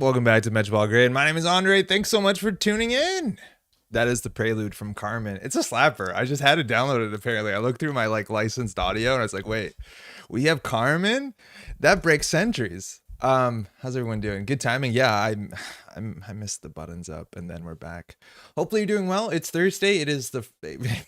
Welcome back to Métropole Grid. My name is Andre. Thanks so much for tuning in. That is the prelude from Carmen. It's a slapper. I just had it downloaded apparently. I looked through my licensed audio and I was like, wait, we have Carmen? That breaks centuries. How's everyone doing? Good timing. Yeah, I missed the buttons up and then we're back. Hopefully you're doing well. It's Thursday. It is the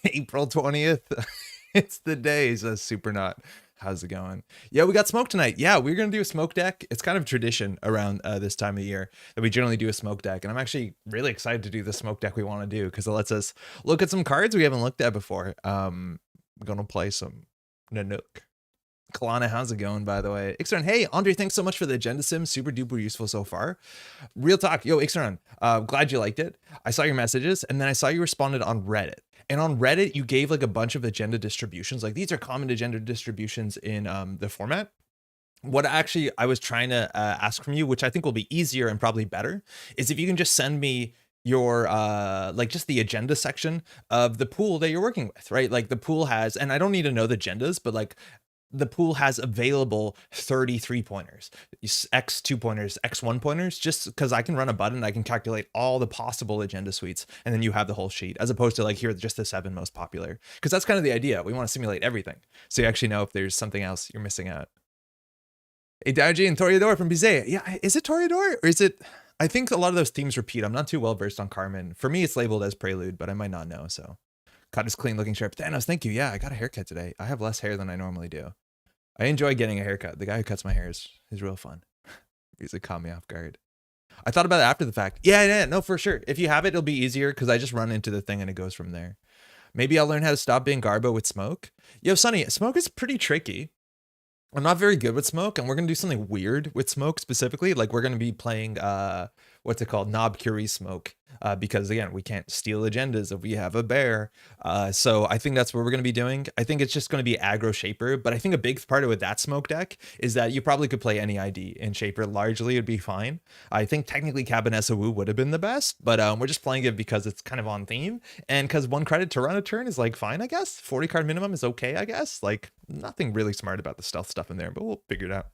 April 20th. It's the day. So super not. How's it going? Yeah, we got smoke tonight. Yeah, we're going to do a smoke deck. It's kind of tradition around this time of year that we generally do a smoke deck. And I'm actually really excited to do the smoke deck we want to do because it lets us look at some cards we haven't looked at before. We're going to play some Nanuq. Kalana, how's it going, by the way? Ixaron, hey, Andre, thanks so much for the agenda sim. Super duper useful so far. Real talk. Yo, Ixaron, glad you liked it. I saw your messages, and then I saw you responded on Reddit. And on Reddit, you gave like a bunch of agenda distributions. Like these are common agenda distributions in the format. What actually I was trying to ask from you, which I think will be easier and probably better, is if you can just send me your like just the agenda section of the pool that you're working with, right? Like the pool has, and I don't need to know the agendas, but like the pool has available 33 pointers, X 2 pointers, X 1 pointers, just because I can run a button, I can calculate all the possible agenda suites, and then you have the whole sheet, as opposed to like here are just the 7 most popular, because that's kind of the idea. We want to simulate everything, so you actually know if there's something else you're missing out. Hey, Daiji and Toreador from Bizet. Yeah, is it Toreador or is it? I think a lot of those themes repeat. I'm not too well versed on Carmen. For me, it's labeled as Prelude, but I might not know. So, cut is clean, looking sharp. Thanos, thank you. Yeah, I got a haircut today. I have less hair than I normally do. I enjoy getting a haircut. The guy who cuts my hair is real fun. He's like caught me off guard. I thought about it after the fact. Yeah, no, for sure. If you have it, it'll be easier because I just run into the thing and it goes from there. Maybe I'll learn how to stop being Garbo with smoke. Yo, Sonny, smoke is pretty tricky. I'm not very good with smoke, and we're gonna do something weird with smoke specifically. Like we're gonna be playing what's it called, Knob Curie smoke, because again we can't steal agendas if we have a bear. So I think that's what we're gonna be doing. I think it's just gonna be aggro Shaper, but I think a big part of it with that smoke deck is that you probably could play any ID in Shaper. Largely it'd be fine. I think technically Cabinessa Wu would have been the best, but we're just playing it because it's kind of on theme, and because 1 credit to run a turn is like fine, I guess. 40 card minimum is okay, I guess. Like nothing really smart about the stealth stuff in there, but we'll figure it out.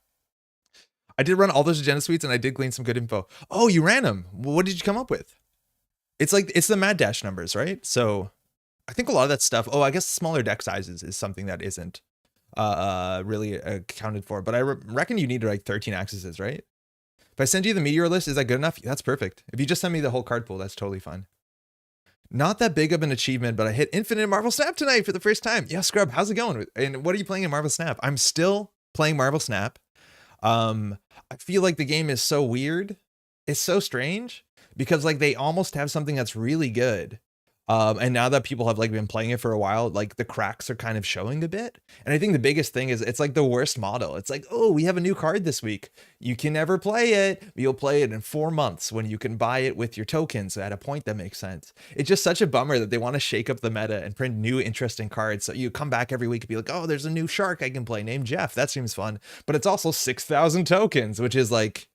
I did run all those agenda suites and I did glean some good info. Oh, you ran them. What did you come up with? It's like, it's the mad dash numbers, right? So I think a lot of that stuff, I guess smaller deck sizes is something that isn't really accounted for, but I reckon you need like 13 accesses, right? If I send you the meteor list, is that good enough? That's perfect. If you just send me the whole card pool, that's totally fine. Not that big of an achievement, but I hit infinite Marvel Snap tonight for the first time. Yeah, Scrub, how's it going? And what are you playing in Marvel Snap? I'm still playing Marvel Snap. I feel like the game is so weird. It's so strange because like they almost have something that's really good. And now that people have like been playing it for a while, like the cracks are kind of showing a bit. And I think the biggest thing is it's like the worst model. It's like, oh, we have a new card this week. You can never play it, but you'll play it in 4 months when you can buy it with your tokens at a point that makes sense. It's just such a bummer that they want to shake up the meta and print new interesting cards. So you come back every week and be like, oh, there's a new shark I can play named Jeff. That seems fun. But it's also 6,000 tokens, which is like,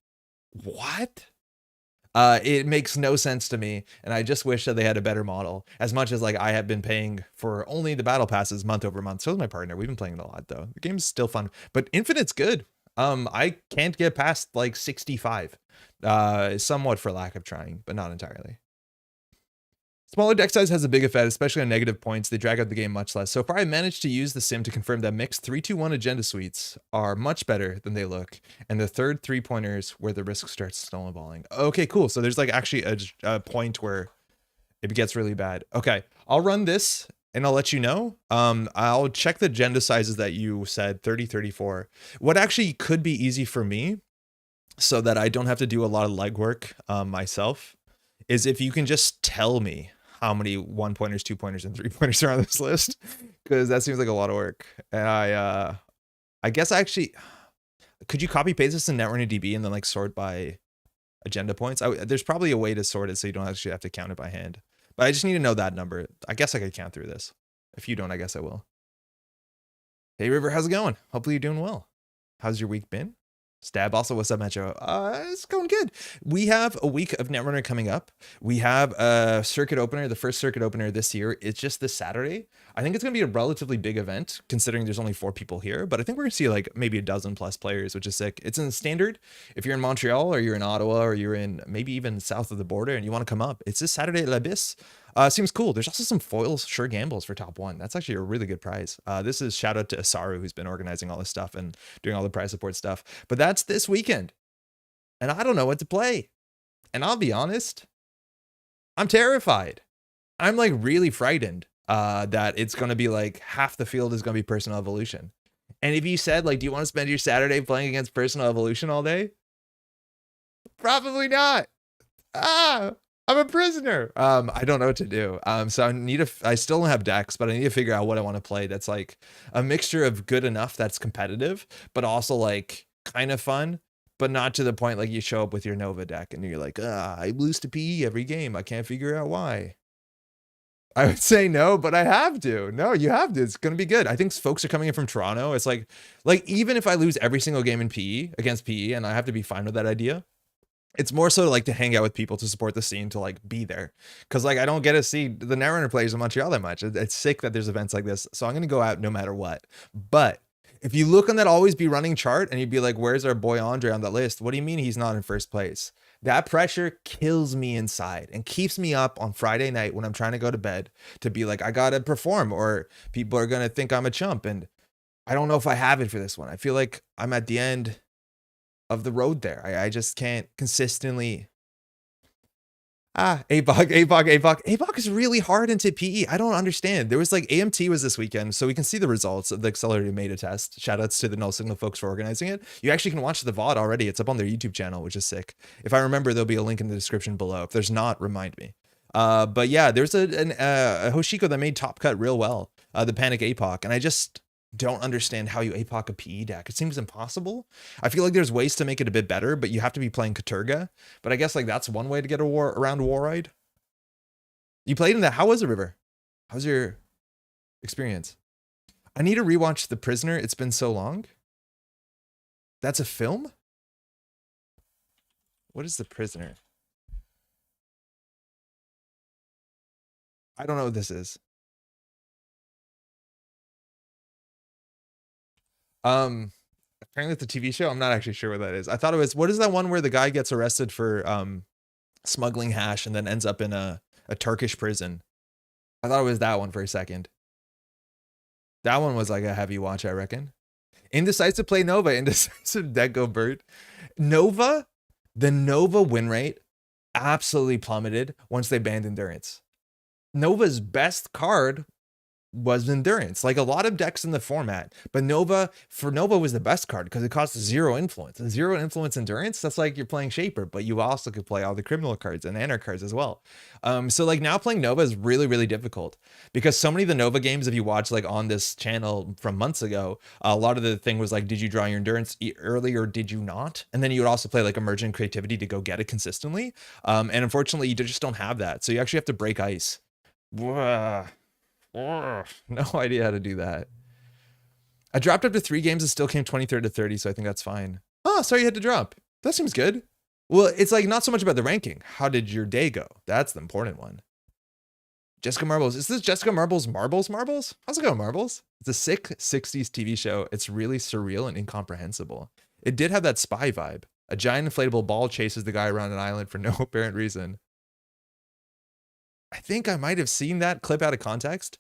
what? It makes no sense to me, and I just wish that they had a better model. As much as like I have been paying for only the battle passes month over month. So is my partner. We've been playing it a lot though. The game's still fun, but Infinite's good. I can't get past like 65, somewhat for lack of trying, but not entirely. Smaller deck size has a big effect, especially on negative points. They drag out the game much less. So far, I managed to use the sim to confirm that mixed 3-2-1 agenda suites are much better than they look. And the third 3-pointers where the risk starts snowballing. Okay, cool. So there's like actually a point where it gets really bad. Okay, I'll run this and I'll let you know. I'll check the agenda sizes that you said, 30, 34. What actually could be easy for me so that I don't have to do a lot of legwork myself is if you can just tell me how many 1-pointers, 2-pointers, and 3-pointers are on this list, because that seems like a lot of work. And I guess could you copy paste this in Netrunner DB and then like sort by agenda points? There's probably a way to sort it so you don't actually have to count it by hand, but I just need to know that number. I guess I could count through this. If you don't, I guess I will. Hey River, how's it going? Hopefully you're doing well. How's your week been? Stab also, what's up, Metro? It's going good. We have a week of Netrunner coming up. We have a circuit opener, the first circuit opener this year. It's just this Saturday. I think it's going to be a relatively big event considering there's only 4 people here, but I think we're going to see like maybe a dozen plus players, which is sick. It's in standard. If you're in Montreal or you're in Ottawa or you're in maybe even south of the border and you want to come up, it's this Saturday at l'Abyss. Seems cool. There's also some foils, sure gambles for top 1. That's actually a really good prize. This is shout out to Asaru, who's been organizing all this stuff and doing all the prize support stuff. But that's this weekend. And I don't know what to play. And I'll be honest, I'm terrified. I'm like really frightened that it's going to be like half the field is going to be personal evolution. And if you said like, do you want to spend your Saturday playing against personal evolution all day? Probably not. I'm a prisoner. I don't know what to do. So I still don't have decks, but I need to figure out what I want to play. That's like a mixture of good enough that's competitive, but also like kind of fun, but not to the point like you show up with your Nova deck and you're like, I lose to PE every game. I can't figure out why. I would say no, but I have to. No, you have to. It's going to be good. I think folks are coming in from Toronto. It's like even if I lose every single game in PE against PE and I have to be fine with that idea, it's more so like to hang out with people, to support the scene, to like be there. Cause like I don't get to see the Netrunner players in Montreal that much. It's sick that there's events like this. So I'm going to go out no matter what. But if you look on that always be running chart and you'd be like, where's our boy Andre on that list? What do you mean he's not in first place? That pressure kills me inside and keeps me up on Friday night when I'm trying to go to bed to be like, I got to perform or people are going to think I'm a chump. And I don't know if I have it for this one. I feel like I'm at the end of the road there. I just can't consistently. ABOC is really hard into PE. I don't understand. There was like AMT was this weekend, so we can see the results of the accelerated meta test. Shoutouts to the Null Signal folks for organizing it. You actually can watch the VOD already. It's up on their YouTube channel, which is sick. If I remember, there'll be a link in the description below. If there's not, remind me. But yeah, there's a Hoshiko that made top cut real well. The Panic APOC, and I just don't understand how you APOC a PE deck. It seems impossible. I feel like there's ways to make it a bit better, but you have to be playing Katurga. But I guess like that's one way to get around Warride. You played in that. How was it, River? How's your experience? I need to rewatch The Prisoner. It's been so long. That's a film? What is The Prisoner? I don't know what this is. Apparently it's a TV show. I'm not actually sure what that is. I thought it was, what is that one where the guy gets arrested for smuggling hash and then ends up in a Turkish prison? I thought it was that one for a second. That one was like a heavy watch, I reckon. Indecisive play Nova. Indecisive deck go Bert. Nova, the Nova win rate absolutely plummeted once they banned Endurance. Nova's best card was Endurance, like a lot of decks in the format, but Nova was the best card because it costs 0 influence. And 0 influence Endurance, that's like you're playing Shaper, but you also could play all the criminal cards and Anarch cards as well. So like now playing Nova is really, really difficult because so many of the Nova games, if you watch like on this channel from months ago, a lot of the thing was like, did you draw your Endurance early or did you not? And then you would also play like Emergent Creativity to go get it consistently. And unfortunately, you just don't have that. So you actually have to break ice. No idea how to do that. I dropped up to 3 games and still came 23rd to 30, so I think that's fine. Oh, sorry you had to drop. That seems good. Well, it's like not so much about the ranking. How did your day go? That's the important one. Jessica Marbles. Is this Jessica Marbles? Marbles? How's it going, Marbles? It's a sick 60s TV show. It's really surreal and incomprehensible. It did have that spy vibe. A giant inflatable ball chases the guy around an island for no apparent reason. I think I might have seen that clip out of context.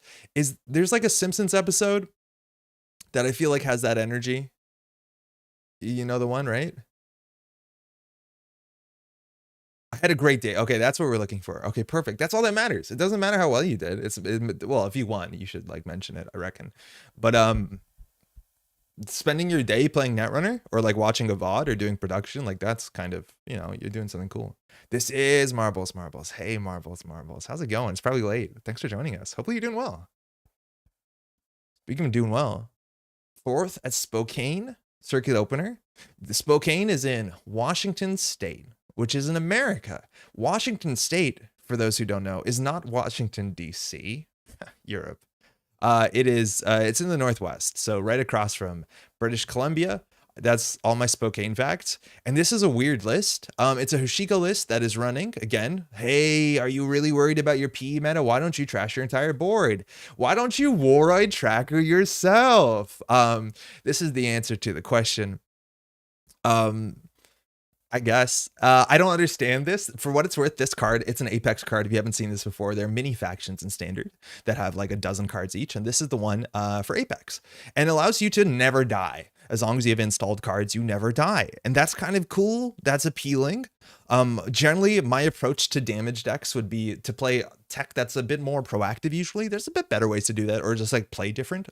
There's like a Simpsons episode that I feel like has that energy. You know the one, right? I had a great day. Okay, that's what we're looking for. Okay, perfect. That's all that matters. It doesn't matter how well you did. Well, if you won, you should like mention it, I reckon. But spending your day playing Netrunner or like watching a VOD or doing production, like that's kind of, you know, you're doing something cool. This is Marbles. Hey, Marbles. How's it going? It's probably late. Thanks for joining us. Hopefully you're doing well. Speaking of doing well, 4th at Spokane circuit opener. The Spokane is in Washington State, which is in America. Washington State, for those who don't know, is not Washington, D.C., Europe. It's in the Northwest, so right across from British Columbia, That's all my Spokane facts. And this is a weird list. It's a Hoshiko list that is running again. Hey, are you really worried about your PE meta? Why don't you trash your entire board? Why don't you Waroid tracker yourself? This is the answer to the question. I guess. I don't understand this. For what it's worth, this card, it's an Apex card. If you haven't seen this before, there are mini factions in Standard that have like a dozen cards each. And this is the one for Apex. And it allows you to never die. As long as you have installed cards, you never die. And that's kind of cool. That's appealing. Generally, my approach to damage decks would be to play tech that's a bit more proactive usually. There's a bit better ways to do that, or just like play different.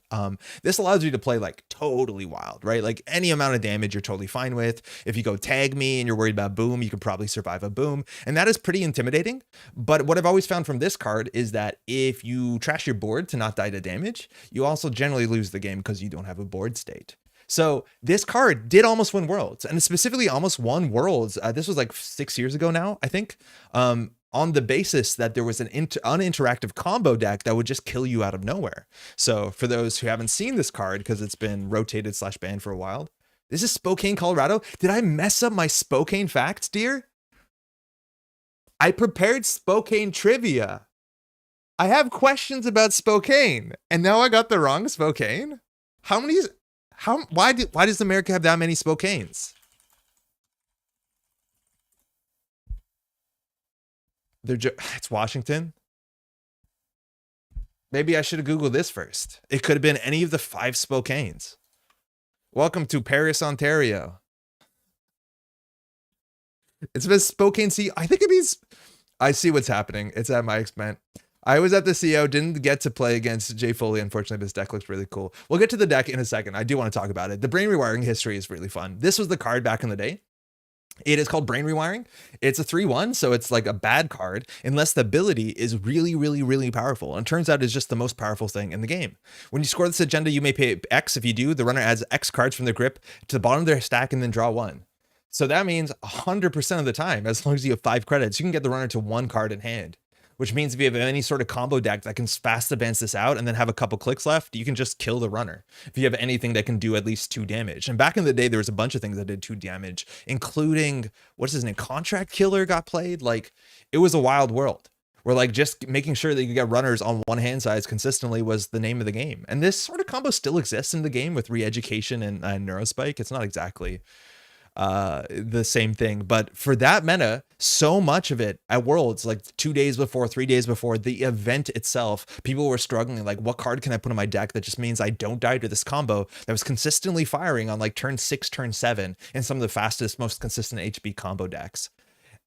This allows you to play like totally wild, right? Like any amount of damage you're totally fine with. If you go tag me and you're worried about boom, you can probably survive a boom. And that is pretty intimidating. But what I've always found from this card is that if you trash your board to not die to damage, you also generally lose the game because you don't have a board state. So this card did almost win Worlds, and specifically almost won Worlds. This was like 6 years ago now, I think, on the basis that there was an uninteractive combo deck that would just kill you out of nowhere. So for those who haven't seen this card, because it's been rotated / banned for a while, this is Spokane, Colorado. Did I mess up my Spokane facts, dear? I prepared Spokane trivia. I have questions about Spokane, and now I got the wrong Spokane? Why does America have that many Spokanes? It's Washington. Maybe I should have Googled this first. It could have been any of the 5 Spokanes. Welcome to Paris, Ontario. It's been Spokane C. I think it means I see what's happening. It's at my expense. I was at the CO, didn't get to play against Jay Foley, unfortunately, but this deck looks really cool. We'll get to the deck in a second. I do want to talk about it. The brain rewiring history is really fun. This was the card back in the day. It is called Brain Rewiring. It's a 3/1, so it's like a bad card, unless the ability is really, really, really powerful. And it turns out it's just the most powerful thing in the game. When you score this agenda, you may pay X. If you do, the runner adds X cards from their grip to the bottom of their stack and then draw 1. So that means 100% of the time, as long as you have 5 credits, you can get the runner to 1 card in hand. Which means if you have any sort of combo deck that can fast advance this out and then have a couple clicks left, you can just kill the runner. If you have anything that can do at least 2 damage. And back in the day, there was a bunch of things that did 2 damage, including, what's his name? Contract Killer got played. Like, it was a wild world where like just making sure that you get runners on one hand size consistently was the name of the game. And this sort of combo still exists in the game with Re-Education and Neurospike. It's not exactly the same thing, but for that meta, so much of it at Worlds, like 2 days before, 3 days before the event itself, people were struggling like, what card can I put in my deck that just means I don't die to this combo that was consistently firing on like turn 6, turn 7 in some of the fastest, most consistent HB combo decks.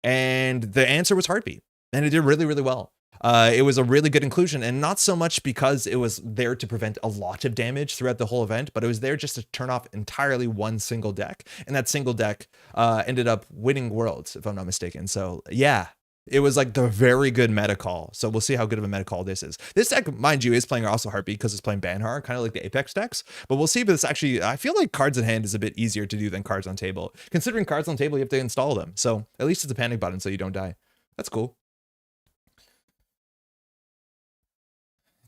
And the answer was Heartbeat, and it did really, really well. It was a really good inclusion, and not so much because it was there to prevent a lot of damage throughout the whole event, but it was there just to turn off entirely one single deck, and that single deck ended up winning Worlds, if I'm not mistaken. So yeah, it was like the very good meta call. So we'll see how good of a meta call this is. This deck, mind you, is playing also Heartbeat because it's playing Banhar, kind of like the Apex decks, but we'll see if this actually, I feel like cards in hand is a bit easier to do than cards on table. Considering cards on table, you have to install them. So at least it's a panic button so you don't die. That's cool.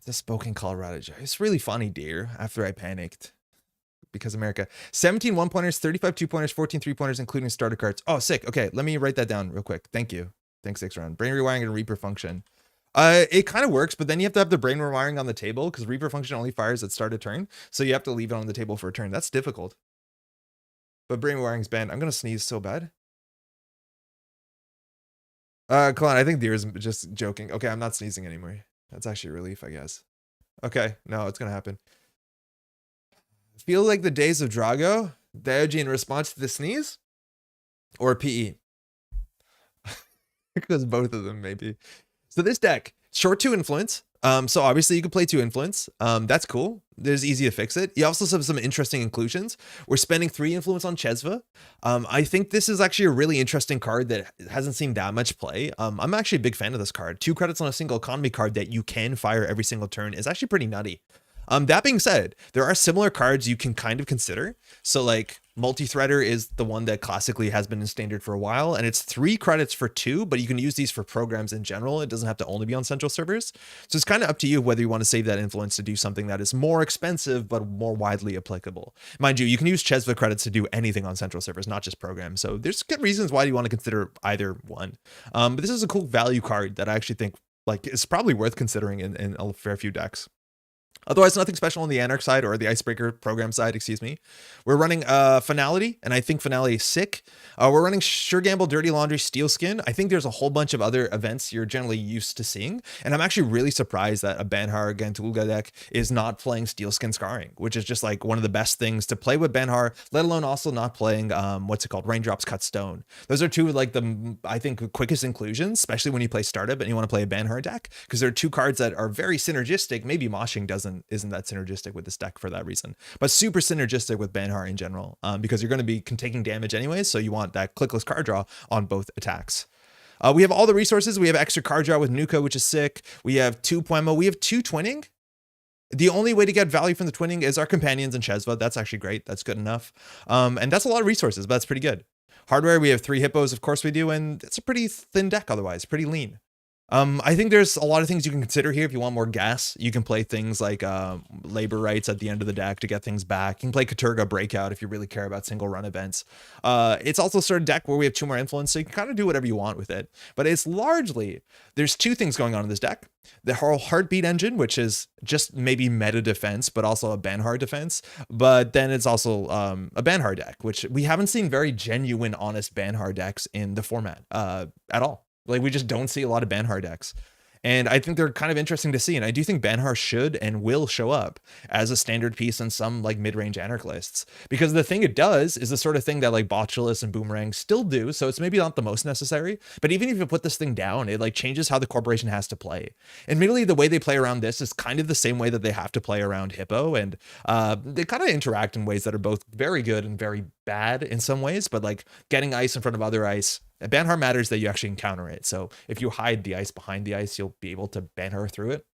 The Spokane, Colorado. It's really funny, dear, after I panicked. Because America. 17 1-pointers, 35 2-pointers, 14 3-pointers, including starter cards. Oh, sick. Okay, let me write that down real quick. Thank you. Thanks, 6 round. Brain rewiring and Reaper function. It kind of works, but then you have to have the brain rewiring on the table because Reaper function only fires at start of turn. So you have to leave it on the table for a turn. That's difficult. But brain rewiring's banned. I'm going to sneeze so bad. Come on, I think Deer is just joking. Okay, I'm not sneezing anymore. That's actually a relief, I guess. Okay, no, it's gonna happen. Feel like the days of Drago? Diogy in response to the sneeze? Or PE? Because both of them, maybe. So this deck, short 2 influence. So obviously you can play 2 influence. That's cool. There's easy to fix it. You also have some interesting inclusions. We're spending 3 influence on Chesva. I think this is actually a really interesting card that hasn't seen that much play. I'm actually a big fan of this card. 2 credits on a single economy card that you can fire every single turn is actually pretty nutty. That being said, there are similar cards you can kind of consider. So like multi-threader is the one that classically has been in standard for a while, and it's 3 credits for 2, but you can use these for programs in general. It doesn't have to only be on central servers. So it's kind of up to you whether you want to save that influence to do something that is more expensive but more widely applicable. Mind you, you can use Chesva credits to do anything on central servers, not just programs. So there's good reasons why you want to consider either one. But this is a cool value card that I actually think like is probably worth considering in a fair few decks. Otherwise, nothing special on the Anarch side or the Icebreaker program side, excuse me. We're running Finality, and I think Finality is sick. We're running Sure Gamble, Dirty Laundry, Steel Skin. I think there's a whole bunch of other events you're generally used to seeing, and I'm actually really surprised that a Banhar Gantulga deck is not playing Steel Skin Scarring, which is just like one of the best things to play with Banhar, let alone also not playing, Raindrops Cut Stone. Those are two like the, I think, quickest inclusions, especially when you play Startup and you want to play a Banhar deck, because they're two cards that are very synergistic. Maybe Moshing isn't that synergistic with this deck for that reason, but super synergistic with Banhar in general, because you're going to be taking damage anyways, so you want that clickless card draw on both attacks. We have all the resources. We have extra card draw with Nuka, which is sick. We have 2 Poemo. We have 2 Twinning. The only way to get value from the Twinning is our companions and Chesva. That's actually great. That's good enough. And that's a lot of resources, but that's pretty good. Hardware, we have 3 Hippos, of course we do, and it's a pretty thin deck otherwise, pretty lean. I think there's a lot of things you can consider here. If you want more gas, you can play things like labor rights at the end of the deck to get things back. You can play Katurga Breakout if you really care about single run events. It's also sort of deck where we have 2 more influence, so you can kind of do whatever you want with it. But it's largely, there's 2 things going on in this deck. The whole Heartbeat engine, which is just maybe meta defense, but also a Banhar defense. But then it's also a Banhar deck, which we haven't seen very genuine, honest Banhar decks in the format at all. Like, we just don't see a lot of Banhar decks. And I think they're kind of interesting to see. And I do think Banhar should and will show up as a standard piece in some like mid-range Anarch lists. Because the thing it does is the sort of thing that like Botulus and Boomerang still do. So it's maybe not the most necessary. But even if you put this thing down, it like changes how the corporation has to play. Admittedly, the way they play around this is kind of the same way that they have to play around Hippo. And they kind of interact in ways that are both very good and very bad in some ways. But like getting ice in front of other ice, Banhar matters that you actually encounter it. So if you hide the ice behind the ice, you'll be able to Banhar through it.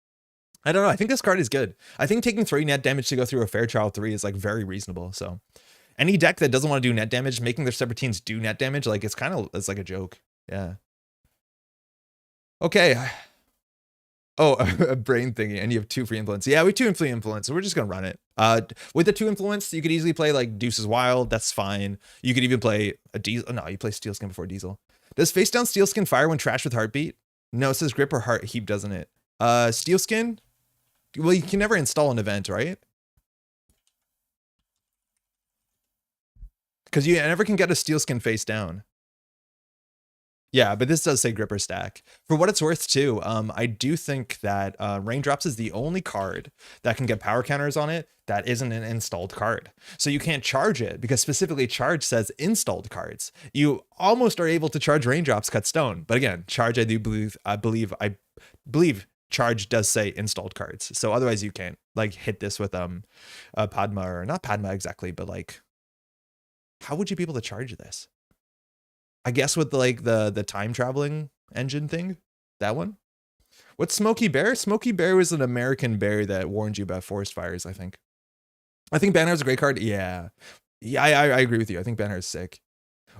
I don't know. I think this card is good. I think taking 3 net damage to go through a fair trial 3 is like very reasonable. So any deck that doesn't want to do net damage, making their Serpentines do net damage, like it's like a joke. Yeah. Okay. Oh, a brain thingy, and you have 2 free influence. Yeah, we have 2 free influence, so we're just gonna run it. With the 2 influence, you could easily play like Deuce's Wild. That's fine. You could even play a Diesel. No, you play Steel Skin before Diesel. Does face down Steel Skin fire when trashed with Heartbeat? No, it says Grip or Heart Heap, doesn't it? Steel Skin. Well, you can never install an event, right? Because you never can get a Steel Skin face down. Yeah, but this does say Gripper Stack. For what it's worth, too, I do think that Raindrops is the only card that can get power counters on it that isn't an installed card. So you can't charge it because specifically Charge says installed cards. You almost are able to charge Raindrops Cut Stone. But again, Charge, I believe Charge does say installed cards. So otherwise you can't like hit this with Padma, or not Padma exactly, but like, how would you be able to charge this? I guess with the time traveling engine thing, that one. What's Smokey Bear? Smokey Bear was an American bear that warned you about forest fires, I think. I think Banhar's a great card. Yeah. Yeah, I agree with you. I think Banhar is sick.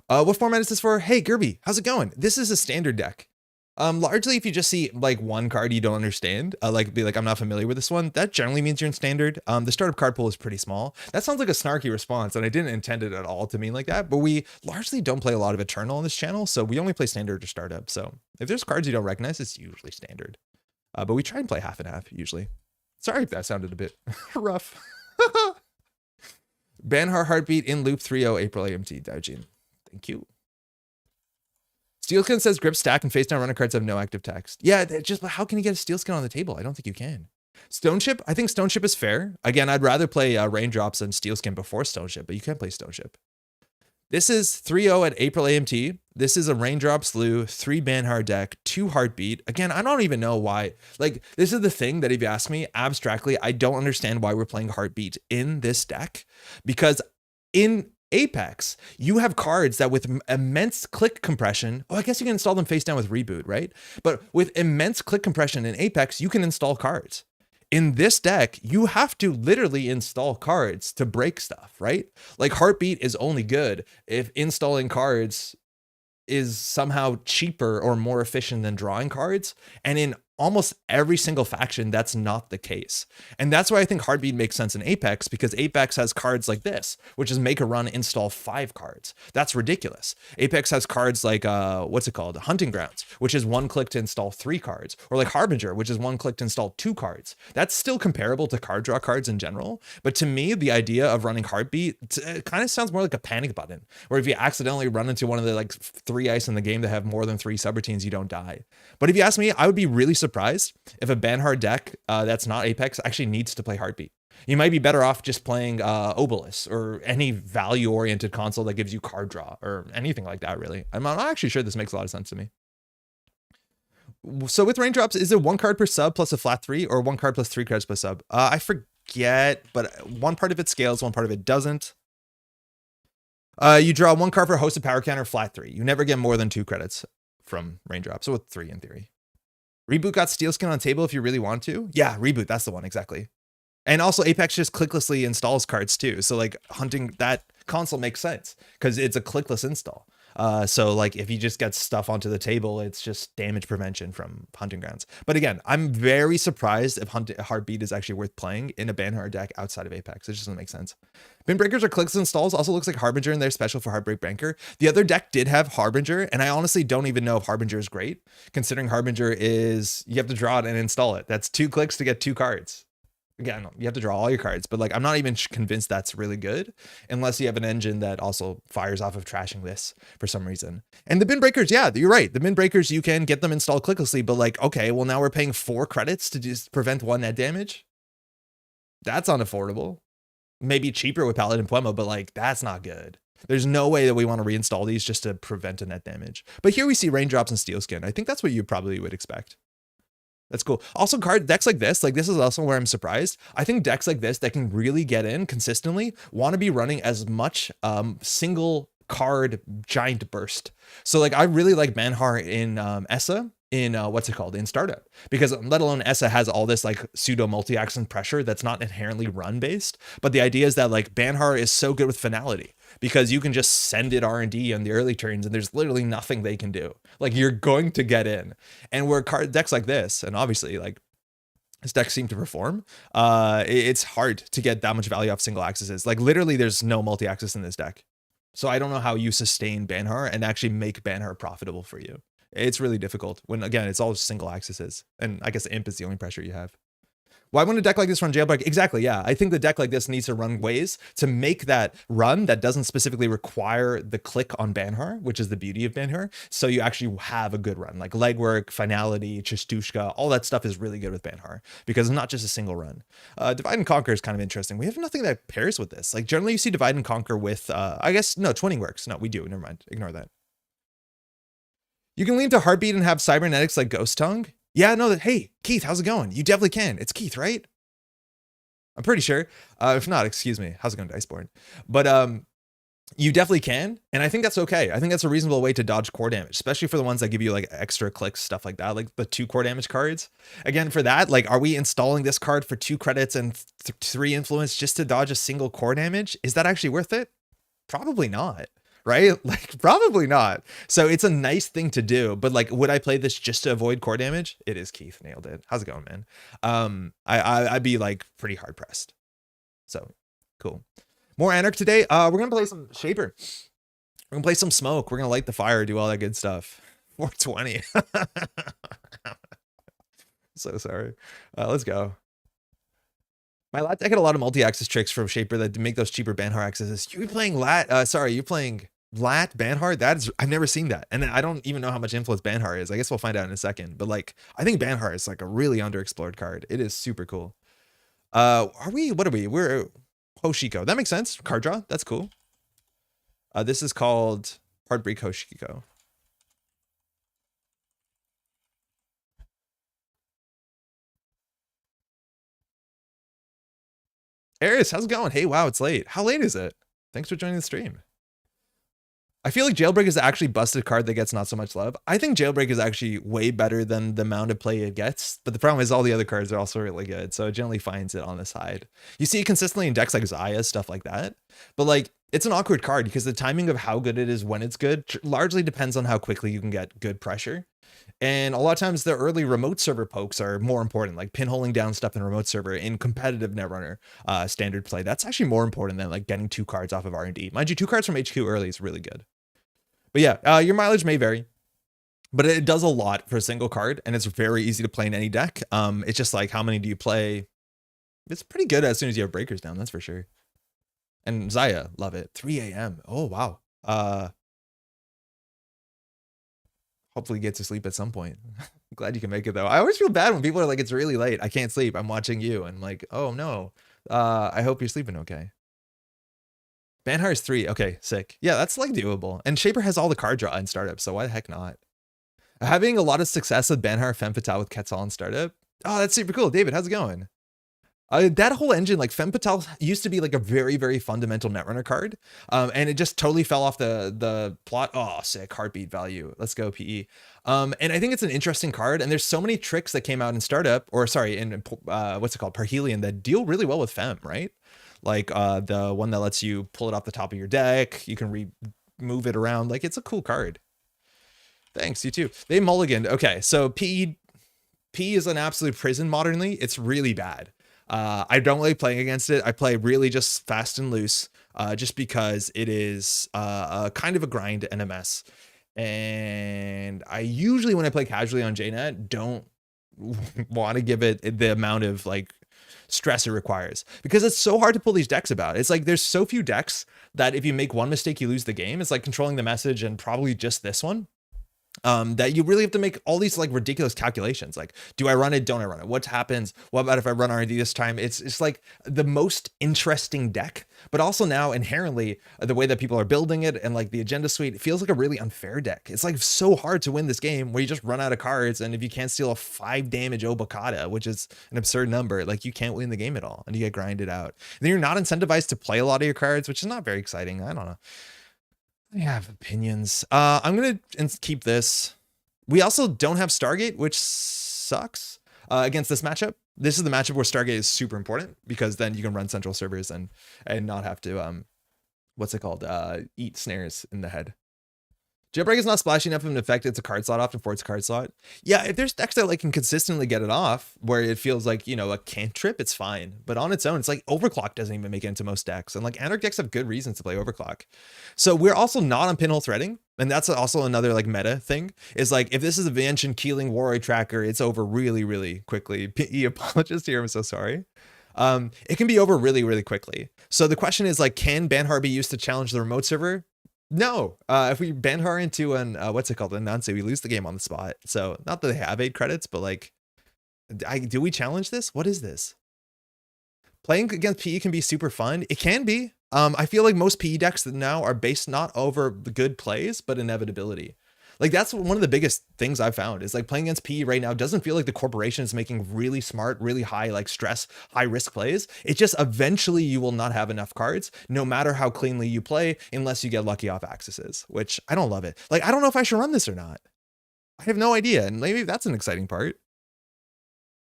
What format is this for? Hey, Gerby, how's it going? This is a standard deck. Largely, if you just see like one card you don't understand, be like, I'm not familiar with this one, that generally means you're in standard. The startup card pool is pretty small. That sounds like a snarky response, and I didn't intend it at all to mean like that, but we largely don't play a lot of Eternal on this channel, so we only play standard or startup. So if there's cards you don't recognize, it's usually standard. But we try and play half and half, usually. Sorry if that sounded a bit rough. Banhar Heartbeat in loop 3-0 April AMT, Daojin. Thank you. Steelskin says Grip Stack and face down runner cards have no active text. Yeah, just how can you get a Steelskin on the table? I don't think you can. Stoneship, I think Stoneship is fair. Again, I'd rather play Raindrops and Steelskin before Stoneship, but you can play Stoneship. This is 3-0 at April AMT. This is a Raindrop Slew, 3 Banhar deck, 2 Heartbeat. Again, I don't even know why. Like, this is the thing that if you ask me abstractly, I don't understand why we're playing Heartbeat in this deck, because in Apex, you have cards that with immense click compression, I guess you can install them face down with Reboot, right? But with immense click compression in Apex, you can install cards. In this deck, you have to literally install cards to break stuff, right? Like Heartbeat is only good if installing cards is somehow cheaper or more efficient than drawing cards. And in almost every single faction, that's not the case. And that's why I think Heartbeat makes sense in Apex, because Apex has cards like this, which is make a run, install 5 cards. That's ridiculous. Apex has cards like, what's it called? Hunting Grounds, which is 1 click to install 3 cards. Or like Harbinger, which is 1 click to install 2 cards. That's still comparable to card draw cards in general. But to me, the idea of running Heartbeat kind of sounds more like a panic button, where if you accidentally run into one of the like 3 ice in the game that have more than 3 subroutines, you don't die. But if you ask me, I would be really surprised if a Banhard deck that's not Apex actually needs to play Heartbeat. You might be better off just playing Obelisk or any value-oriented console that gives you card draw or anything like that, really. I'm not actually sure this makes a lot of sense to me. So with raindrops, is it 1 card per sub plus a flat 3 or 1 card plus 3 cards per sub? I forget, but one part of it scales, one part of it doesn't. You draw 1 card for hosted power counter, flat 3. You never get more than 2 credits from raindrops, so with 3 in theory. Reboot got steel skin on table if you really want to. Yeah, Reboot, that's the one, exactly. And also Apex just clicklessly installs cards too. So like hunting that console makes sense because it's a clickless install. So like if you just get stuff onto the table, it's just damage prevention from Hunting Grounds. But again, I'm very surprised if Heartbeat is actually worth playing in a Banhard deck outside of Apex. It just doesn't make sense. Bin Breakers are clicks installs. Also looks like Harbinger in there, special for Heartbreak Banker. The other deck did have Harbinger, and I honestly don't even know if Harbinger is great, considering Harbinger is, you have to draw it and install it. That's 2 clicks to get 2 cards. Again, you have to draw all your cards, but like I'm not even convinced that's really good unless you have an engine that also fires off of trashing this for some reason. And the bin breakers, yeah, you're right. The bin breakers, you can get them installed clicklessly, but like, okay, well now we're paying 4 credits to just prevent 1 net damage. That's unaffordable. Maybe cheaper with Paladin Puemo, but like that's not good. There's no way that we want to reinstall these just to prevent a net damage. But here we see raindrops and steel skin. I think that's what you probably would expect. That's cool. Also, decks like this is also where I'm surprised. I think decks like this that can really get in consistently want to be running as much single card giant burst. So like I really like Banhar in ESA, in what's it called, in startup, because let alone ESA has all this like pseudo multi-action pressure that's not inherently run based. But the idea is that like Banhar is so good with finality because you can just send it R&D on the early turns and there's literally nothing they can do. Like you're going to get in. And where decks like this, and obviously like this deck seem to perform, it's hard to get that much value off single accesses. Like literally there's no multi-access in this deck. So I don't know how you sustain Banhar and actually make Banhar profitable for you. It's really difficult when, again, it's all single accesses. And I guess Imp is the only pressure you have. Why wouldn't a deck like this run Jailbreak? Exactly, yeah. I think the deck like this needs to run ways to make that run that doesn't specifically require the click on Banhar, which is the beauty of Banhar. So you actually have a good run. Like legwork, finality, Chistushka, all that stuff is really good with Banhar because it's not just a single run. Divide and Conquer is kind of interesting. We have nothing that pairs with this. Like generally you see Divide and Conquer with, I guess, no, Twinning works. No, we do, never mind, ignore that. You can lean to Heartbeat and have cybernetics like Ghost Tongue. Yeah, no, hey, Keith, how's it going? You definitely can. It's Keith, right? I'm pretty sure. If not, excuse me. How's it going, Diceborn? But you definitely can. And I think that's okay. I think that's a reasonable way to dodge core damage, especially for the ones that give you like extra clicks, stuff like that, like the 2 core damage cards. Again, for that, like, are we installing this card for 2 credits and 3 influence just to dodge a single core damage? Is that actually worth it? Probably not. Right? Like probably not. So it's a nice thing to do, but like, would I play this just to avoid core damage? It is Keith, nailed it. How's it going, man? I'd be like pretty hard pressed. So cool. More Anarch today. We're gonna play some Shaper. We're gonna play some Smoke. We're gonna light the fire, do all that good stuff. 420. So sorry. Let's go. My lat deck had a lot of multi-access tricks from Shaper that make those cheaper Banhar accesses. You're playing you're playing Lat Banhar. I've never seen that, and I don't even know how much influence Banhar is. I guess we'll find out in a second. But like, I think Banhar is like a really underexplored card. It is super cool. What are we? We're Hoshiko. That makes sense. Card draw. That's cool. This is called Heartbreak Hoshiko. Eris, how's it going? Hey, wow, it's late. How late is it? Thanks for joining the stream. I feel like Jailbreak is actually busted card that gets not so much love. I think Jailbreak is actually way better than the amount of play it gets, but the problem is all the other cards are also really good, so it generally finds it on the side. You see it consistently in decks like Zaya, stuff like that, but like it's an awkward card because the timing of how good it is when it's good largely depends on how quickly you can get good pressure. And a lot of times the early remote server pokes are more important, like pinholing down stuff in remote server in competitive Netrunner standard play. That's actually more important than like getting 2 cards off of R&D. Mind you, 2 cards from HQ early is really good. But yeah, your mileage may vary, but it does a lot for a single card, and it's very easy to play in any deck. It's just like, how many do you play? It's pretty good as soon as you have breakers down, that's for sure. And Zaya, love it. 3 a.m. Oh, wow. Hopefully get to sleep at some point. Glad you can make it, though. I always feel bad when people are like, it's really late, I can't sleep, I'm watching you. And I'm like, oh, no. I hope you're sleeping okay. Banhar is 3. Okay, sick. Yeah, that's like doable. And Shaper has all the card draw in startup, so why the heck not? Having a lot of success with Banhar Femme Fatale with Quetzal in startup. Oh, that's super cool. David, how's it going? That whole engine, like Femme Fatale used to be like a very, very fundamental Netrunner card. And it just totally fell off the plot. Oh, sick. Heartbeat value. Let's go, PE. And I think it's an interesting card. And there's so many tricks that came out in startup, or sorry, in what's it called? Parhelion, that deal really well with Femme, right? Like the one that lets you pull it off the top of your deck. You can move it around. Like, it's a cool card. Thanks, you too. They mulliganed. Okay, so PE is an absolute prison modernly. It's really bad. I don't like playing against it. I play really just fast and loose, just because it is a kind of a grind and a mess. And I usually, when I play casually on JNet, don't want to give it the amount of like stress it requires, because it's so hard to pull these decks about. It's like there's so few decks that if you make one mistake, you lose the game. It's like controlling the message and probably just this one. That you really have to make all these like ridiculous calculations. Like, do I run it? Don't I run it? What happens? What about if I run R&D this time? It's like the most interesting deck, but also now inherently the way that people are building it and like the agenda suite, it feels like a really unfair deck. It's like so hard to win this game where you just run out of cards. And if you can't steal a 5 damage Obokata, which is an absurd number, like you can't win the game at all and you get grinded out. And then you're not incentivized to play a lot of your cards, which is not very exciting. I don't know. I have opinions. I'm gonna keep this. We also don't have Stargate, which sucks against this matchup. This is the matchup where Stargate is super important, because then you can run central servers and not have to what's it called, eat snares in the head. Jailbreak is not splashing enough of an effect. It's a card slot often for its card slot. Yeah, if there's decks that like can consistently get it off, where it feels like, you know, a cantrip, it's fine. But on its own, it's like Overclock doesn't even make it into most decks. And like Anarch decks have good reasons to play Overclock. So we're also not on pinhole threading. And that's also another like meta thing, is like, if this is a Vientian Keeling Warrior tracker, it's over really, really quickly. PE apologist here, I'm so sorry. It can be over really, really quickly. So the question is like, can Banhar be used to challenge the remote server? No, if we Banhar into an what's it called, a Nance, we lose the game on the spot. So not that they have 8 credits, but like, do we challenge this? What is this? Playing against PE can be super fun. It can be. I feel like most PE decks now are based not over the good plays, but inevitability. Like that's one of the biggest things I've found, is like playing against PE right now doesn't feel like the corporation is making really smart, really high, like stress, high risk plays. It's just eventually you will not have enough cards, no matter how cleanly you play, unless you get lucky off accesses, which I don't love it. Like, I don't know if I should run this or not. I have no idea. And maybe that's an exciting part.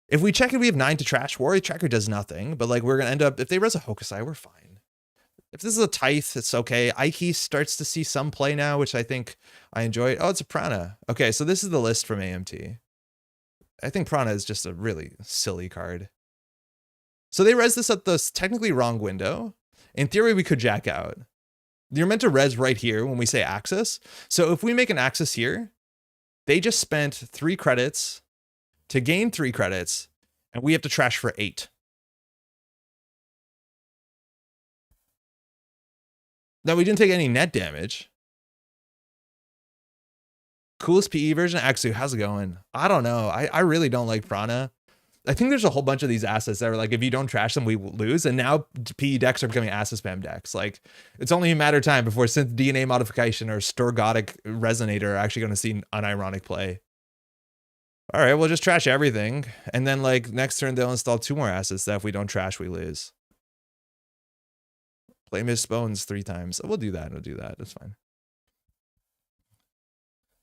If we check it, we have 9 to trash. Warrior Tracker does nothing, but like we're going to end up, if they res a Hokusai, we're fine. If this is a Tithe, it's okay. Aiki starts to see some play now, which I think I enjoy. Oh, it's a Prana. Okay, so this is the list from AMT. I think Prana is just a really silly card. So they res this at the technically wrong window. In theory, we could jack out. You're meant to res right here when we say access. So if we make an access here, they just spent 3 credits to gain 3 credits, and we have to trash for 8. Now, we didn't take any net damage. Coolest PE version? Axu, how's it going? I don't know. I really don't like Prana. I think there's a whole bunch of these assets that are like, if you don't trash them, we lose. And now PE decks are becoming asset spam decks. Like, it's only a matter of time before synth DNA modification or Storgotic Resonator are actually going to see unironic play. All right, we'll just trash everything. And then, like, next turn, they'll install 2 more assets that if we don't trash, we lose. Play Miss Bones 3 times. We'll do that. We'll do that. That's fine.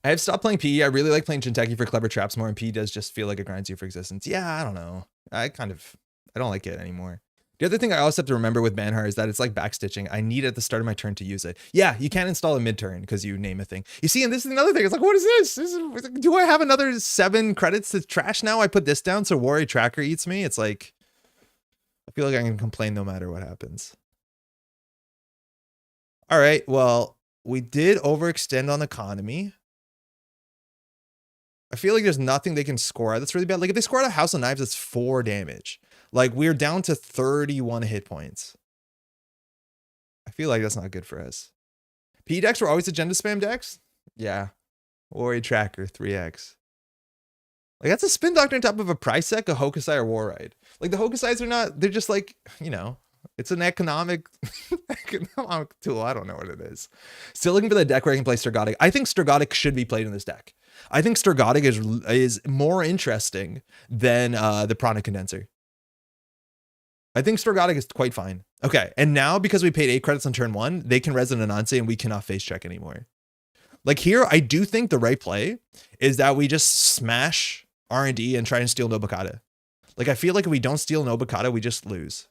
I have stopped playing PE. I really like playing Jinteki for clever traps more, and PE does just feel like it grinds you for existence. Yeah, I don't know. I don't like it anymore. The other thing I also have to remember with Manhar is that it's like backstitching. I need at the start of my turn to use it. Yeah, you can't install a mid-turn because you name a thing. You see, and this is another thing. It's like, what is this? Do I have another 7 credits to trash now? I put this down so Worry Tracker eats me. It's like, I feel like I can complain no matter what happens. All right, well, we did overextend on economy. I feel like there's nothing they can score out. That's really bad. Like if they score out a House of Knives, it's 4 damage. Like we're down to 31 hit points. I feel like that's not good for us. P decks were always agenda spam decks? Yeah. Worry Tracker, 3x. Like that's a Spin Doctor on top of a Price Deck, a Hokusai, or War Ride. Like the Hokusides are not, they're just like, you know, it's an economic tool. I don't know what it is. Still looking for the deck where I can play Sturgotic. I think Sturgotic should be played in this deck. I think Sturgotic is more interesting than the Prana Condenser. I think Sturgotic is quite fine. Okay, and now because we paid 8 credits on turn 1, they can Resonant Ananse and we cannot face check anymore. Like here, I do think the right play is that we just smash R&D and try and steal Nobukata. Like I feel like if we don't steal Nobukata, we just lose.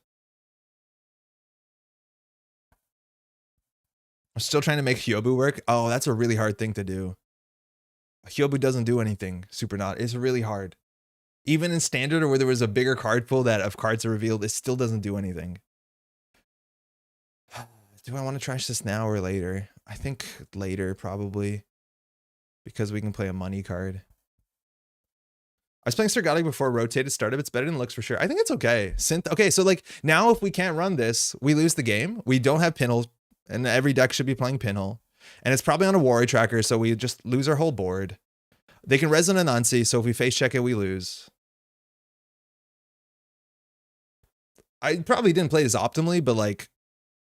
I'm still trying to make Hyobu work. Oh, that's a really hard thing to do. Hyobu doesn't do anything. Super not. It's really hard. Even in standard or where there was a bigger card pool that of cards are revealed, it still doesn't do anything. Do I want to trash this now or later? I think later probably. Because we can play a money card. I was playing Sturgotic before rotated startup. It's better than looks for sure. I think it's okay. Okay, so like now if we can't run this, we lose the game. We don't have Pinhole, and every deck should be playing Pinhole. And it's probably on a Worry Tracker, so we just lose our whole board. They can Resonant Anansi, so if we face check it, we lose. I probably didn't play this optimally, but like,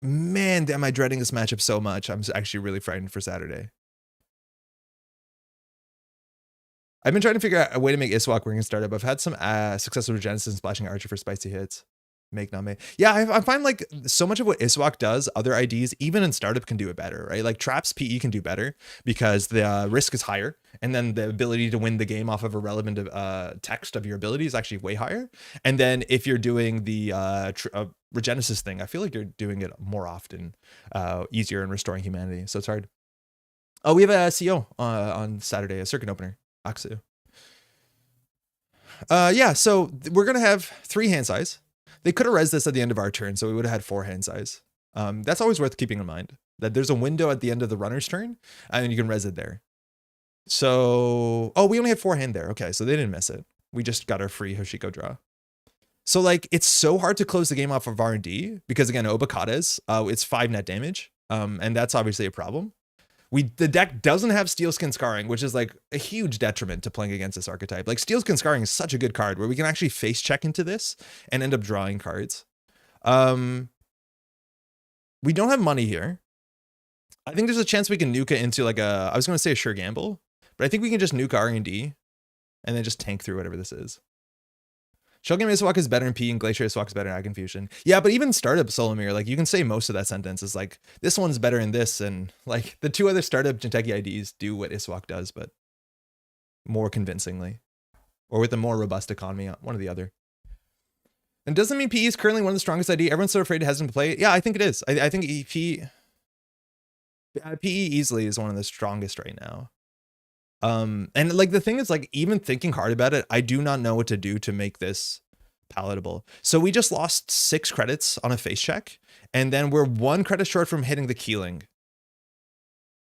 man, am I dreading this matchup so much. I'm actually really frightened for Saturday. I've been trying to figure out a way to make Iswak work in startup. I've had some success with Genesis and splashing Archer for spicy hits. Make, not make. Yeah, I find like so much of what Iswak does, other IDs, even in startup can do it better, right? Like Traps PE can do better because the risk is higher. And then the ability to win the game off of a relevant text of your ability is actually way higher. And then if you're doing the Regenesis thing, I feel like you're doing it more often, easier in restoring humanity. So it's hard. Oh, we have a CO on Saturday, a circuit opener, Aksu. Yeah, so we're going to have 3 hand size. They could have res this at the end of our turn, so we would have had 4 hand size. That's always worth keeping in mind, that there's a window at the end of the runner's turn, and you can res it there. So, oh, we only had 4 hand there. Okay, so they didn't miss it. We just got our free Hoshiko draw. So, like, it's so hard to close the game off of R&D, because, again, Obakades, it's 5 net damage, and that's obviously a problem. The deck doesn't have Steelskin Scarring, which is like a huge detriment to playing against this archetype. Like Steelskin Scarring is such a good card where we can actually face check into this and end up drawing cards. We don't have money here. I think there's a chance we can nuke it into like I was going to say a sure gamble, but I think we can just nuke R&D and then just tank through whatever this is. Shogun Iswak is better in P and Glacier Iswak is better in Ag Confusion. Yeah, but even startup Solomir, like you can say most of that sentence is like, this one's better in this, and like the 2 other startup Jinteki IDs do what Iswak does, but more convincingly. Or with a more robust economy, one or the other. And doesn't mean PE is currently one of the strongest ID. Everyone's so afraid it hasn't played. Yeah, I think it is. I think PE easily is one of the strongest right now. And like the thing is, like, even thinking hard about it, I do not know what to do to make this palatable. So we just lost 6 credits on a face check, and then we're 1 credit short from hitting the Keeling.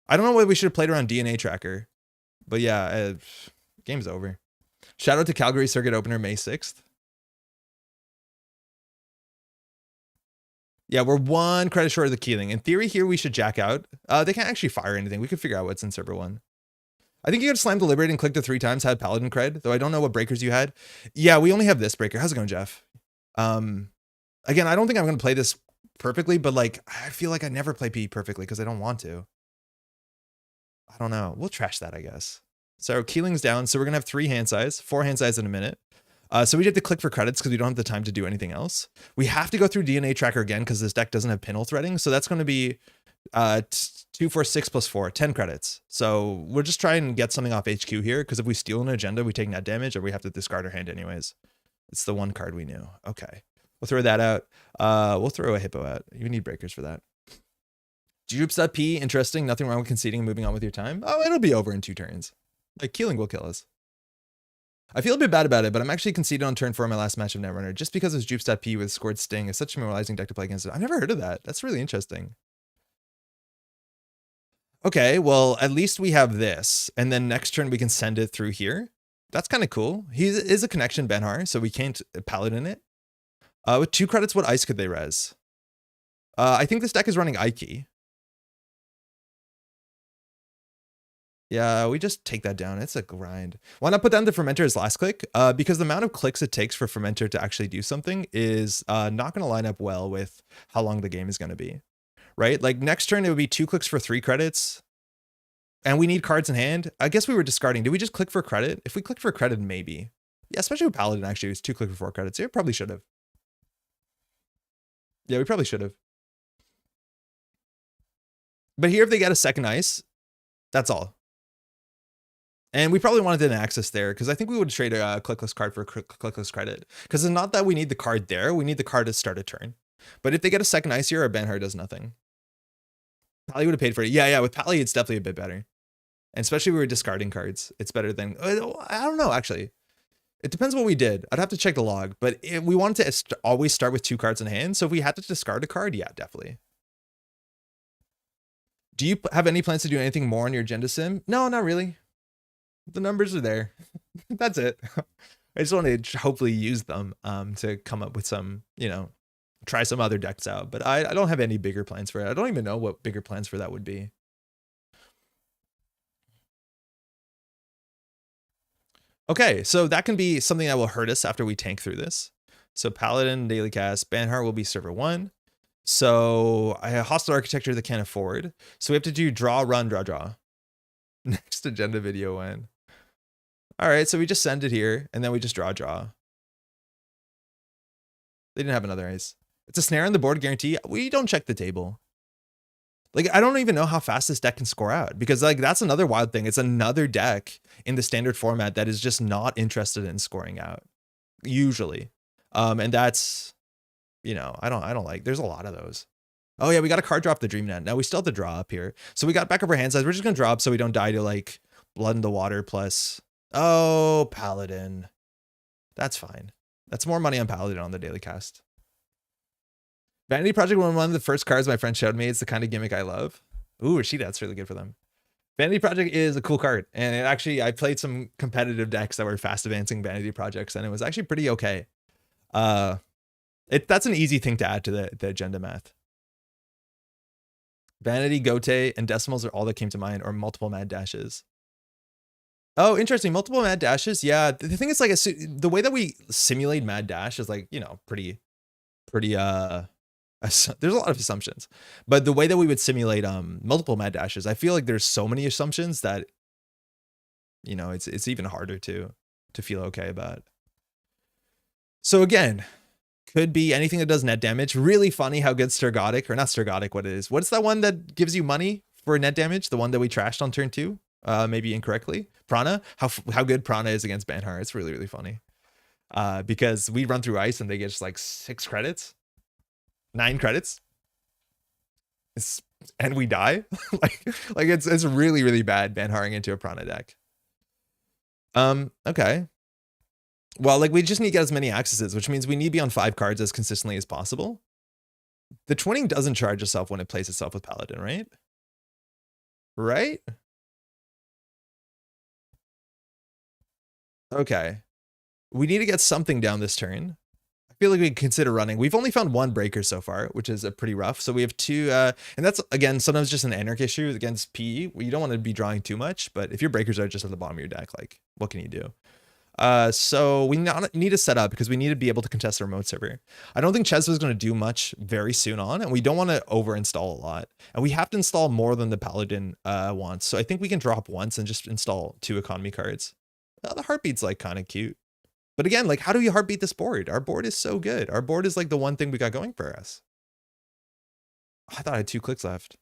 I don't know whether we should have played around DNA Tracker, but yeah, game's over. Shout out to Calgary Circuit Opener May 6th. Yeah, we're 1 credit short of the Keeling. In theory here, we should jack out. They can't actually fire anything. We could figure out what's in server 1. I think you could slam Deliberate and click the 3 times, had Paladin cred, though I don't know what breakers you had. Yeah, we only have this breaker. How's it going, Jeff? Again, I don't think I'm going to play this perfectly, but like, I feel like I never play PE perfectly because I don't want to. I don't know. We'll trash that, I guess. So Keeling's down. So we're going to have 3 hand size, 4 hand size in a minute. So we have to click for credits because we don't have the time to do anything else. We have to go through DNA Tracker again because this deck doesn't have Pinhole threading. So that's going to be 2, 4, 6 plus 4, 10 credits. So we'll just try and get something off HQ here, because if we steal an agenda, we take net damage, or we have to discard our hand anyways. It's the one card we knew. Okay, we'll throw that out. We'll throw a hippo out. You need breakers for that. Jupes.p, interesting. Nothing wrong with conceding and moving on with your time. Oh, it'll be over in 2 turns. Like, keeling will kill us. I feel a bit bad about it, but I'm actually conceded on turn 4 in my last match of Netrunner, just because his Jupes.p with scored Sting is such a demoralizing deck to play against it. I've never heard of that. That's really interesting. Okay, well, at least we have this. And then next turn we can send it through here. That's kind of cool. He is a connection Benhar, so we can't paladin it. With 2 credits, what ice could they res? I think this deck is running Ike. Yeah, we just take that down. It's a grind. Why not put down the Fermenter as last click? Because the amount of clicks it takes for Fermenter to actually do something is not going to line up well with how long the game is going to be. Right? Like next turn, it would be 2 clicks for 3 credits. And we need cards in hand. I guess we were discarding. Did we just click for credit? If we clicked for credit, maybe. Yeah, especially with Paladin, actually. It was 2 click for 4 credits. Yeah, probably should have. Yeah, we probably should have. But here, if they get a second ice, that's all. And we probably wanted an access there, because I think we would trade a clickless card for a clickless credit. Because it's not that we need the card there. We need the card to start a turn. But if they get a second ice here, our Benhar does nothing. Pally would have paid for it. Yeah, with Pally, it's definitely a bit better. And especially if we were discarding cards. It's better than... I don't know, actually. It depends what we did. I'd have to check the log. But if we wanted to always start with 2 cards in hand. So if we had to discard a card, yeah, definitely. Do you have any plans to do anything more on your agenda sim? No, not really. The numbers are there. That's it. I just want to hopefully use them to come up with some, try some other decks out. But I don't have any bigger plans for it. I don't even know what bigger plans for that would be. Okay, so that can be something that will hurt us after we tank through this. So Paladin, daily cast, Benhar will be server 1. So I have hostile architecture that can't afford. So we have to do draw, run, draw, draw. Next agenda video when. All right, so we just send it here, and then we just draw. They didn't have another ice. It's a snare on the board guarantee. We don't check the table. Like, I don't even know how fast this deck can score out, because like that's another wild thing. It's another deck in the standard format that is just not interested in scoring out, usually. And that's, I don't like. There's a lot of those. Oh yeah, we got a card drop the Dream Net. Now we still have to draw up here. So we got back up our hand size. We're just gonna draw up so we don't die to like Blood in the Water plus. Oh, Paladin. That's fine. That's more money on Paladin on the daily cast. Vanity Project was one of the first cards my friend showed me. It's the kind of gimmick I love. Ooh, Rashida, that's really good for them. Vanity Project is a cool card. And it actually, I played some competitive decks that were fast advancing Vanity Projects, and it was actually pretty okay. That's an easy thing to add to the agenda math. Vanity, Gote, and Decimals are all that came to mind, or multiple mad dashes. Oh, interesting. Multiple mad dashes. Yeah, the thing is, like, the way that we simulate mad dash is like, pretty, there's a lot of assumptions, but the way that we would simulate multiple mad dashes, I feel like there's so many assumptions that, it's even harder to feel okay about. So again, could be anything that does net damage. Really funny how good Sturgotic, or not Sturgotic, what it is. What's that one that gives you money for net damage? The one that we trashed on turn 2? Maybe incorrectly. Prana, how good Prana is against Benhar. It's really, really funny. Because we run through ice and they get just like 6 credits, 9 credits, and we die. like it's really, really bad Benharing into a Prana deck. Okay. Well, like we just need to get as many accesses, which means we need to be on 5 cards as consistently as possible. The twinning doesn't charge itself when it plays itself with Paladin, right? Right? Okay. We need to get something down this turn. I feel like we can consider running. We've only found 1 breaker so far, which is a pretty rough. So we have 2, and that's, again, sometimes just an anarch issue against PE. You don't want to be drawing too much, but if your breakers are just at the bottom of your deck, like, what can you do? So we need to set up because we need to be able to contest the remote server. I don't think Chesva is going to do much very soon on, and we don't want to over install a lot. And we have to install more than the Paladin wants. So I think we can drop once and just install 2 economy cards. The heartbeat's like kind of cute. But again, like, how do you heartbeat this board? Our board is so good. Our board is like the one thing we got going for us. I thought I had 2 clicks left.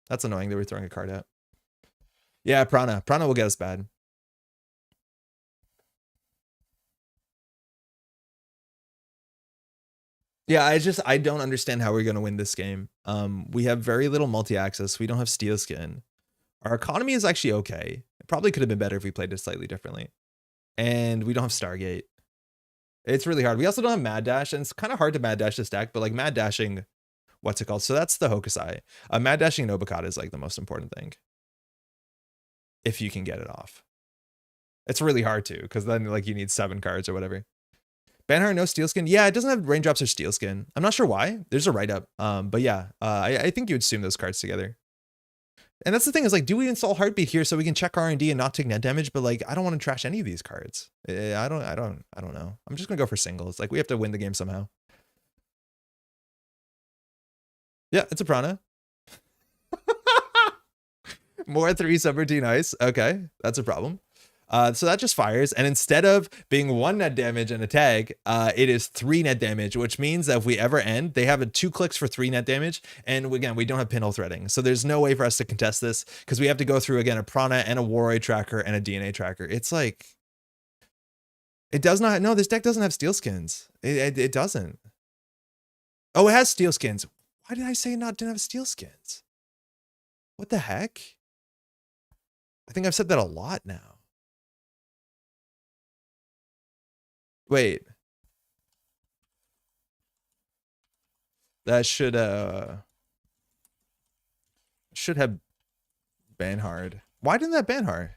That's annoying that we're throwing a card out. Yeah, Prana. Prana will get us bad. Yeah, I don't understand how we're going to win this game. We have very little multi-access. We don't have steel skin. Our economy is actually okay. It probably could have been better if we played it slightly differently. And we don't have Stargate. It's really hard. We also don't have Mad Dash, and it's kind of hard to Mad Dash this deck, but like Mad Dashing, what's it called? So that's the Hokusai. Mad Dashing and Obokata is like the most important thing. If you can get it off. It's really hard to, because then like you need 7 cards or whatever. Banhart, no steel skin. Yeah, it doesn't have raindrops or steel skin. I'm not sure why. There's a write-up. But yeah, I think you would assume those cards together. And that's the thing is like, do we install Heartbeat here so we can check R&D and not take net damage? But like, I don't want to trash any of these cards. I don't know. I'm just gonna go for singles. Like we have to win the game somehow. Yeah, it's a Prana. More 3 subroutine ice. Okay, that's a problem. So that just fires, and instead of being 1 net damage and a tag, it is 3 net damage, which means that if we ever end, they have a 2 clicks for 3 net damage, and again, we don't have pinhole threading, so there's no way for us to contest this, because we have to go through, again, a Prana and a Waroi tracker and a DNA tracker. It's like, it does not, no, this deck doesn't have steel skins. It doesn't. Oh, it has steel skins. Why did I say it didn't have steel skins? What the heck? I think I've said that a lot now. Wait. That should have Banhard. Why didn't that Banhard?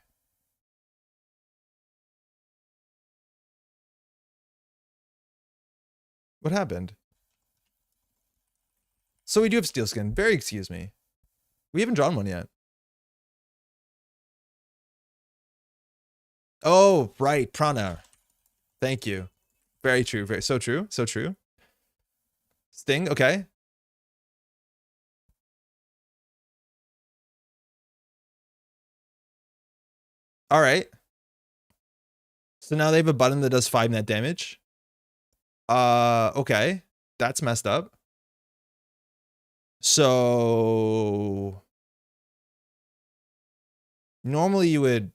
What happened? So we do have steel skin. Very excuse me. We haven't drawn one yet. Oh, right, Prana. Thank you. Very true. Very so true. So true. Sting. Okay. All right. So now they have a button that does 5 net damage. Okay. That's messed up. So normally you're going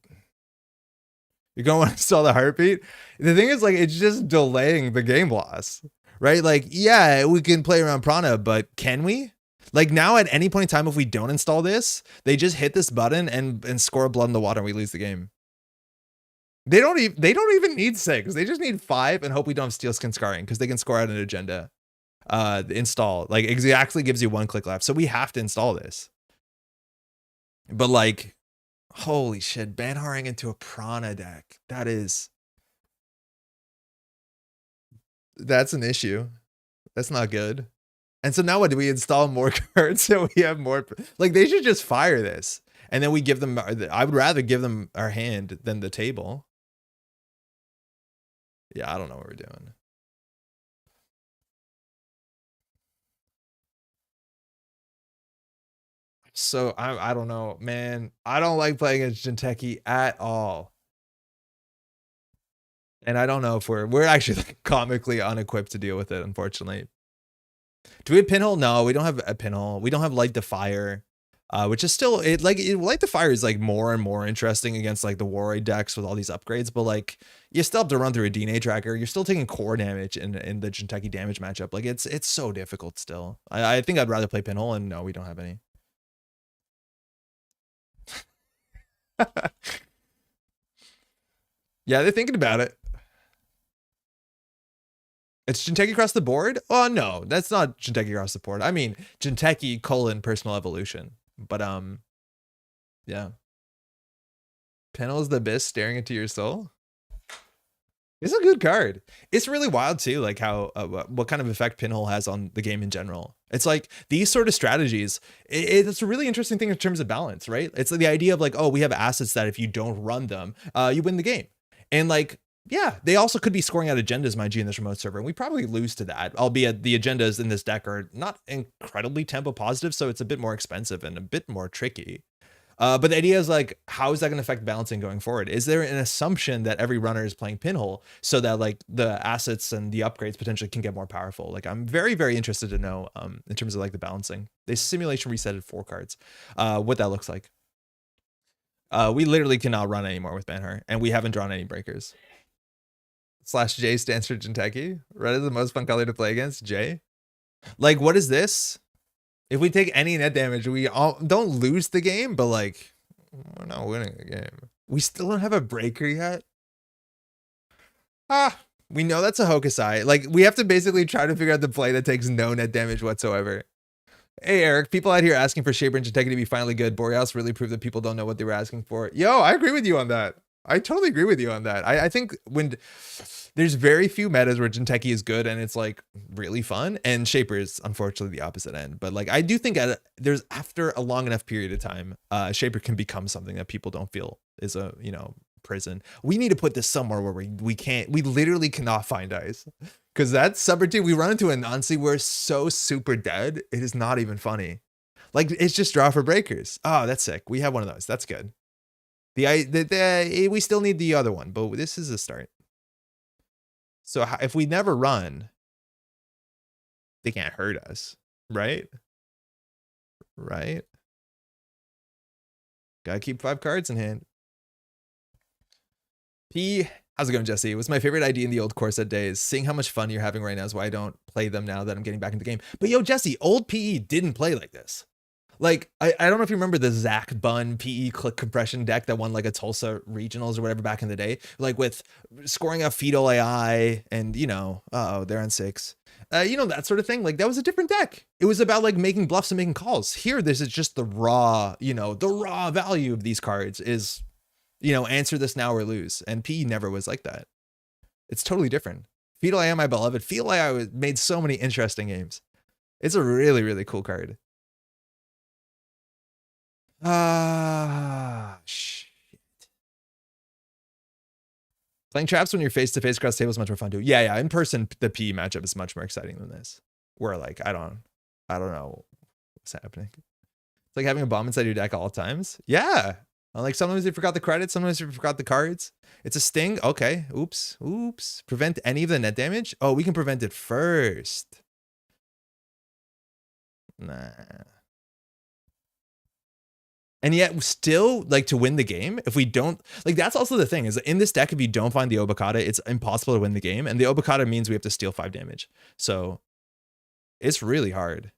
to want to install the Heartbeat. The thing is, like, it's just delaying the game loss, right? Like, yeah, we can play around Prana, but can we? Like now at any point in time, if we don't install this, they just hit this button and score a blood in the water and we lose the game. They don't even need 6. They just need 5 and hope we don't have steel skin scarring, because they can score out an agenda. Install, like, exactly gives you 1 click left. So we have to install this. But like, holy shit, Banharing into a Prana deck. That's an issue. That's not good. And so now what, do we install more cards so we have more? Like, they should just fire this. And then we give them, I would rather give them our hand than the table. Yeah, I don't know what we're doing. So I don't know, man. I don't like playing against Jinteki at all. And I don't know if we're actually like comically unequipped to deal with it, unfortunately. Do we have Pinhole? No, we don't have a Pinhole. We don't have Light the Fire, which is still Light the Fire is like more and more interesting against like the Waroi decks with all these upgrades, but like you still have to run through a DNA tracker. You're still taking core damage in the Jinteki damage matchup. Like it's so difficult still. I think I'd rather play Pinhole, and no, we don't have any. Yeah, they're thinking about it. It's Jinteki across the board? Oh, no, that's not Jinteki across the board. I mean, Jinteki : personal evolution. But, yeah. Pinhole is the abyss staring into your soul. It's a good card. It's really wild too, like how what kind of effect Pinhole has on the game in general. It's like these sort of strategies. It's a really interesting thing in terms of balance, right? It's the idea of like, oh, we have assets that if you don't run them, you win the game. And like, yeah, they also could be scoring out agendas, mind you, in this remote server, and we probably lose to that. Albeit the agendas in this deck are not incredibly tempo positive, so it's a bit more expensive and a bit more tricky. But the idea is like, how is that going to affect balancing going forward? Is there an assumption that every runner is playing pinhole so that like the assets and the upgrades potentially can get more powerful? Like I'm very, very interested to know in terms of like the balancing. They simulation resetted 4 cards, what that looks like. We literally cannot run anymore with Banner, and we haven't drawn any breakers. /J stands for Jinteki. Red is the most fun color to play against. J. Like, what is this? If we take any net damage, we don't lose the game, but like, we're not winning the game. We still don't have a breaker yet. We know that's a Hokusai. Like, we have to basically try to figure out the play that takes no net damage whatsoever. Hey, Eric, people out here asking for Shaper and Jinteki to be finally good. Borealis really proved that people don't know what they were asking for. Yo, I agree with you on that. I totally agree with you on that. I think when there's very few metas where Jinteki is good and it's like really fun, and Shaper is unfortunately the opposite end. But like, I do think there's after a long enough period of time, Shaper can become something that people don't feel is a, you know, prison. We need to put this somewhere where we literally cannot find ice, because that's subroutine. We run into a Nancy, we're so super dead. It is not even funny. Like, it's just draw for breakers. Oh, that's sick. We have one of those. That's good. We still need the other one, but this is a start. So if we never run, they can't hurt us, right? Right? Gotta keep 5 cards in hand. P, how's it going, Jesse? It was my favorite idea in the old core set days. Seeing how much fun you're having right now is why I don't play them now that I'm getting back into the game. But yo, Jesse, old PE didn't play like this. Like, I don't know if you remember the Zach Bunn PE click compression deck that won like a Tulsa regionals or whatever back in the day, like with scoring a fetal AI and, you know, they're on 6, you know, that sort of thing. Like, that was a different deck. It was about like making bluffs and making calls. Here, this is just the raw, you know, the raw value of these cards is, you know, answer this now or lose. And PE never was like that. It's totally different. Fetal AI, my beloved. Fetal AI made so many interesting games. It's a really, really cool card. Shit. Playing traps when you're face to face across tables is much more fun too. Yeah. In person, the PE matchup is much more exciting than this. Where like, I don't know what's happening. It's like having a bomb inside your deck all times. Yeah. Like sometimes you forgot the credits, sometimes you forgot the cards. It's a sting. Okay. Oops. Prevent any of the net damage. Oh, we can prevent it first. Nah. And yet still, like, to win the game, if we don't, like, that's also the thing, is in this deck, if you don't find the Obokata, it's impossible to win the game. And the Obokata means we have to steal 5 damage. So it's really hard.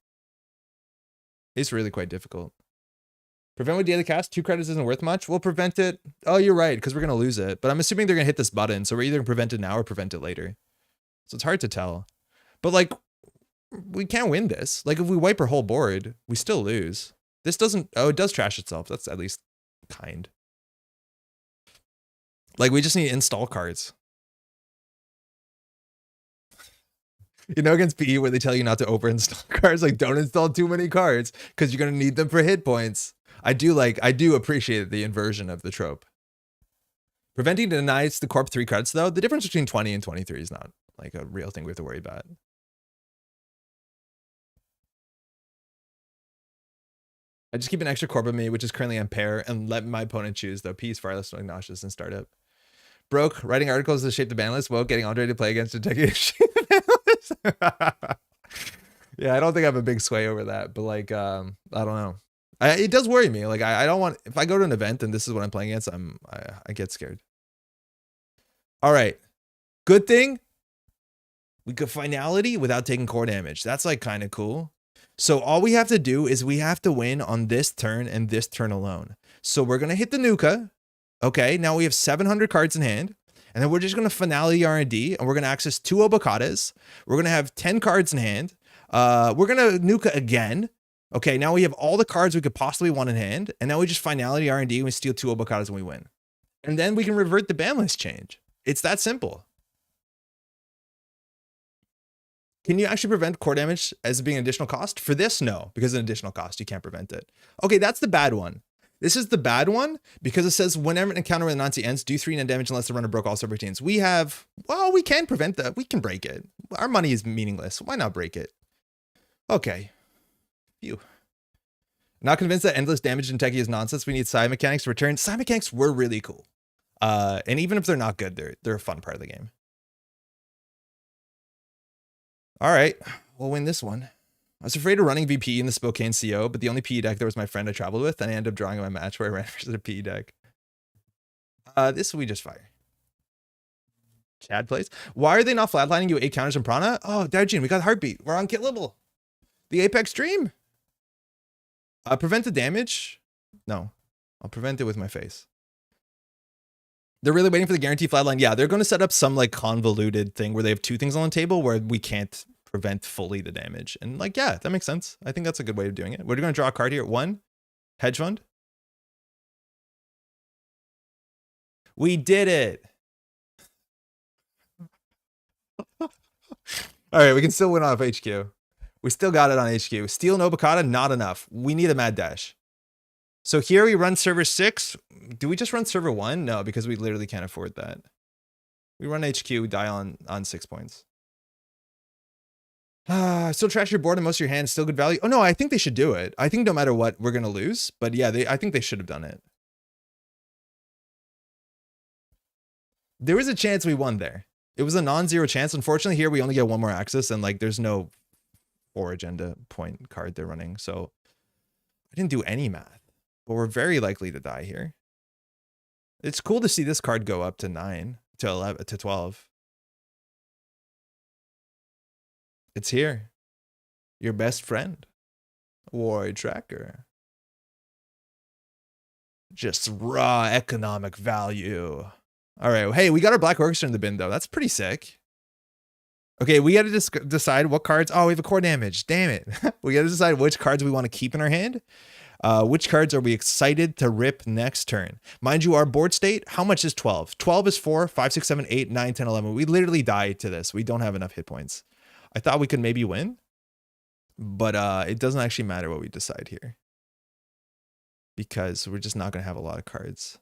It's really quite difficult. Prevent with daily cast, 2 credits isn't worth much. We'll prevent it. Oh, you're right, because we're going to lose it. But I'm assuming they're going to hit this button. So we're either going to prevent it now or prevent it later. So it's hard to tell. But, like, we can't win this. Like, if we wipe our whole board, we still lose. This doesn't, oh, it does trash itself. That's at least kind. Like, we just need to install cards. You know, against PE where they tell you not to over install cards, like don't install too many cards because you're going to need them for hit points. I do appreciate the inversion of the trope. Preventing denies the corp 3 credits though. The difference between 20 and 23 is not like a real thing we have to worry about. I just keep an extra corp of me, which is currently on pair, and let my opponent choose, though. P is far less nauseous in startup. Broke, writing articles to shape the ban list. Well, getting Andre to play against a to shape the ban list. Yeah, I don't think I have a big sway over that, but like, I don't know. It does worry me. Like, I don't want, if I go to an event and this is what I'm playing against, I get scared. All right. Good thing we could finality without taking core damage. That's like kind of cool. So all we have to do is we have to win on this turn and this turn alone. So we're going to hit the Nuka. Okay, now we have 700 cards in hand. And then we're just going to finality R&D. And we're going to access 2 Obokatas. We're going to have 10 cards in hand. We're going to Nuka again. Okay, now we have all the cards we could possibly want in hand. And now we just finality R&D and we steal 2 Obokatas and we win. And then we can revert the ban list change. It's that simple. Can you actually prevent core damage as being an additional cost? For this, no, because an additional cost, you can't prevent it. Okay, that's the bad one. This is the bad one because it says whenever an encounter with Nancy ends, do 3 net damage unless the runner broke all subroutines. We have, well, we can prevent that. We can break it. Our money is meaningless. Why not break it? Okay. Phew. Not convinced that endless damage in Techie is nonsense. We need side mechanics to return. Side mechanics were really cool. And even if they're not good, they're a fun part of the game. All right, we'll win this one. I was afraid of running VP in the Spokane CO, but the only PE deck there was my friend I traveled with, and I ended up drawing my match where I ran versus a PE deck. This we just fire. Chad plays. Why are they not flatlining you 8 counters in Prana? Oh, Daojin, we got Heartbeat. We're unkillable. The Apex Dream. Prevent the damage? No, I'll prevent it with my face. They're really waiting for the guarantee flatline. Yeah, they're going to set up some like convoluted thing where they have 2 things on the table where we can't prevent fully the damage. And like, yeah, that makes sense. I think that's a good way of doing it. We're going to draw a card here. 1, hedge fund. We did it. All right, we can still win off HQ. We still got it on HQ. Steel and Obokata, not enough. We need a mad dash. So here we run server 6. Do we just run server 1? No, because we literally can't afford that. We run HQ, we die on 6 points. Still trash your board and most of your hands, still good value. Oh no, I think they should do it. I think no matter what, we're gonna lose. But yeah, I think they should have done it. There was a chance we won there. It was a non-zero chance. Unfortunately, here we only get 1 more access, and like there's no 4 agenda point card they're running. So I didn't do any math. But we're very likely to die here. It's cool to see this card go up to 9, to 11, to 12. It's here. Your best friend. War Tracker. Just raw economic value. All right. Hey, we got our Black Orchestra in the bin, though. That's pretty sick. Okay, we got to decide what cards. Oh, we have a core damage. Damn it. We got to decide which cards we want to keep in our hand. Which cards are we excited to rip next turn? Mind you, our board state, how much is 12? 12 is 4, 5, 6, 7, 8, 9, 10, 11. We literally died to this. We don't have enough hit points. I thought we could maybe win, but it doesn't actually matter what we decide here because we're just not going to have a lot of cards.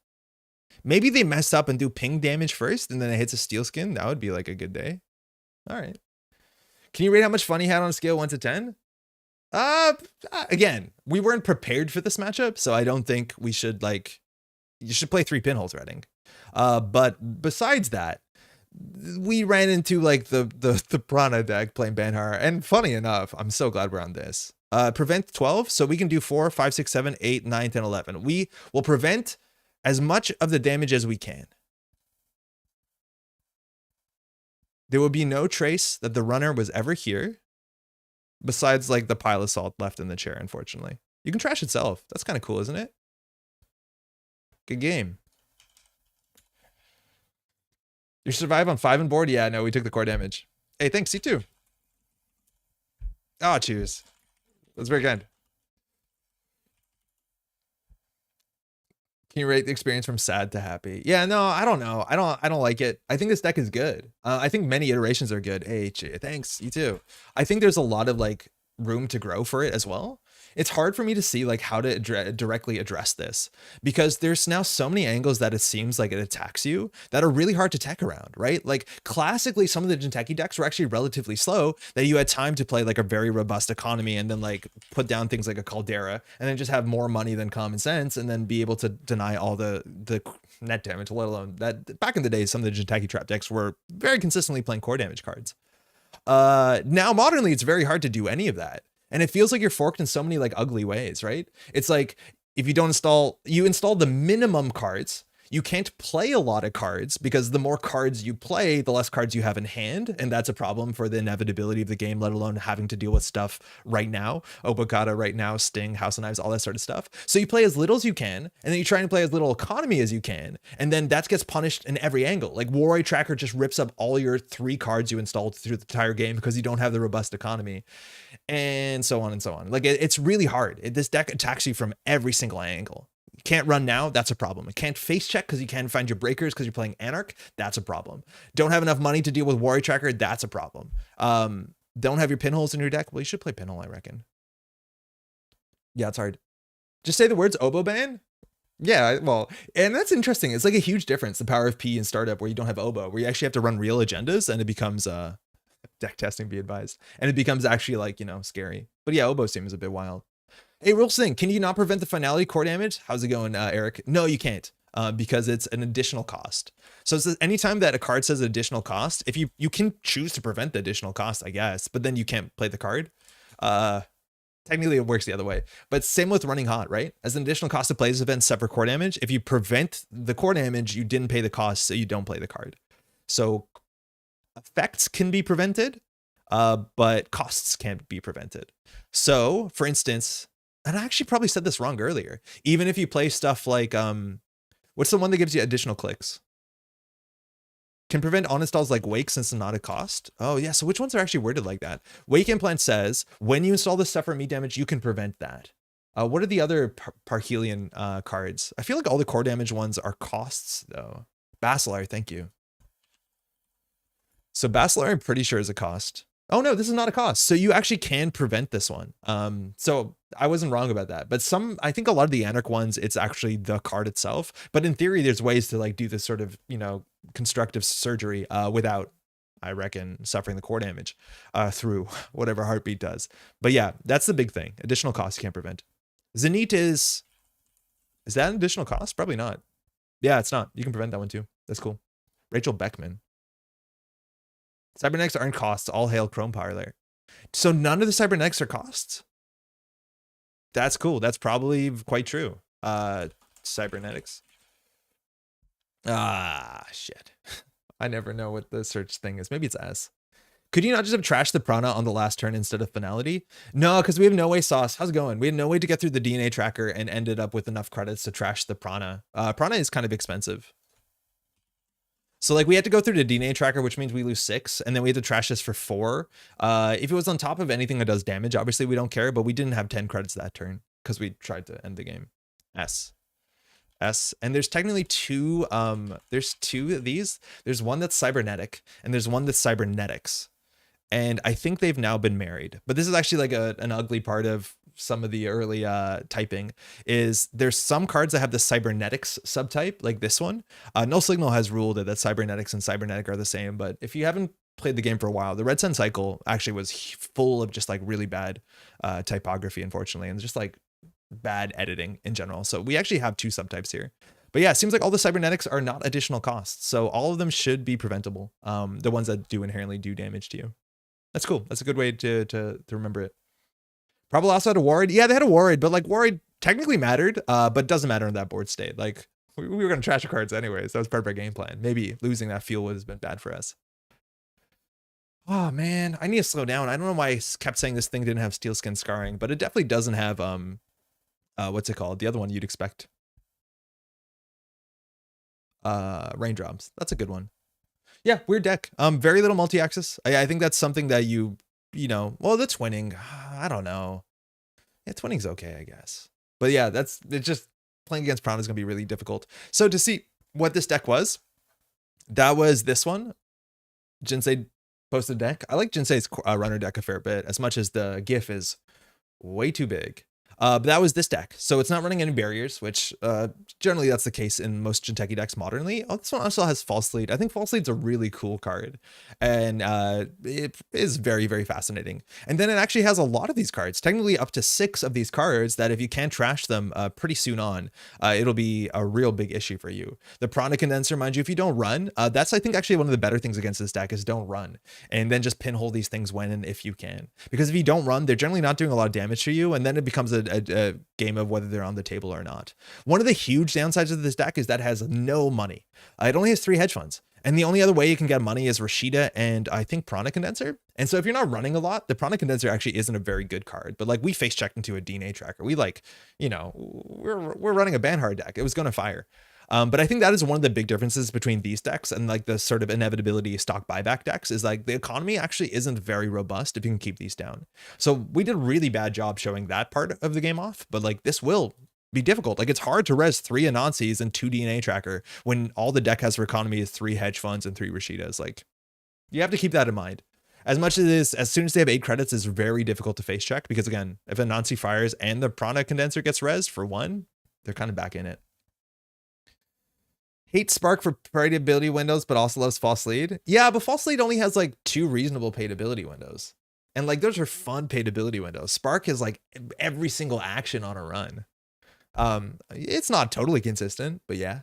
Maybe they mess up and do ping damage first and then it hits a steel skin. That would be like a good day. All right. Can you rate how much fun he had on a scale 1 to 10? Again, we weren't prepared for this matchup, so I don't think we should you should play 3 pinholes Redding. But besides that, we ran into like the Prana deck playing Banhar, and funny enough, I'm so glad we're on this. Prevent 12, so we can do 4, 5, 6, 7, 8, 9, 10, 11. We will prevent as much of the damage as we can. There will be no trace that the runner was ever here. Besides like the pile of salt left in the chair, unfortunately. You can trash itself. That's kind of cool, isn't it? Good game. You survive on 5 and board? Yeah, no, we took the core damage. Hey, thanks, you too. Oh, cheers. That's very kind. Can you rate the experience from sad to happy? Yeah, no, I don't know. I don't like it. I think this deck is good. I think many iterations are good. Hey, thanks. You too. I think there's a lot of like room to grow for it as well. It's hard for me to see like how to directly address this because there's now so many angles that it seems like it attacks you that are really hard to tech around, right? Like classically, some of the Jinteki decks were actually relatively slow that you had time to play like a very robust economy and then like put down things like a Caldera and then just have more money than common sense and then be able to deny all the net damage, let alone that back in the day, some of the Jinteki trap decks were very consistently playing core damage cards. Now modernly, it's very hard to do any of that. And it feels like you're forked in so many like ugly ways, right? It's like if you don't you install the minimum cards, you can't play a lot of cards because the more cards you play, the less cards you have in hand. And that's a problem for the inevitability of the game, let alone having to deal with stuff right now. Obokata right now, Sting, House of Knives, all that sort of stuff. So you play as little as you can, and then you try and play as little economy as you can. And then that gets punished in every angle. Like Warrior Tracker just rips up all your 3 cards you installed through the entire game because you don't have the robust economy. And so on and so on. Like it's really hard. This deck attacks you from every single angle. Can't run now, that's a problem. It can't face check because you can't find your breakers because you're playing Anarch, that's a problem. Don't have enough money to deal with Warrior Tracker, that's a problem. Don't have your pinholes in your deck, well, you should play pinhole, I reckon. Yeah, it's hard. Just say the words Obo ban. Yeah, well, and that's interesting. It's like a huge difference, the power of P in startup where you don't have Obo, where you actually have to run real agendas and it becomes deck testing be advised. And it becomes actually like, scary. But yeah, Obo seems a bit wild. Hey, real thing, can you not prevent the finality core damage? How's it going, Eric? No, you can't, because it's an additional cost. So it's anytime that a card says additional cost, if you can choose to prevent the additional cost, I guess, but then you can't play the card. Technically it works the other way, but same with running hot, right? As an additional cost to play this event, separate core damage. If you prevent the core damage, you didn't pay the cost, so you don't play the card. So effects can be prevented, but costs can't be prevented. So for instance, and I actually probably said this wrong earlier, even if you play stuff like, what's the one that gives you additional clicks? Can prevent uninstalls like Wake since it's not a cost. Oh yeah, so which ones are actually worded like that? Wake Implant says, when you install the stuff for meat damage, you can prevent that. What are the other Parhelion cards? I feel like all the core damage ones are costs though. Basilar, thank you. So Basilar, I'm pretty sure is a cost. Oh no, this is not a cost. So you actually can prevent this one. So I wasn't wrong about that. But I think a lot of the Nanuq ones, it's actually the card itself. But in theory, there's ways to like do this sort of, constructive surgery without, I reckon, suffering the core damage through whatever Heartbeat does. But yeah, that's the big thing. Additional costs you can't prevent. Zenith is that an additional cost? Probably not. Yeah, it's not. You can prevent that one too. That's cool. Rachel Beckman. Cybernetics aren't costs. All hail Chrome Parlor. So none of the Cybernetics are costs. That's cool. That's probably quite true. Cybernetics. Shit. I never know what the search thing is. Maybe it's S. Could you not just have trashed the Prana on the last turn instead of finality? No, because we have no way, Sauce. How's it going? We had no way to get through the DNA tracker and ended up with enough credits to trash the Prana. Prana is kind of expensive. So like we had to go through the DNA tracker, which means we lose 6, and then we had to trash this for 4. If it was on top of anything that does damage, obviously we don't care, but we didn't have 10 credits that turn because we tried to end the game. S. And there's technically there's 2 of these. There's one that's cybernetic and there's one that's cybernetics. And I think they've now been married, but this is actually like an ugly part of some of the early typing is there's some cards that have the cybernetics subtype, like this one. No Signal has ruled that cybernetics and cybernetic are the same, but if you haven't played the game for a while, the Red Sun cycle actually was full of just like really bad typography, unfortunately, and just like bad editing in general. So we actually have 2 subtypes here. But yeah, it seems like all the cybernetics are not additional costs, so all of them should be preventable. The ones that do inherently do damage to you. That's cool. That's a good way to remember it. Probably also had a Warrid. Yeah, they had a Warrid, but like Warrid technically mattered, but doesn't matter in that board state. Like we were gonna trash the cards anyways. That was part of our game plan. Maybe losing that fuel would have been bad for us. Oh man, I need to slow down. I don't know why I kept saying this thing didn't have steel skin scarring, but it definitely doesn't have what's it called? The other one you'd expect. Raindrops. That's a good one. Yeah, weird deck. Very little multi-axis. I think that's something that well, the twinning, I don't know. Yeah, twinning's okay, I guess. But yeah, it's just playing against Prana is going to be really difficult. So to see what this deck was, that was this one. Jinsei posted deck. I like Jinsei's runner deck a fair bit, as much as the GIF is way too big. But that was this deck. So it's not running any barriers, which generally that's the case in most Jinteki decks modernly. Oh, this one also has False Lead. I think False Lead's a really cool card. And it is very, very fascinating. And then it actually has a lot of these cards, technically up to 6 of these cards that if you can't trash them pretty soon on, it'll be a real big issue for you. The Prana Condenser, mind you, if you don't run, that's I think actually one of the better things against this deck is don't run. And then just pinhole these things when and if you can. Because if you don't run, they're generally not doing a lot of damage to you. And then it becomes a game of whether they're on the table or not. One of the huge downsides of this deck is that it has no money. It only has 3 hedge funds. And the only other way you can get money is Rashida and I think Prana Condenser. And so if you're not running a lot, the Prana Condenser actually isn't a very good card. But like we face checked into a DNA tracker. We like, we're running a Banhard deck. It was going to fire. But I think that is one of the big differences between these decks and like the sort of inevitability stock buyback decks is like the economy actually isn't very robust if you can keep these down. So we did a really bad job showing that part of the game off, but like this will be difficult. Like it's hard to res 3 Anansis and 2 DNA tracker when all the deck has for economy is 3 hedge funds and 3 Rashidas. Like you have to keep that in mind. As much as it is, as soon as they have 8 credits, it's very difficult to face check because again, if Anansi fires and the Prana Condenser gets res for 1, they're kind of back in it. Hates Spark for paid ability windows, but also loves False Lead. Yeah, but False Lead only has like 2 reasonable paid ability windows. And like those are fun paid ability windows. Spark is like every single action on a run. It's not totally consistent, but yeah.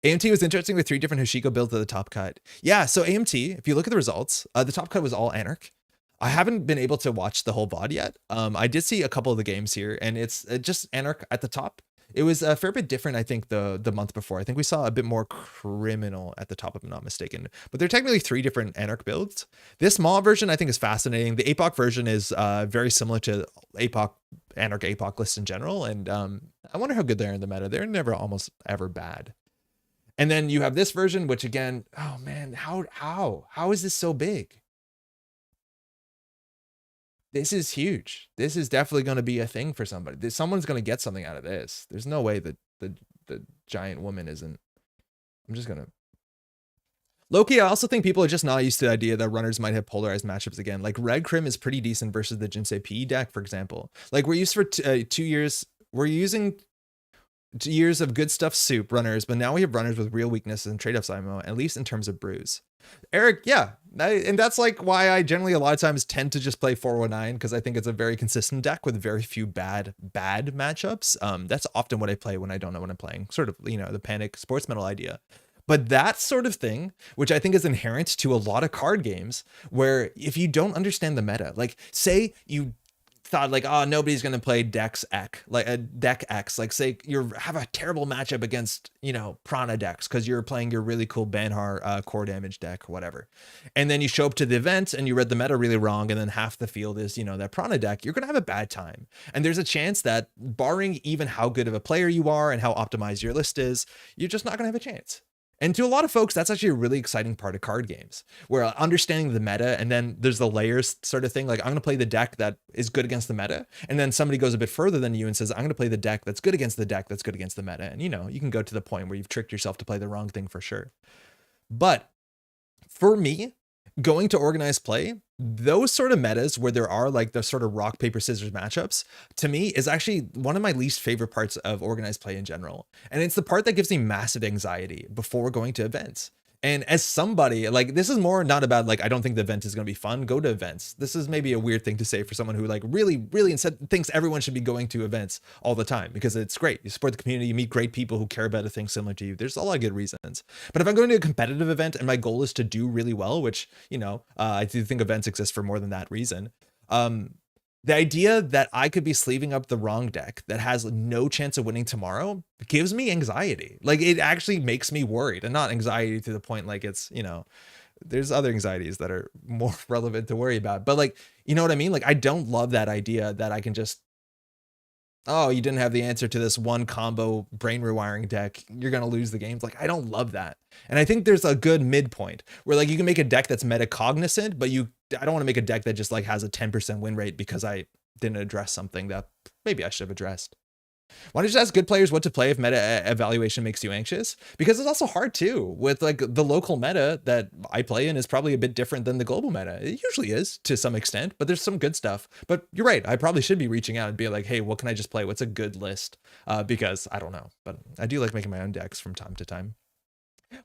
AMT was interesting with 3 different Hoshiko builds at the top cut. Yeah, so AMT, if you look at the results, the top cut was all Anarch. I haven't been able to watch the whole VOD yet. I did see a couple of the games here, and it's just Anarch at the top. It was a fair bit different, I think, the month before. I think we saw a bit more Criminal at the top, if I'm not mistaken. But they're technically 3 different Anarch builds. This small version, I think, is fascinating. The APOC version is very similar to Anarch APOC lists in general, and I wonder how good they are in the meta. They're never almost ever bad. And then you have this version, which again, oh man, how is this so big? This is huge. This is definitely going to be a thing for somebody. Someone's going to get something out of this. There's no way that the giant woman isn't. I'm just going to. Loki, I also think people are just not used to the idea that runners might have polarized matchups again. Like Red Crim is pretty decent versus the Jinsei PE deck, for example. Like we're used for 2 years. We're using years of good stuff soup runners, but now we have runners with real weaknesses and trade-offs IMO, at least in terms of brews. Eric, yeah, and that's like why I generally a lot of times tend to just play 419, because I think it's a very consistent deck with very few bad matchups. That's often what I play when I don't know what I'm playing, sort of, you know, the panic sports metal idea. But that sort of thing, which I think is inherent to a lot of card games, where if you don't understand the meta, like say you thought like, oh, nobody's going to play Dex X, like a deck X, like say you have a terrible matchup against, you know, Prana decks because you're playing your really cool Banhar core damage deck or whatever. And then you show up to the event and you read the meta really wrong. And then half the field is, you know, that Prana deck. You're going to have a bad time. And there's a chance that barring even how good of a player you are and how optimized your list is, you're just not going to have a chance. And to a lot of folks, that's actually a really exciting part of card games, where understanding the meta, and then there's the layers sort of thing. Like I'm going to play the deck that is good against the meta. And then somebody goes a bit further than you and says, I'm going to play the deck that's good against the deck that's good against the meta. And, you know, you can go to the point where you've tricked yourself to play the wrong thing for sure. But for me, going to organized play, those sort of metas where there are like the sort of rock, paper, scissors matchups, to me is actually one of my least favorite parts of organized play in general. And it's the part that gives me massive anxiety before going to events. And as somebody, like, this is more not about like, I don't think the event is going to be fun. Go to events. This is maybe a weird thing to say for someone who like really instead thinks everyone should be going to events all the time, because it's great. You support the community, you meet great people who care about a thing similar to you. There's a lot of good reasons. But if I'm going to a competitive event and my goal is to do really well, which, you know, I do think events exist for more than that reason. The idea that I could be sleeving up the wrong deck that has no chance of winning tomorrow gives me anxiety. Like it actually makes me worried, and not anxiety to the point like it's, you know, there's other anxieties that are more relevant to worry about. But like, you know what I mean? Like I don't love that idea that I can just, oh, you didn't have the answer to this one combo brain rewiring deck, you're going to lose the games. Like, I don't love that. And I think there's a good midpoint where like you can make a deck that's metacognizant, but I don't want to make a deck that just like has a 10% win rate because I didn't address something that maybe I should have addressed. Why don't you just ask good players what to play if meta evaluation makes you anxious? Because it's also hard too, with like the local meta that I play in is probably a bit different than the global meta. It usually is to some extent, but there's some good stuff. But you're right, I probably should be reaching out and be like, hey, what can I just play? What's a good list? Because I don't know, but I do like making my own decks from time to time.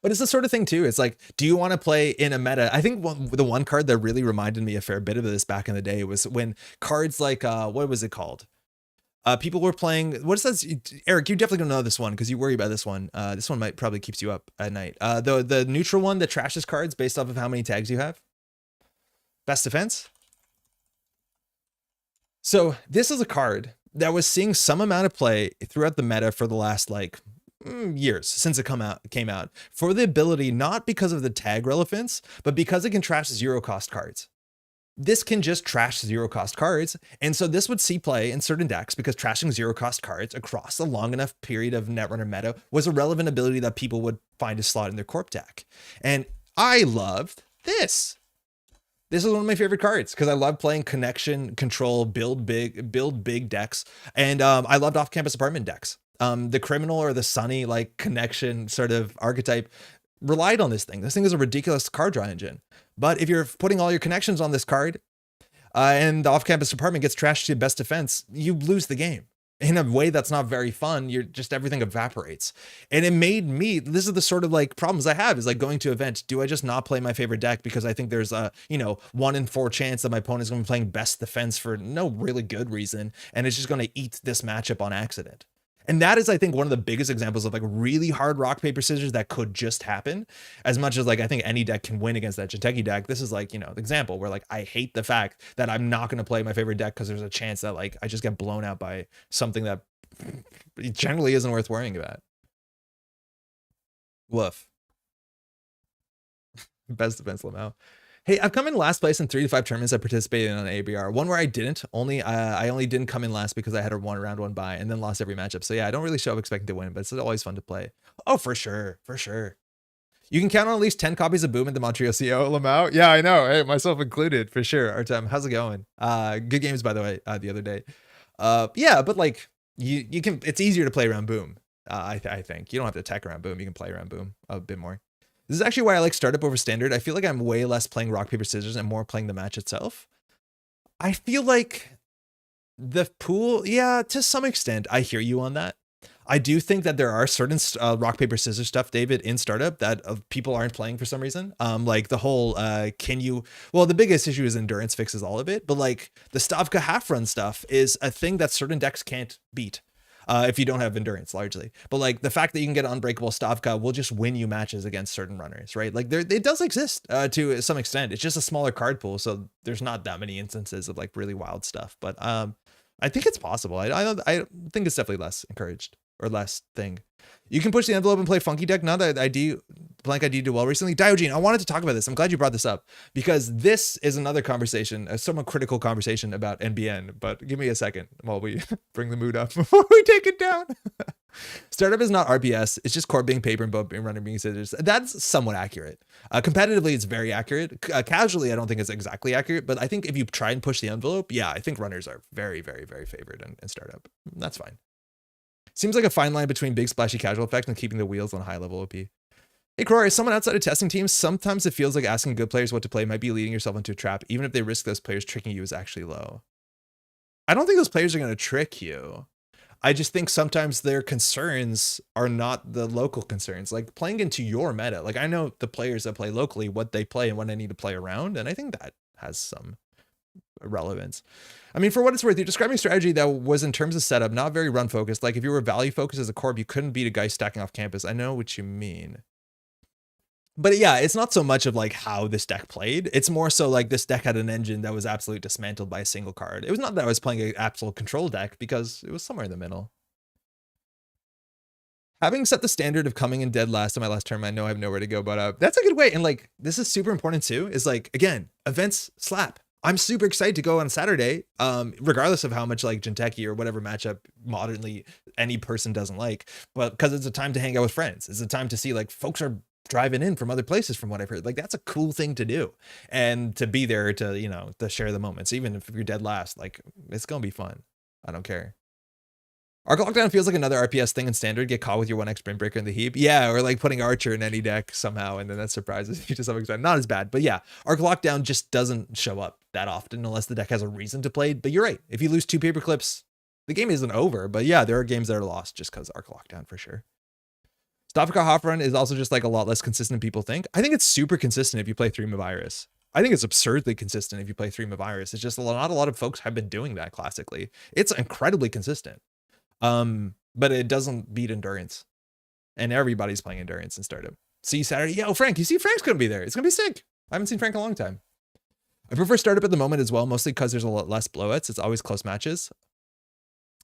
But it's the sort of thing too. It's like, do you want to play in a meta? I think the one card that really reminded me a fair bit of this back in the day was when cards like, what was it called? People were playing, what is that? Eric, you definitely gonna know this one because you worry about this one. This one might probably keeps you up at night. The neutral one that trashes cards based off of how many tags you have. Best defense. So this is a card that was seeing some amount of play throughout the meta for the last like years since it came out for the ability, not because of the tag relevance, but because it can trash zero cost cards. This can just trash zero cost cards. And so this would see play in certain decks because trashing zero cost cards across a long enough period of Netrunner meta was a relevant ability that people would find a slot in their corp deck. And I loved this. This is one of my favorite cards because I love playing connection, control, build big decks. And I loved off-campus apartment decks. The criminal or the sunny like connection sort of archetype relied on this thing. This thing is a ridiculous card draw engine. But if you're putting all your connections on this card and the off-campus apartment gets trashed to best defense, you lose the game. in a way that's not very fun. You're just, everything evaporates. And it made me, this is the sort of like problems I have, is like going to events. Do I just not play my favorite deck because I think there's a, 1 in 4 chance that my opponent's going to be playing best defense for no really good reason, and it's just going to eat this matchup on accident? And that is, I think, one of the biggest examples of like really hard rock, paper, scissors that could just happen. As much as like I think any deck can win against that Jinteki deck, this is like, the example where like I hate the fact that I'm not going to play my favorite deck because there's a chance that like I just get blown out by something that generally isn't worth worrying about. Woof. Best defense Lamau. Hey, I've come in last place in 3 to 5 tournaments I participated in on ABR. One where I didn't. I only didn't come in last because I had a round 1 bye and then lost every matchup. So yeah, I don't really show up expecting to win, but it's always fun to play. Oh, for sure. For sure. You can count on at least 10 copies of Boom at the Montreal CO, Lamau. Yeah, I know. Hey, myself included, for sure. Artem, how's it going? Good games, by the way, the other day. Yeah, but like, you can, it's easier to play around Boom. I think. You don't have to tech around Boom. You can play around Boom a bit more. This is actually why I like startup over standard. I feel like I'm way less playing rock, paper, scissors and more playing the match itself. I feel like the pool, yeah, to some extent, I hear you on that. I do think that there are certain rock, paper, scissors stuff, David, in startup that people aren't playing for some reason. Like the whole, well, the biggest issue is endurance fixes all of it, but like the Stavka half run stuff is a thing that certain decks can't beat. If you don't have endurance largely, but like the fact that you can get unbreakable Stavka will just win you matches against certain runners, right? Like it does exist to some extent. It's just a smaller card pool, so there's not that many instances of like really wild stuff. But I think it's possible. I think it's definitely less encouraged or less thing. You can push the envelope and play funky deck. Now that blank ID did well recently. Diogen, I wanted to talk about this. I'm glad you brought this up because this is another conversation, a somewhat critical conversation about NBN, but give me a second while we bring the mood up before we take it down. Startup is not RPS. It's just core being paper and boat being running being scissors. That's somewhat accurate. Competitively, it's very accurate. Casually, I don't think it's exactly accurate, but I think if you try and push the envelope, yeah, I think runners are very, very, very favored in startup. That's fine. Seems like a fine line between big splashy casual effect and keeping the wheels on high level OP. Hey, Corey, as someone outside of testing teams, sometimes it feels like asking good players what to play might be leading yourself into a trap, even if they risk those players tricking you is actually low. I don't think those players are going to trick you. I just think sometimes their concerns are not the local concerns, like playing into your meta. Like I know the players that play locally, what they play and what I need to play around. And I think that has some relevance. I mean, for what it's worth, you're describing a strategy that was in terms of setup, not very run focused. Like if you were value focused as a corp, you couldn't beat a guy stacking off campus. I know what you mean. But yeah, it's not so much of like how this deck played. It's more so like this deck had an engine that was absolutely dismantled by a single card. It was not that I was playing an absolute control deck because it was somewhere in the middle. Having set the standard of coming in dead last in my last term, I know I have nowhere to go, but that's a good way. And like, this is super important too, is like, again, events slap. I'm super excited to go on Saturday, regardless of how much like Jinteki or whatever matchup modernly any person doesn't like, but because it's a time to hang out with friends. It's a time to see like folks are driving in from other places from what I've heard. Like that's a cool thing to do and to be there to, to share the moments, even if you're dead last, like it's going to be fun. I don't care. Arc Lockdown feels like another RPS thing in standard. Get caught with your 1x Brain Breaker in the heap. Yeah, or like putting Archer in any deck somehow, and then that surprises you to some extent. Not as bad, but yeah, Arc Lockdown just doesn't show up that often unless the deck has a reason to play. But you're right. If you lose 2 paper clips, the game isn't over. But yeah, there are games that are lost just because Arc Lockdown for sure. Stavka Hofrun is also just like a lot less consistent than people think. I think it's super consistent if you play Thream of Iris. I think it's absurdly consistent if you play Thream of Iris. It's just not a lot of folks have been doing that classically. It's incredibly consistent. But it doesn't beat endurance, and everybody's playing endurance in startup. See Saturday. Yo, Frank, you see Frank's gonna be there. It's gonna be sick. I haven't seen Frank in a long time. I prefer startup at the moment as well, mostly because there's a lot less blowouts. It's always close matches.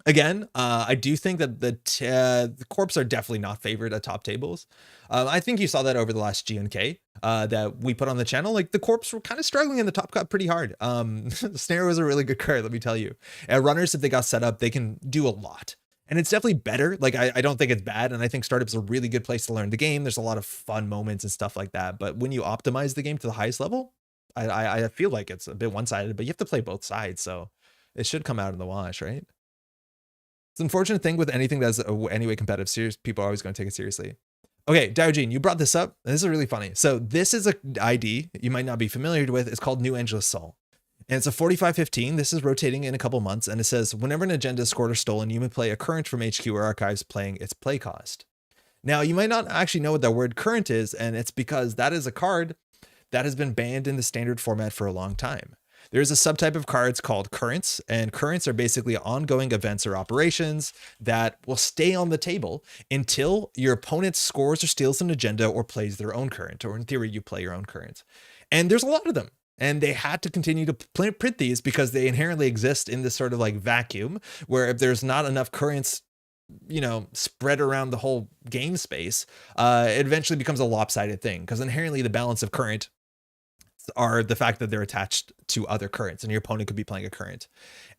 Again, I do think that the corps are definitely not favored at top tables. I think you saw that over the last GNK that we put on the channel. Like the corps were kind of struggling in the top cut pretty hard. Snare was a really good card, let me tell you. Runners, if they got set up, they can do a lot. And it's definitely better. Like, I don't think it's bad. And I think startup is a really good place to learn the game. There's a lot of fun moments and stuff like that. But when you optimize the game to the highest level, I feel like it's a bit one-sided, but you have to play both sides. So it should come out in the wash, right? It's an unfortunate thing with anything that's anyway competitive. Serious people are always going to take it seriously. Okay, Diogen, you brought this up. This is really funny. So this is a ID you might not be familiar with. It's called New Angeles Soul. And it's a 45-15. This is rotating in a couple months. And it says, whenever an agenda is scored or stolen, you may play a current from HQ or archives playing its play cost. Now, you might not actually know what the word current is, and it's because that is a card that has been banned in the standard format for a long time. There's a subtype of cards called currents, and currents are basically ongoing events or operations that will stay on the table until your opponent scores or steals an agenda or plays their own current, or in theory, you play your own current. And there's a lot of them. And they had to continue to print these because they inherently exist in this sort of like vacuum where if there's not enough currents, you know, spread around the whole game space, it eventually becomes a lopsided thing because inherently the balance of current are the fact that they're attached to other currents and your opponent could be playing a current.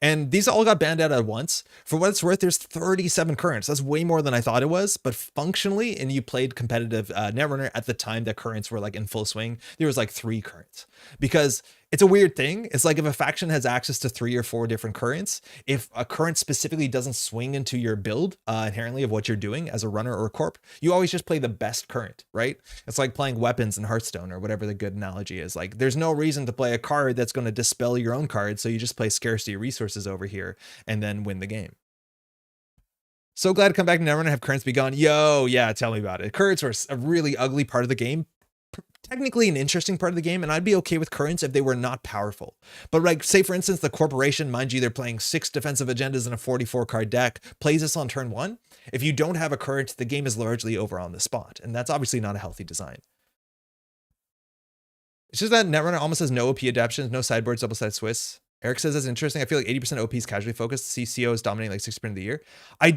And these all got banned out at once. For what it's worth, there's 37 currents. That's way more than I thought it was, but functionally, and you played competitive Netrunner at the time that currents were like in full swing, there was like 3 currents because it's a weird thing. It's like if a faction has access to 3 or 4 different currents, if a current specifically doesn't swing into your build inherently of what you're doing as a runner or a corp, you always just play the best current, right? It's like playing weapons in Hearthstone or whatever the good analogy is. Like there's no reason to play a card that's going to dispel your own card. So you just play scarcity resources over here and then win the game. So glad to come back to Netrunner and have currents be gone. Yo, yeah, tell me about it. Currents were a really ugly part of the game. Technically an interesting part of the game, and I'd be okay with currents if they were not powerful. But like, say for instance, the corporation, mind you, they're playing 6 defensive agendas in a 44 card deck, plays this on turn 1. If you don't have a current, the game is largely over on the spot, and that's obviously not a healthy design. It's just that Netrunner almost has no OP adaptations, no sideboards, double-sided Swiss. Eric says that's interesting. I feel like 80% OP is casually focused. CCO is dominating like 60% of the year.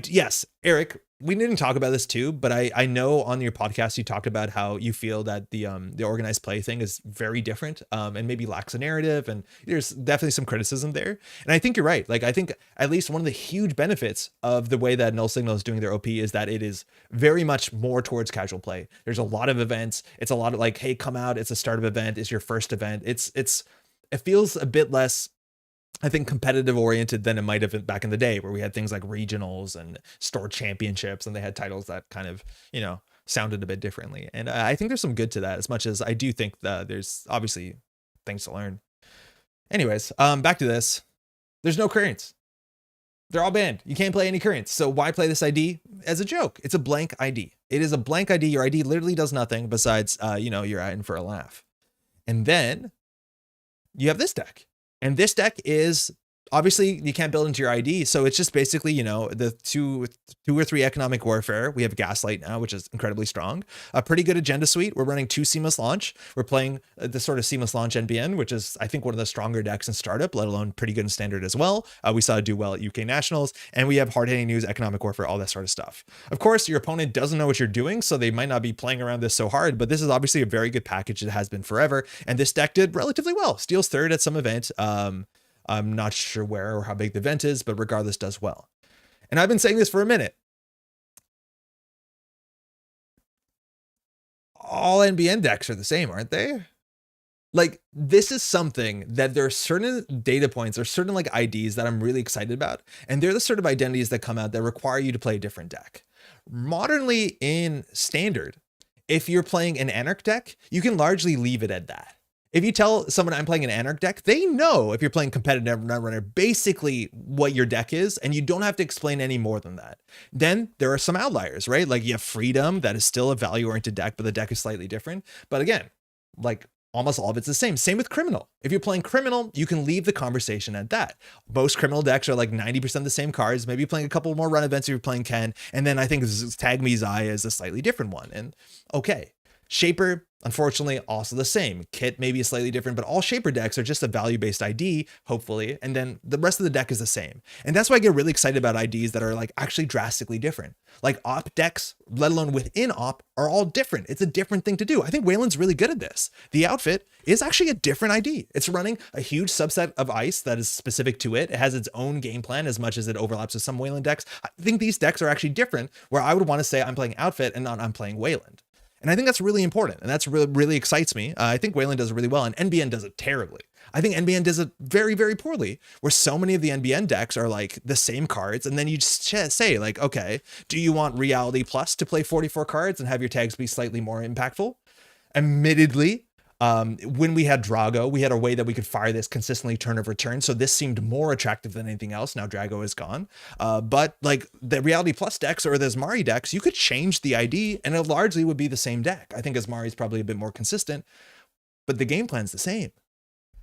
Yes, Eric, we didn't talk about this too, but I know on your podcast you talked about how you feel that the organized play thing is very different and maybe lacks a narrative, and there's definitely some criticism there. And I think you're right. Like I think at least one of the huge benefits of the way that Null Signal is doing their OP is that it is very much more towards casual play. There's a lot of events. It's a lot of like, hey, come out. It's a start of event. It's your first event. It feels a bit less, I think, competitive oriented than it might have been back in the day where we had things like regionals and store championships and they had titles that kind of, you know, sounded a bit differently. And I think there's some good to that, as much as I do think that there's obviously things to learn. Anyways, back to this. There's no currents. They're all banned. You can't play any currents. So why play this ID as a joke? It's a blank ID. It is a blank ID. Your ID literally does nothing besides, you know, you're in for a laugh. And then you have this deck. And this deck is obviously you can't build into your ID. So it's just basically, you know, the two or three economic warfare. We have Gaslight now, which is incredibly strong. A pretty good agenda suite. We're running 2 seamless launch. We're playing the sort of seamless launch NBN, which is, I think, one of the stronger decks in startup, let alone pretty good in standard as well. We saw it do well at UK Nationals, and we have hard-hitting news, economic warfare, all that sort of stuff. Of course, your opponent doesn't know what you're doing, so they might not be playing around this so hard, but this is obviously a very good package. It has been forever. And this deck did relatively well. Steals third at some event. I'm not sure where or how big the event is, but regardless does well. And I've been saying this for a minute. All NBN decks are the same, aren't they? Like, this is something that there are certain data points or certain like IDs that I'm really excited about. And they're the sort of identities that come out that require you to play a different deck. Modernly in standard, if you're playing an Anarch deck, you can largely leave it at that. If you tell someone I'm playing an Anarch deck, they know if you're playing competitive Netrunner basically what your deck is, and you don't have to explain any more than that. Then there are some outliers, right? Like you have Freedom, that is still a value-oriented deck, but the deck is slightly different. But again, like almost all of it's the same. Same with Criminal. If you're playing Criminal, you can leave the conversation at that. Most Criminal decks are like 90% the same cards. Maybe you're playing a couple more run events if you're playing Ken, and then I think Tag Me Zaya is a slightly different one. And okay. Shaper, unfortunately, also the same. Kit may be slightly different, but all Shaper decks are just a value-based ID, hopefully, and then the rest of the deck is the same. And that's why I get really excited about IDs that are like actually drastically different. Like Op decks, let alone within Op, are all different. It's a different thing to do. I think Wayland's really good at this. The outfit is actually a different ID. It's running a huge subset of ice that is specific to it. It has its own game plan as much as it overlaps with some Wayland decks. I think these decks are actually different, where I would want to say I'm playing outfit and not I'm playing Wayland. And I think that's really important. And that's really excites me. I think Wayland does it really well, and NBN does it terribly. I think NBN does it very, very poorly, where so many of the NBN decks are like the same cards. And then you just say like, okay, do you want Reality Plus to play 44 cards and have your tags be slightly more impactful? Admittedly, When we had Drago, we had a way that we could fire this consistently turn over turn. So this seemed more attractive than anything else. Now Drago is gone. But like the Reality Plus decks or the Asmari decks, you could change the ID and it largely would be the same deck. I think Asmari is probably a bit more consistent, but the game plan's the same.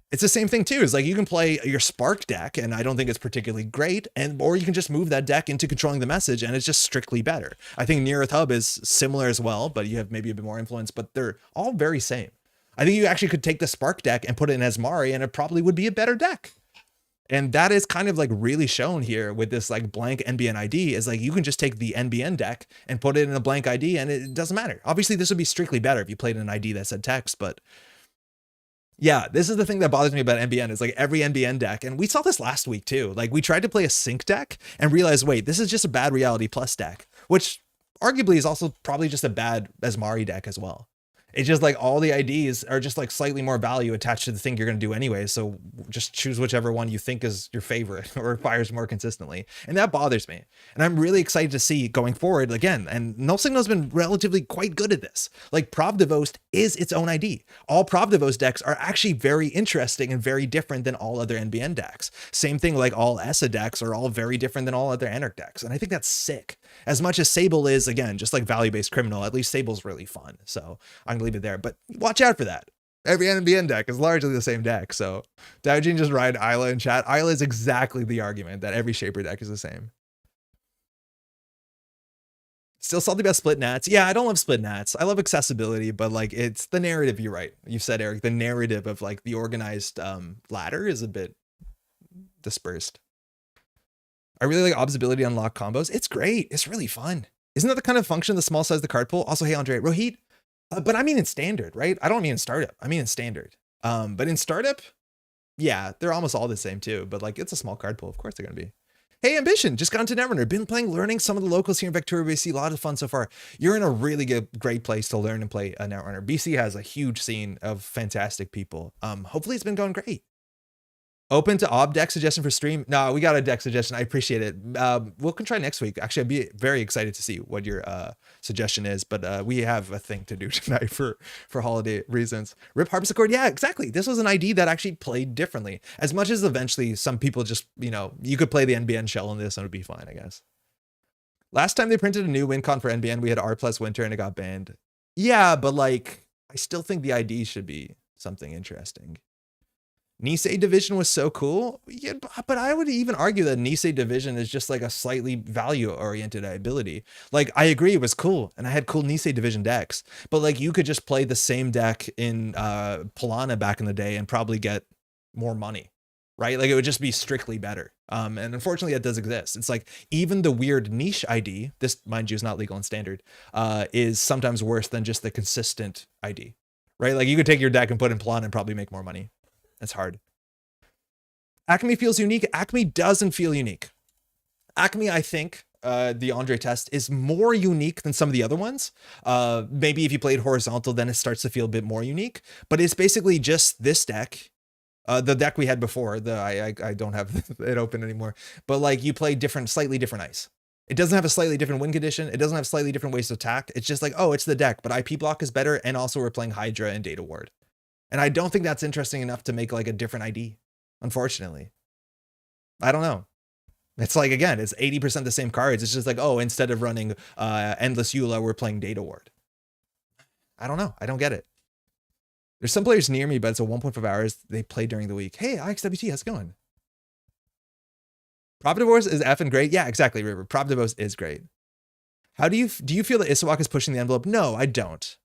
It's the same thing too. It's like you can play your Spark deck, and I don't think it's particularly great, or you can just move that deck into controlling the message, and it's just strictly better. I think Near Earth Hub is similar as well, but you have maybe a bit more influence, but they're all very same. I think you actually could take the Spark deck and put it in Asmari, and it probably would be a better deck. And that is kind of like really shown here with this like blank NBN ID, is like you can just take the NBN deck and put it in a blank ID, and it doesn't matter. Obviously, this would be strictly better if you played an ID that said text, but yeah, this is the thing that bothers me about NBN is like every NBN deck. And we saw this last week too. Like we tried to play a sync deck and realized, wait, this is just a bad Reality Plus deck, which arguably is also probably just a bad Asmari deck as well. It's just like all the IDs are just like slightly more value attached to the thing you're going to do anyway. So just choose whichever one you think is your favorite or fires more consistently. And that bothers me. And I'm really excited to see going forward again. And Null Signal's been relatively quite good at this. Like Pravdivost is its own ID. All Pravdivost decks are actually very interesting and very different than all other NBN decks. Same thing, like all ESA decks are all very different than all other Anarch decks. And I think that's sick. As much as Sable is, again, just like value-based criminal, at least Sable's really fun. So I'm gonna leave it there, but watch out for that. Every NBN deck is largely the same deck. So Daojin just ride Isla in chat. Isla is exactly the argument that every Shaper deck is the same. Still salty about split nats. Yeah, I don't love split nats. I love accessibility, but like it's the narrative. You're right. You said, Eric, the narrative of like the organized ladder is a bit dispersed. I really like observability on lock combos. It's great. It's really fun. Isn't that the kind of function the small size of the card pool? Also, hey, Andre, Rohit, but I mean in standard, right? I don't mean in startup. I mean in standard. But in startup, yeah, they're almost all the same too. But like it's a small card pool. Of course they're going to be. Hey, Ambition, just got into Netrunner. Been playing, learning some of the locals here in Victoria, BC. A lot of fun so far. You're in a really great place to learn and play a Netrunner. BC has a huge scene of fantastic people. Hopefully it's been going great. Open to ob deck suggestion for stream? No, we got a deck suggestion. I appreciate it. We'll try next week. Actually, I'd be very excited to see what your suggestion is, but we have a thing to do tonight for holiday reasons. Rip Harpsichord. Yeah, exactly. This was an ID that actually played differently. As much as eventually some people just, you know, you could play the NBN shell on this and it would be fine, I guess. Last time they printed a new WinCon for NBN, we had R plus winter and it got banned. Yeah, but like, I still think the ID should be something interesting. Nisei Division was so cool. Yeah, but I would even argue that Nisei Division is just like a slightly value-oriented ability. Like, I agree it was cool, and I had cool Nisei Division decks, but like you could just play the same deck in Polana back in the day and probably get more money, right? Like it would just be strictly better. And unfortunately that does exist. It's like even the weird niche ID, this mind you is not legal and standard, is sometimes worse than just the consistent ID, right? Like you could take your deck and put in Polana and probably make more money. That's hard. Acme feels unique. Acme doesn't feel unique. Acme, I think, the Andre test is more unique than some of the other ones. Maybe if you played horizontal, then it starts to feel a bit more unique. But it's basically just this deck. The deck we had before. I don't have it open anymore. But like you play slightly different ice. It doesn't have a slightly different win condition. It doesn't have slightly different ways to attack. It's just like, oh, it's the deck, but IP block is better. And also we're playing Hydra and Data Ward. And I don't think that's interesting enough to make like a different ID, unfortunately. I don't know. It's like, again, it's 80% the same cards. It's just like, oh, instead of running Endless Eula, we're playing Data Ward. I don't know. I don't get it. There's some players near me, but it's a 1.5 hours they play during the week. Hey, IXWT, how's it going? Pravdivost is effing great. Yeah, exactly, River. Pravdivost is great. How do you feel that Isawak is pushing the envelope? No, I don't.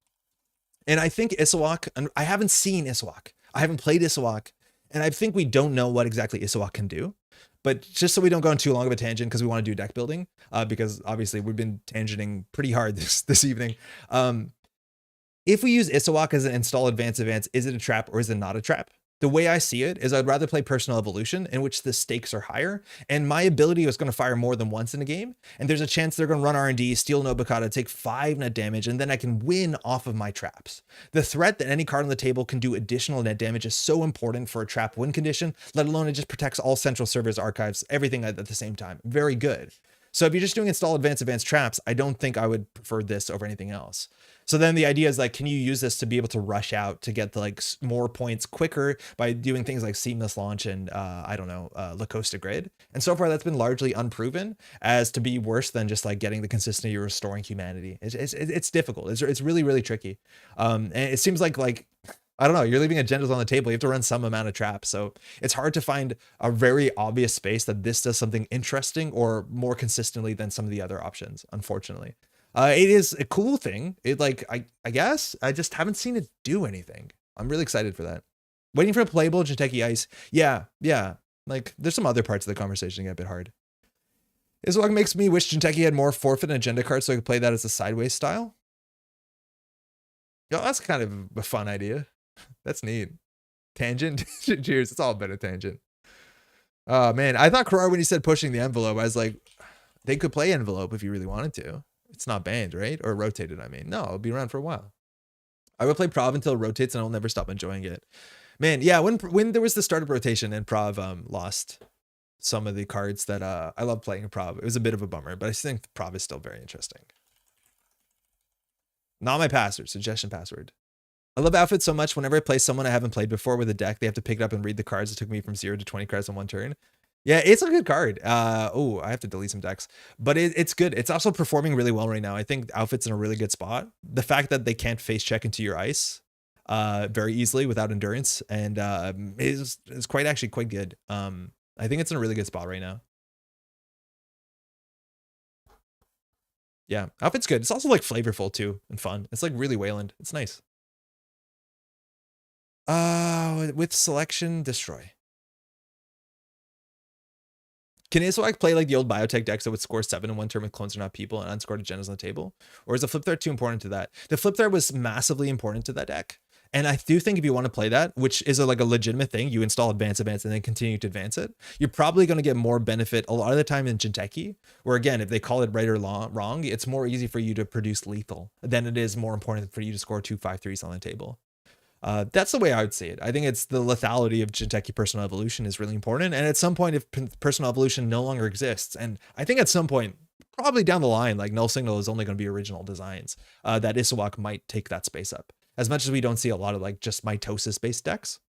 And I think Isawak, I haven't seen Isawak. I haven't played Isawak. And I think we don't know what exactly Isawak can do. But just so we don't go on too long of a tangent, because we want to do deck building, because obviously we've been tangenting pretty hard this evening. If we use Isawak as an install advance, is it a trap or is it not a trap? The way I see it is I'd rather play Personal Evolution, in which the stakes are higher, and my ability is going to fire more than once in a game, and there's a chance they're going to run R&D, steal Nobukata, take 5 net damage, and then I can win off of my traps. The threat that any card on the table can do additional net damage is so important for a trap win condition, let alone it just protects all central servers, archives, everything at the same time. Very good. So if you're just doing install advanced traps, I don't think I would prefer this over anything else. So then the idea is like, can you use this to be able to rush out to get the, like more points quicker by doing things like seamless launch and I don't know, Lacosta grid. And so far that's been largely unproven as to be worse than just like getting the consistency or restoring humanity. It's difficult. It's really, really tricky. And it seems like I don't know, you're leaving agendas on the table. You have to run some amount of traps. So it's hard to find a very obvious space that this does something interesting or more consistently than some of the other options, unfortunately. It is a cool thing. It like, I guess I just haven't seen it do anything. I'm really excited for that. Waiting for a playable Jinteki Ice. Yeah. Like there's some other parts of the conversation that get a bit hard. This what makes me wish Jinteki had more forfeit and agenda cards so I could play that as a sideways style. Yo, that's kind of a fun idea. That's neat. Tangent. Cheers. It's all been a tangent. Oh man, I thought Karar when he said pushing the envelope, I was like, they could play envelope if you really wanted to. It's not banned, right? Or rotated, I mean. No, it'll be around for a while. I will play Prov until it rotates and I'll never stop enjoying it. Man, yeah, when there was the startup rotation and Prov lost some of the cards that I love playing Prov. It was a bit of a bummer, but I think Prov is still very interesting. Not my password, suggestion password. I love outfits so much. Whenever I play someone I haven't played before with a deck, they have to pick it up and read the cards. It took me from 0 to 20 cards in one turn. Yeah, it's a good card. Oh, I have to delete some decks, but it's good. It's also performing really well right now. I think outfit's in a really good spot. The fact that they can't face check into your ice very easily without endurance and is actually quite good. I think it's in a really good spot right now. Yeah, outfit's good. It's also like flavorful too and fun. It's like really Wayland. It's nice. With selection, destroy. Can Iswag play like the old biotech decks that would score 7 in one turn with clones are not people and unscored agendas on the table? Or is the flip threat too important to that? The flip threat was massively important to that deck. And I do think if you want to play that, which is like a legitimate thing, you install advance, and then continue to advance it, you're probably going to get more benefit a lot of the time in Jinteki, where again, if they call it right or wrong, it's more easy for you to produce lethal than it is more important for you to score 2 5/3s on the table. That's the way I would see it. I think it's the lethality of Jinteki personal evolution is really important. And at some point, if personal evolution no longer exists, and I think at some point, probably down the line, like Null Signal is only going to be original designs, that Isawak might take that space up. As much as we don't see a lot of like just mitosis based decks.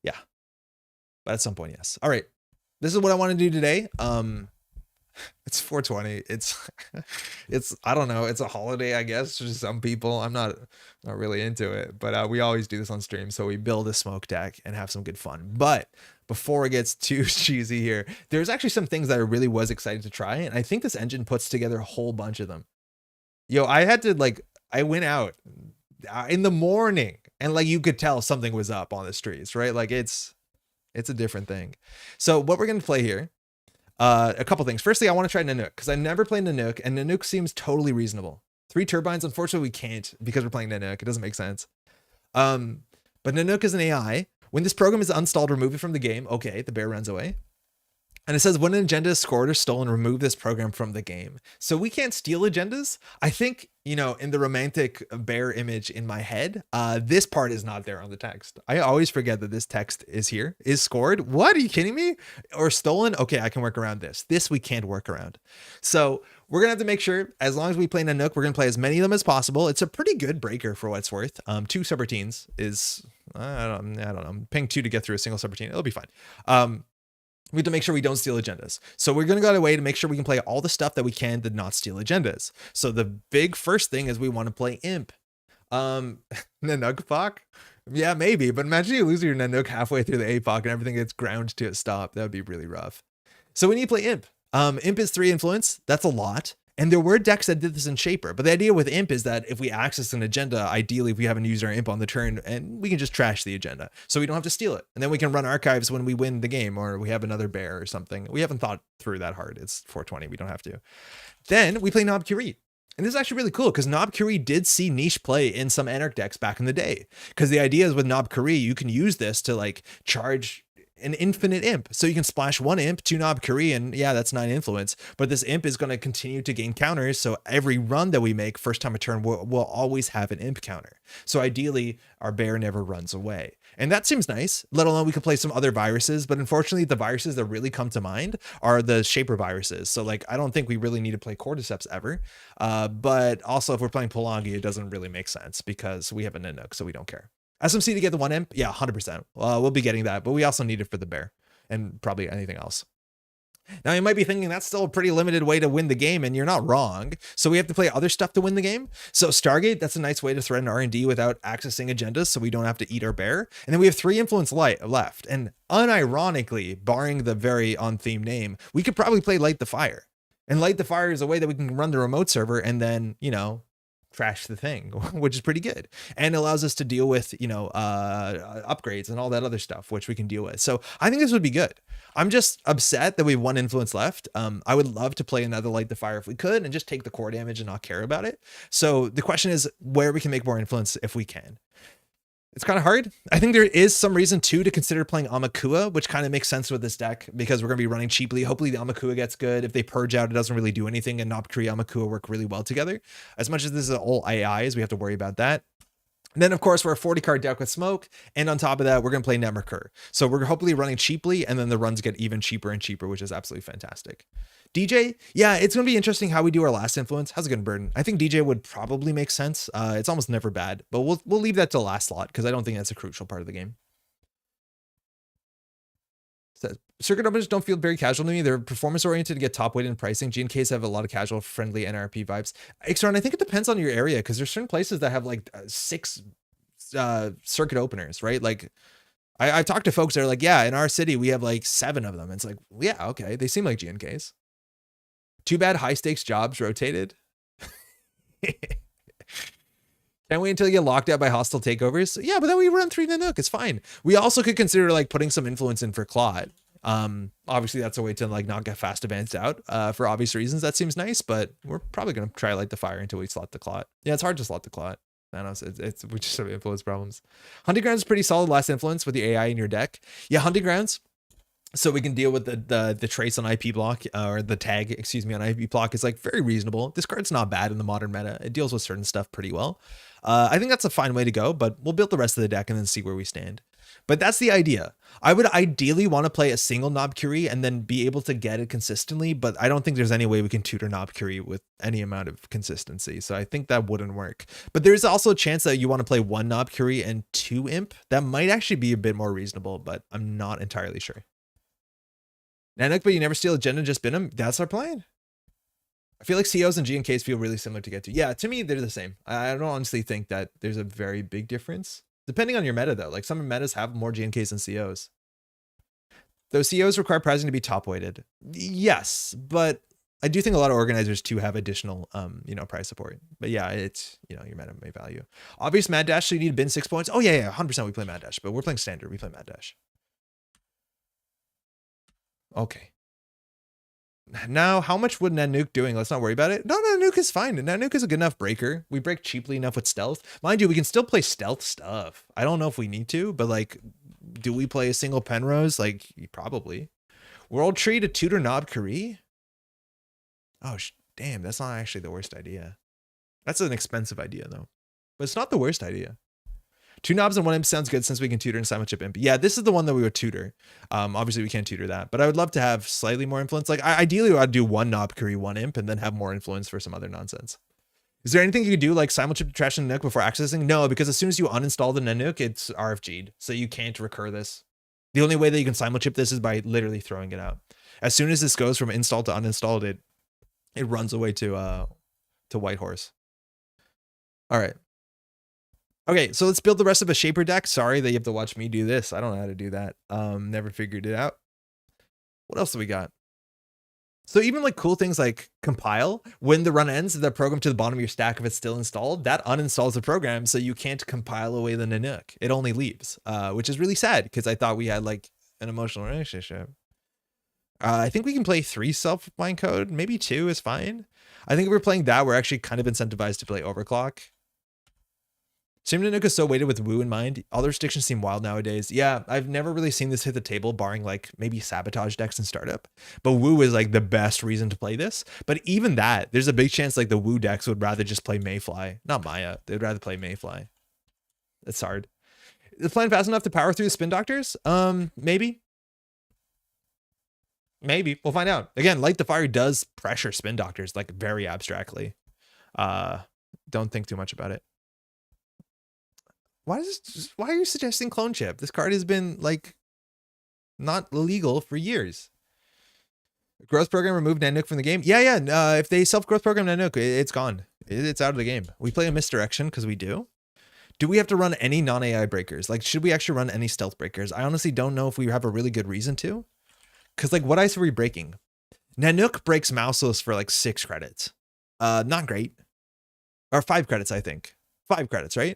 Yeah. But at some point, yes. All right. This is what I want to do today. It's 420. It's I don't know. It's a holiday, I guess, for some people. I'm not really into it, but we always do this on stream. So we build a smoke deck and have some good fun. But before it gets too cheesy here, there's actually some things that I really was excited to try. And I think this engine puts together a whole bunch of them. Yo, I went out in the morning and like you could tell something was up on the streets, right? Like it's a different thing. So what we're going to play here, a couple things. Firstly, I want to try Nanuq because I've never played Nanuq and Nanuq seems totally reasonable. 3 turbines. Unfortunately, we can't because we're playing Nanuq. It doesn't make sense. But Nanuq is an AI. When this program is installed, remove it from the game. Okay, the bear runs away. And it says when an agenda is scored or stolen, remove this program from the game. So we can't steal agendas. I think, you know, in the romantic bear image in my head, this part is not there on the text. I always forget that this text is here, is scored. What? Are you kidding me? Or stolen? Okay, I can work around this. This we can't work around. So we're going to have to make sure, as long as we play Nanuq, we're going to play as many of them as possible. It's a pretty good breaker for what it's worth. 2 subroutines is, I don't know, I'm paying 2 to get through a single subroutine. It'll be fine. We have to make sure we don't steal agendas. So we're going to go a way to make sure we can play all the stuff that we can to not steal agendas. So the big first thing is we want to play Imp. Nanuq Pak? Yeah, maybe. But imagine you lose your Nanuq halfway through the APOC and everything gets ground to a stop. That would be really rough. So we need to play Imp. Imp is 3 influence. That's a lot. And there were decks that did this in Shaper. But the idea with Imp is that if we access an agenda, ideally, if we haven't used our Imp on the turn, and we can just trash the agenda. So we don't have to steal it. And then we can run archives when we win the game or we have another bear or something. We haven't thought through that hard. It's 420. We don't have to. Then we play Nob Curie. And this is actually really cool because Nob Curie did see niche play in some Anarch decks back in the day. Because the idea is with Nob Curie, you can use this to like charge an infinite imp. So you can splash 1 imp, 2 Knob Curie, and yeah, that's 9 influence. But this imp is going to continue to gain counters. So every run that we make, first time a turn, we'll always have an imp counter. So ideally, our bear never runs away. And that seems nice, let alone we could play some other viruses. But unfortunately, the viruses that really come to mind are the Shaper viruses. So like, I don't think we really need to play Cordyceps ever. But also, if we're playing Polangi, it doesn't really make sense because we have a Nanuq, so we don't care. SMC to get the 1 imp? Yeah, 100%. We'll be getting that, but we also need it for the bear and probably anything else. Now, you might be thinking that's still a pretty limited way to win the game, and you're not wrong. So we have to play other stuff to win the game. So Stargate, that's a nice way to threaten R&D without accessing agendas, so we don't have to eat our bear. And then we have 3 influence left. And unironically, barring the very on-theme name, we could probably play Light the Fire. And Light the Fire is a way that we can run the remote server and then, you know, trash the thing, which is pretty good, and allows us to deal with, you know, upgrades and all that other stuff, which we can deal with. So I think this would be good. I'm just upset that we have 1 influence left. I would love to play another Light the Fire if we could and just take the core damage and not care about it. So the question is where we can make more influence if we can. It's kind of hard. I think there is some reason too to consider playing Amakua, which kind of makes sense with this deck because we're going to be running cheaply. Hopefully the Amakua gets good. If they purge out, it doesn't really do anything, and Knob Curie Amakua work really well together. As much as this is all AIs, we have to worry about that. And then, of course, we're a 40 card deck with Smoke. And on top of that, we're going to play Netrunner. So we're hopefully running cheaply, and then the runs get even cheaper and cheaper, which is absolutely fantastic. DJ, yeah, it's going to be interesting how we do our last influence. How's it going to burn? I think DJ would probably make sense. It's almost never bad, but we'll leave that to the last slot because I don't think that's a crucial part of the game. So, circuit openers don't feel very casual to me. They're performance oriented to get top weighted in pricing. G&Ks have a lot of casual friendly NRP vibes. Ixron, I think it depends on your area because there's certain places that have like 6 circuit openers, right? Like I've talked to folks that are like, yeah, in our city, we have like 7 of them. It's like, yeah, okay. They seem like G&Ks. Too bad high stakes jobs rotated. Can't wait until you get locked out by hostile takeovers. Yeah, but then we run 3 Nanuq. It's fine. We also could consider like putting some influence in for Claude. Obviously that's a way to like not get fast advanced out for obvious reasons. That seems nice, but we're probably going to try Light the Fire until we slot the Claude. Yeah, it's hard to slot the Claude. I know we just have influence problems. Hunting Grounds is pretty solid last influence with the AI in your deck. Yeah, Hunting Grounds. So we can deal with the trace on IP block or the tag, excuse me, on IP block is like very reasonable. This card's not bad in the modern meta. It deals with certain stuff pretty well. I think that's a fine way to go, but we'll build the rest of the deck and then see where we stand. But that's the idea. I would ideally want to play a single Knob Curie and then be able to get it consistently, but I don't think there's any way we can tutor Knob Curie with any amount of consistency. So I think that wouldn't work. But there's also a chance that you want to play 1 Knob Curie and 2 Imp. That might actually be a bit more reasonable, but I'm not entirely sure. Nanuq, but you never steal agenda, just bin them. That's our plan. I feel like COs and G&Ks feel really similar to get to. Yeah, to me, they're the same. I don't honestly think that there's a very big difference. Depending on your meta, though. Like some metas have more G&Ks than COs. Those COs require pricing to be top weighted. Yes, but I do think a lot of organizers too have additional, price support. But yeah, it's, your meta may value. Obvious Mad Dash, so you need to bin 6 points. Oh yeah, 100% we play Mad Dash, but we're playing standard. We play Mad Dash. Okay. Now, how much would Nanuq doing? Let's not worry about it. No, Nanuq is fine. Nanuq is a good enough breaker. We break cheaply enough with stealth. Mind you, we can still play stealth stuff. I don't know if we need to, but like, do we play a single Penrose? Like, probably. World Tree to tutor Knob Curie? Oh, damn, that's not actually the worst idea. That's an expensive idea, though. But it's not the worst idea. 2 knobs and 1 imp sounds good since we can tutor and simul chip imp. Yeah, this is the one that we would tutor. Obviously we can't tutor that, but I would love to have slightly more influence. Like ideally I'd do 1 Knob Curie, 1 imp, and then have more influence for some other nonsense. Is there anything you could do like simul chip to trash the Nanuq before accessing? No, because as soon as you uninstall the Nanuq, it's RFG'd. So you can't recur this. The only way that you can simul chip this is by literally throwing it out. As soon as this goes from install to uninstalled, it runs away to Whitehorse. All right. Okay, so let's build the rest of a Shaper deck. Sorry that you have to watch me do this. I don't know how to do that. Never figured it out. What else do we got? So even like cool things like compile, when the run ends, the program to the bottom of your stack, if it's still installed, that uninstalls the program, so you can't compile away the Nanuq. It only leaves, which is really sad because I thought we had like an emotional relationship. I think we can play 3 self-bind code. Maybe 2 is fine. I think if we're playing that, we're actually kind of incentivized to play overclock. Sim Nanuq is so weighted with Woo in mind. All the restrictions seem wild nowadays. Yeah, I've never really seen this hit the table, barring like maybe Sabotage decks and Startup. But Woo is like the best reason to play this. But even that, there's a big chance like the Woo decks would rather just play Mayfly, not Maya. They'd rather play Mayfly. That's hard. Is the plan fast enough to power through the Spin Doctors? Maybe. Maybe. We'll find out. Again, Light the Fire does pressure Spin Doctors like very abstractly. Don't think too much about it. Why are you suggesting Clone Chip? This card has been like not legal for years. Growth program removed Nanuq from the game. Yeah. If they self-growth program Nanuq, it's gone. It's out of the game. We play a misdirection because we do. Do we have to run any non-AI breakers? Like, should we actually run any stealth breakers? I honestly don't know if we have a really good reason to. Because like, what ice are we breaking? Nanuq breaks Mouseless for like 6 credits. Not great. Or 5 credits, I think. 5 credits, right?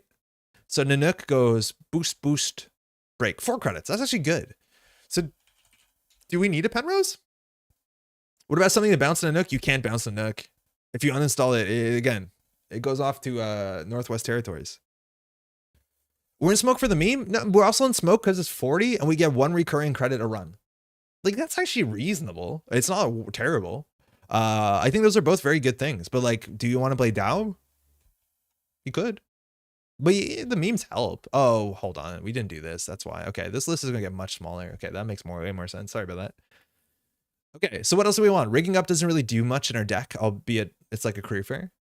So Nanuq goes boost, break. 4 credits. That's actually good. So do we need a Penrose? What about something to bounce Nanuq? You can't bounce Nanuq. If you uninstall it, again, it goes off to Northwest Territories. We're in Smoke for the meme? No, we're also in Smoke because it's 40 and we get 1 recurring credit a run. Like, that's actually reasonable. It's not terrible. I think those are both very good things. But like, do you want to play Dow? You could. But the memes help. Oh, hold on. We didn't do this. That's why. Okay, this list is going to get much smaller. Okay, that makes way more sense. Sorry about that. Okay, so what else do we want? Rigging up doesn't really do much in our deck, albeit it's like a career fair.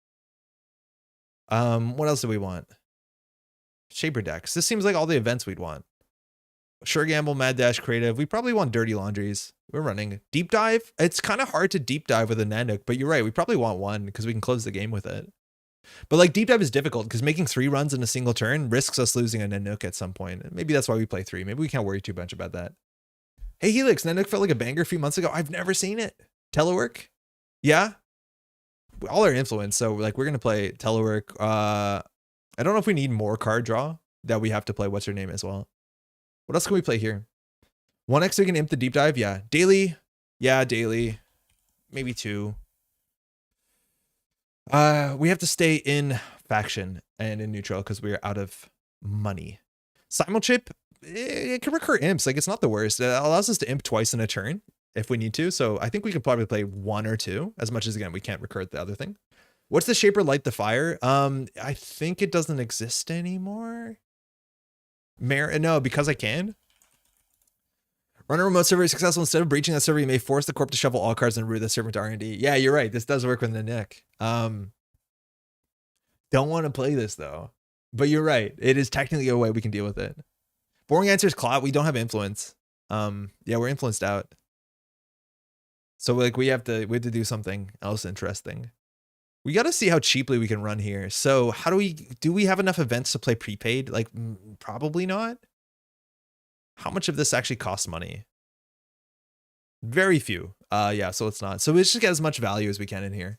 What else do we want? Shaper decks. This seems like all the events we'd want. Sure Gamble, Mad Dash, Creative. We probably want Dirty Laundries. We're running. Deep Dive. It's kind of hard to deep dive with a Nanuq, but you're right. We probably want 1 because we can close the game with it. But like deep dive is difficult because making 3 runs in a single turn risks us losing a Nanuq at some point. Maybe that's why we play 3. Maybe we can't worry too much about that. Hey Helix, Nanuq felt like a banger a few months ago. I've never seen it. Telework? Yeah. All our influence. So like we're gonna play Telework. I don't know if we need more card draw that we have to play what's her name as well. What else can we play here? 1x we can imp the deep dive. Yeah. Daily. Yeah, daily. Maybe 2. We have to stay in faction and in neutral because we're out of money. Simulchip, it can recur imps. Like, it's not the worst. It allows us to imp twice in a turn if we need to. So I think we could probably play 1 or 2, as much as, again, we can't recur the other thing. What's the Shaper Light the Fire? I think it doesn't exist anymore. No, because I can. Run a remote server is successful. Instead of breaching that server, you may force the corp to shuffle all cards and route the server to R&D. Yeah, you're right. This does work with the Nick. Don't want to play this though, but you're right. It is technically a way we can deal with it. Boring answer is Clot. We don't have influence. Yeah, we're influenced out. So like we have to do something else interesting. We got to see how cheaply we can run here. So how do we have enough events to play prepaid? Like probably not. How much of this actually costs money? Very few. Yeah, so it's not. So we just get as much value as we can in here.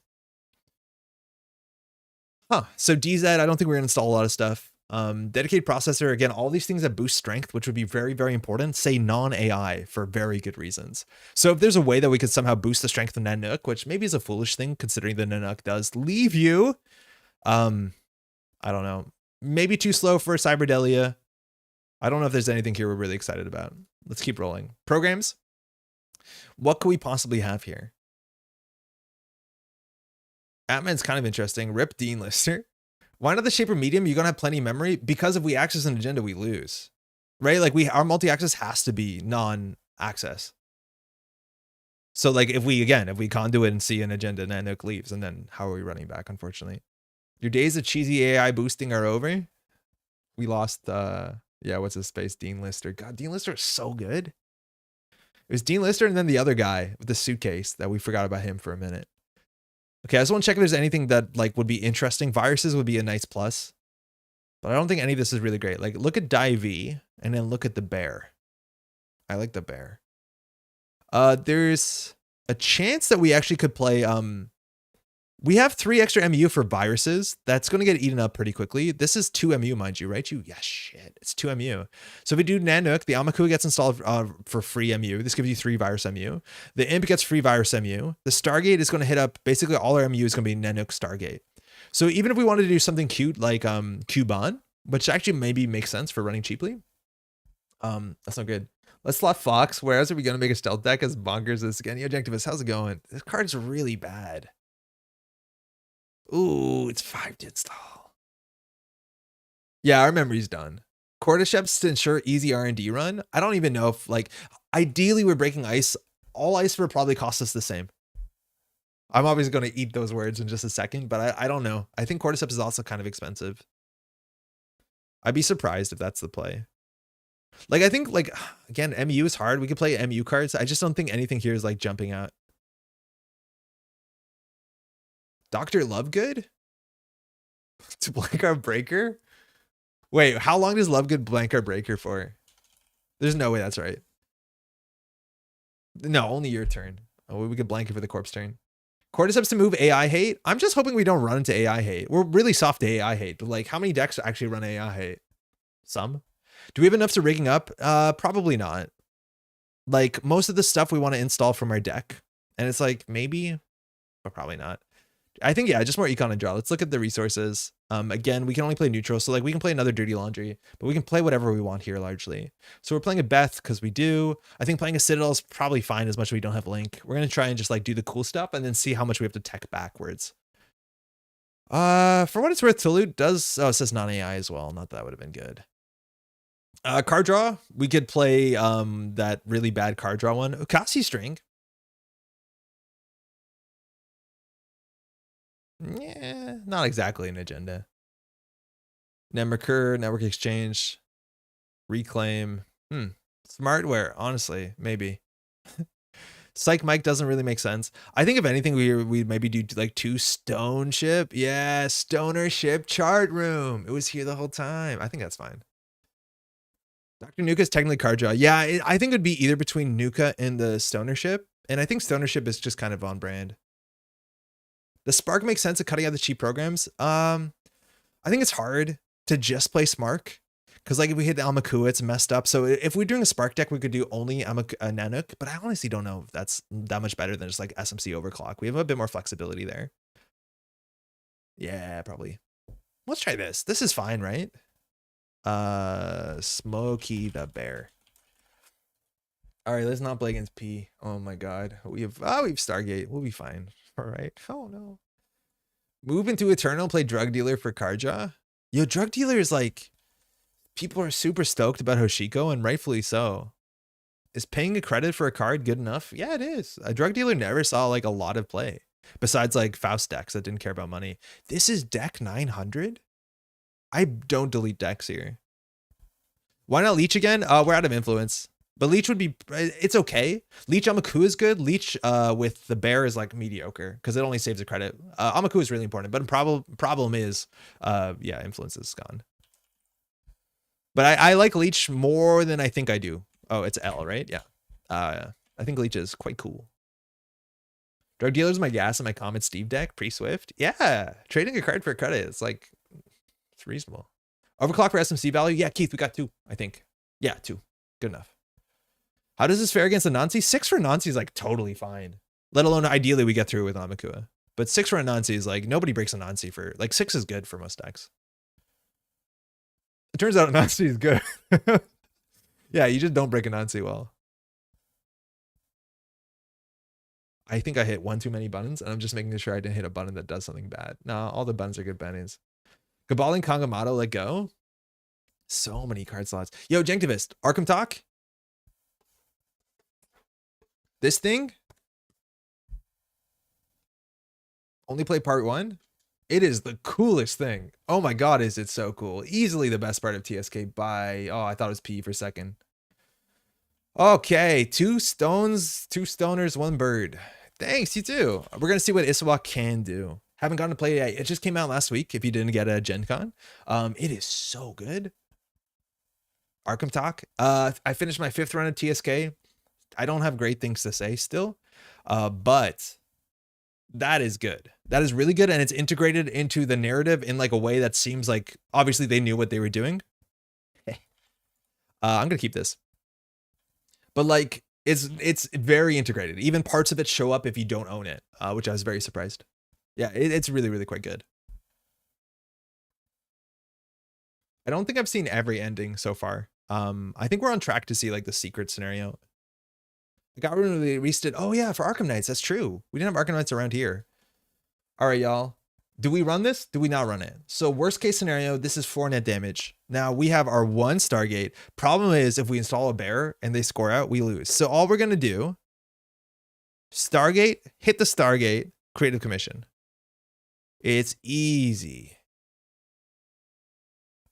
Huh. So DZ, I don't think we're gonna install a lot of stuff. Dedicated processor, again, all these things that boost strength, which would be very, very important, say non-AI for very good reasons. So if there's a way that we could somehow boost the strength of Nanuq, which maybe is a foolish thing considering the Nanuq does leave you, I don't know, maybe too slow for Cyberdelia. I don't know if there's anything here we're really excited about. Let's keep rolling. Programs. What could we possibly have here? Atman's kind of interesting. Rip Dean Lister. Why not the Shaper Medium? You're going to have plenty of memory because if we access an agenda, we lose. Right? Like our multi-access has to be non-access. So like if we conduit and see an agenda, Nanuq leaves, and then how are we running back, unfortunately? Your days of cheesy AI boosting are over. We lost yeah, what's his space? Dean Lister. God, Dean Lister is so good. It was Dean Lister and then the other guy with the suitcase that we forgot about him for a minute. Okay, I just want to check if there's anything that like would be interesting. Viruses would be a nice plus. But I don't think any of this is really great. Like look at Divey and then look at the bear. I like the bear. There's a chance that we actually could play we have 3 extra MU for viruses. That's going to get eaten up pretty quickly. This is 2 MU, mind you, right? Yeah, shit. It's 2 MU. So if we do Nanuq, the Amaku gets installed for free MU. This gives you 3 virus MU. The Imp gets free virus MU. The Stargate is going to hit up, basically all our MU is going to be Nanuq Stargate. So even if we wanted to do something cute like Cuban, which actually maybe makes sense for running cheaply. That's not good. Let's slot Fox. Where else are we going to make a stealth deck as bonkers as this again? Yo, Objectivist, how's it going? This card's really bad. Ooh, it's 5 to install. Yeah, I remember he's done. Cordyceps to ensure easy R&D run. I don't even know if, like, ideally we're breaking ice. All ice would probably cost us the same. I'm obviously going to eat those words in just a second, but I don't know. I think Cordyceps is also kind of expensive. I'd be surprised if that's the play. Like, I think, like, again, MU is hard. We could play MU cards. I just don't think anything here is, like, jumping out. Dr. Lovegood? To blank our breaker? Wait, how long does Lovegood blank our breaker for? There's no way that's right. No, only your turn. Oh, we could blank it for the corpse turn. Cordyceps to move AI hate. I'm just hoping we don't run into AI hate. We're really soft to AI hate, but like how many decks actually run AI hate? Some. Do we have enough to rigging up? Probably not. Like most of the stuff we want to install from our deck. And it's like maybe, but probably not. I think, yeah, just more econ and draw. Let's look at the resources. Again, we can only play neutral. So like we can play another Dirty Laundry, but we can play whatever we want here largely. So we're playing a Beth because we do. I think playing a Citadel is probably fine as much as we don't have Link. We're going to try and just like do the cool stuff and then see how much we have to tech backwards. For what it's worth, Tulute does, oh, it says non-AI as well. Not that would have been good. Card draw, we could play that really bad card draw one. Ukasi String. Yeah, not exactly an agenda. Nemriker, Network Exchange, Reclaim. Smartware, honestly, maybe. Psych Mike doesn't really make sense. I think if anything, we maybe do like 2 Stone Ship. Yeah, Stoner Ship Chart Room. It was here the whole time. I think that's fine. Dr. Nuka is technically card draw. Yeah, I think it would be either between Nuka and the Stoner Ship. And I think Stoner Ship is just kind of on brand. The Spark makes sense of cutting out the cheap programs. I think it's hard to just play Spark because like if we hit the Almakua, it's messed up. So if we're doing a Spark deck, we could do only Nanuq, but I honestly don't know if that's that much better than just like SMC Overclock. We have a bit more flexibility there. Yeah, probably. Let's try this. This is fine, right? Smokey the Bear. All right, let's not play against P. Oh my God, we have Stargate. We'll be fine. All right. Oh no. Move into Eternal, play Drug Dealer for card draw. Yo, Drug Dealer is like, people are super stoked about Hoshiko, and rightfully so. Is paying a credit for a card good enough? Yeah, it is. A Drug Dealer never saw like a lot of play besides like Faust decks that didn't care about money. This is deck 900. I don't delete decks here. Why not Leech again? We're out of influence. But Leech would be, it's okay. Leech Amaku is good. Leech with the Bear is like mediocre because it only saves a credit. Amaku is really important, but problem is, yeah, influence is gone. But I like Leech more than I think I do. Oh, it's L, right? Yeah. I think Leech is quite cool. Drug Dealer's my gas and my Comet Steve deck, pre-Swift. Yeah, trading a card for a credit. It's like, it's reasonable. Overclock for SMC value. Yeah, Keith, we got 2, I think. Yeah, 2. Good enough. How does this fare against the Nancy? 6 for Nancy is like totally fine. Let alone ideally we get through with Amakua. But 6 for a Nancy is like nobody breaks a Nancy for like 6 is good for most decks. It turns out a Nancy is good. Yeah, you just don't break a Nancy well. I think I hit 1 too many buttons and I'm just making sure I didn't hit a button that does something bad. Nah, all the buttons are good bunnies. Cabal and Kangamato, let go. So many card slots. Yo, Jenktivist, Arkham Talk. This thing only play part 1. It is the coolest thing. Oh my God, is it so cool. Easily the best part of TSK by, oh, I thought it was P for a second. Okay, 2 stones, 2 stoners, 1 bird. Thanks, you too. We're going to see what Isawa can do. Haven't gotten to play it yet. It just came out last week if you didn't get a Gen Con. It is so good. Arkham Talk. I finished my 5th run of TSK. I don't have great things to say still, but that is good. That is really good. And it's integrated into the narrative in like a way that seems like obviously they knew what they were doing. I'm going to keep this, but like it's very integrated. Even parts of it show up if you don't own it, which I was very surprised. Yeah, it's really, really quite good. I don't think I've seen every ending so far. I think we're on track to see like the secret scenario. I got really rested. Oh yeah, for Arkham Knights. That's true. We didn't have Arkham Knights around here. All right, y'all. Do we run this? Do we not run it? So worst case scenario, this is 4 net damage. Now we have our 1 Stargate. Problem is if we install a bear and they score out, we lose. So all we're going to do, Stargate, hit the Stargate, creative commission. It's easy.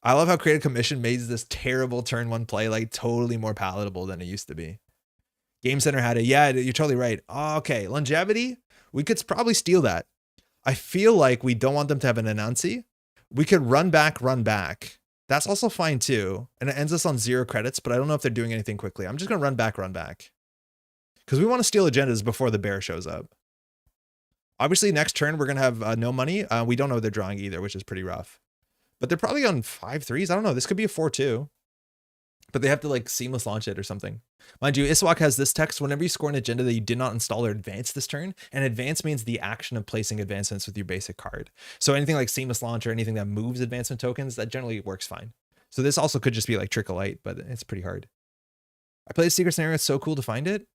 I love how creative commission made this terrible turn 1 play like totally more palatable than it used to be. Game Center had it. Yeah, you're totally right. Okay, longevity, we could probably steal that. I feel like we don't want them to have an Anansi. We could run back. That's also fine too. And it ends us on 0 credits, but I don't know if they're doing anything quickly. I'm just going to run back. Because we want to steal agendas before the bear shows up. Obviously, next turn, we're going to have no money. We don't know what they're drawing either, which is pretty rough. But they're probably on 5-3s. I don't know. This could be a 4-2. But they have to like seamless launch it or something. Mind you, Iswak has this text. Whenever you score an agenda that you did not install or advance this turn, and advance means the action of placing advancements with your basic card. So anything like seamless launch or anything that moves advancement tokens, that generally works fine. So this also could just be like trickle light, but it's pretty hard. I played Secret Scenario. It's so cool to find it.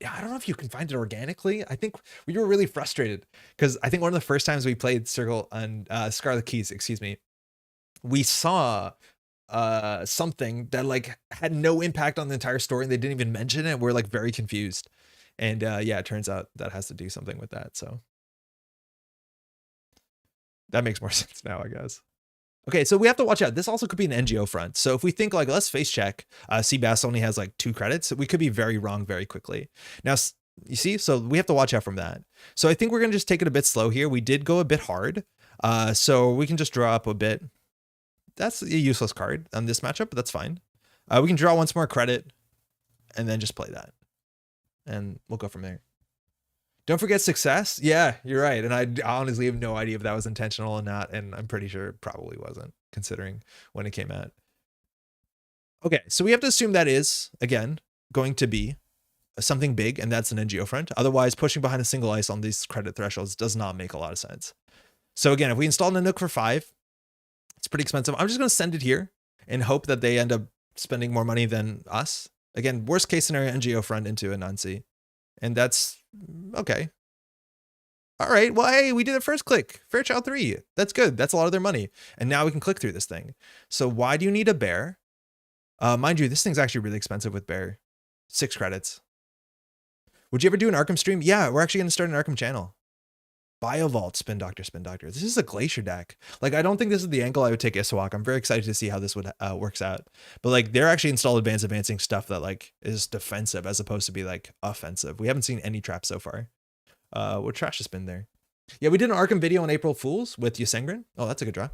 Yeah, I don't know if you can find it organically. I think we were really frustrated because I think one of the first times we played Circle and Scarlet Keys, excuse me, we saw something that like had no impact on the entire story and they didn't even mention it. We're like very confused. And yeah, it turns out that has to do something with that. So that makes more sense now, I guess. Okay, so we have to watch out. This also could be an NGO front. So if we think like, let's face check, Seabass only has like 2 credits. We could be very wrong very quickly. Now, you see, so we have to watch out from that. So I think we're going to just take it a bit slow here. We did go a bit hard. So we can just draw up a bit. That's a useless card on this matchup, but that's fine. We can draw once more credit and then just play that. And we'll go from there. Don't forget success. Yeah, you're right. And I honestly have no idea if that was intentional or not. And I'm pretty sure it probably wasn't, considering when it came out. Okay, so we have to assume that is, again, going to be something big, and that's an NGO front. Otherwise, pushing behind a single ice on these credit thresholds does not make a lot of sense. So again, if we install Nanuq for 5, it's pretty expensive. I'm just going to send it here and hope that they end up spending more money than us. Again, worst case scenario, NGO front into a Nancy. And that's okay. All right. Well, hey, we did it first click. Fairchild 3. That's good. That's a lot of their money. And now we can click through this thing. So why do you need a bear? Mind you, this thing's actually really expensive with bear. 6 credits. Would you ever do an Arkham stream? Yeah, we're actually going to start an Arkham channel. Biovault, Spin Doctor, Spin Doctor. This is a Glacier deck. Like, I don't think this is the angle I would take Iswak. I'm very excited to see how this would works out. But like, they're actually installed advancing stuff that like is defensive as opposed to be like offensive. We haven't seen any traps so far. What trash has been there? Yeah, we did an Arkham video on April Fools with Yusengrin. Oh, that's a good draw.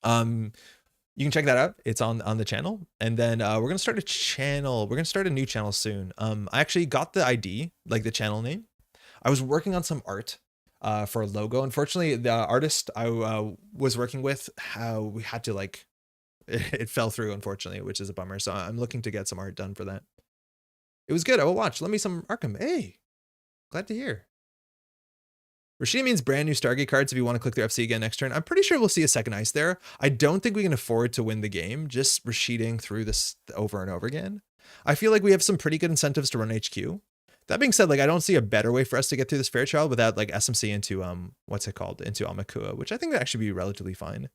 You can check that out. It's on the channel. And then we're gonna start a channel. We're gonna start a new channel soon. I actually got the ID, like the channel name. I was working on some art for a logo. Unfortunately, the artist I was working with, how we had to like, it fell through, unfortunately, which is a bummer. So I'm looking to get some art done for that. It was good. I will watch. Let me some Arkham. Hey, glad to hear. Rashida means brand new Stargate cards if you want to click their FC again next turn. I'm pretty sure we'll see a second ice there. I don't think we can afford to win the game just Rashiding through this over and over again. I feel like we have some pretty good incentives to run HQ. That being said, like I don't see a better way for us to get through this Fairchild without like SMC into what's it called? Into Amakua, which I think would actually be relatively fine.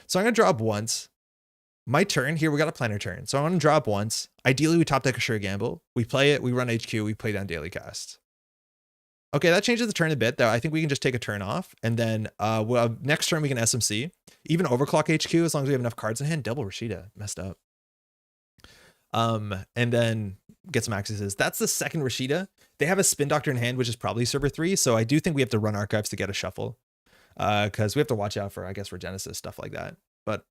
So I'm gonna draw up once. My turn here, we got a planner turn. So I'm gonna draw up once. Ideally, we top deck a Sure Gamble. We play it, we run HQ, we play down daily cast. Okay, that changes the turn a bit, though. I think we can just take a turn off, and then well, next turn we can SMC. Even overclock HQ as long as we have enough cards in hand. Double Rashida, messed up. And then get some accesses. That's the second Rashida. They have a Spin Doctor in hand, which is probably server 3, so I do think we have to run archives to get a shuffle. Because we have to watch out for, I guess, Regenesis, stuff like that. But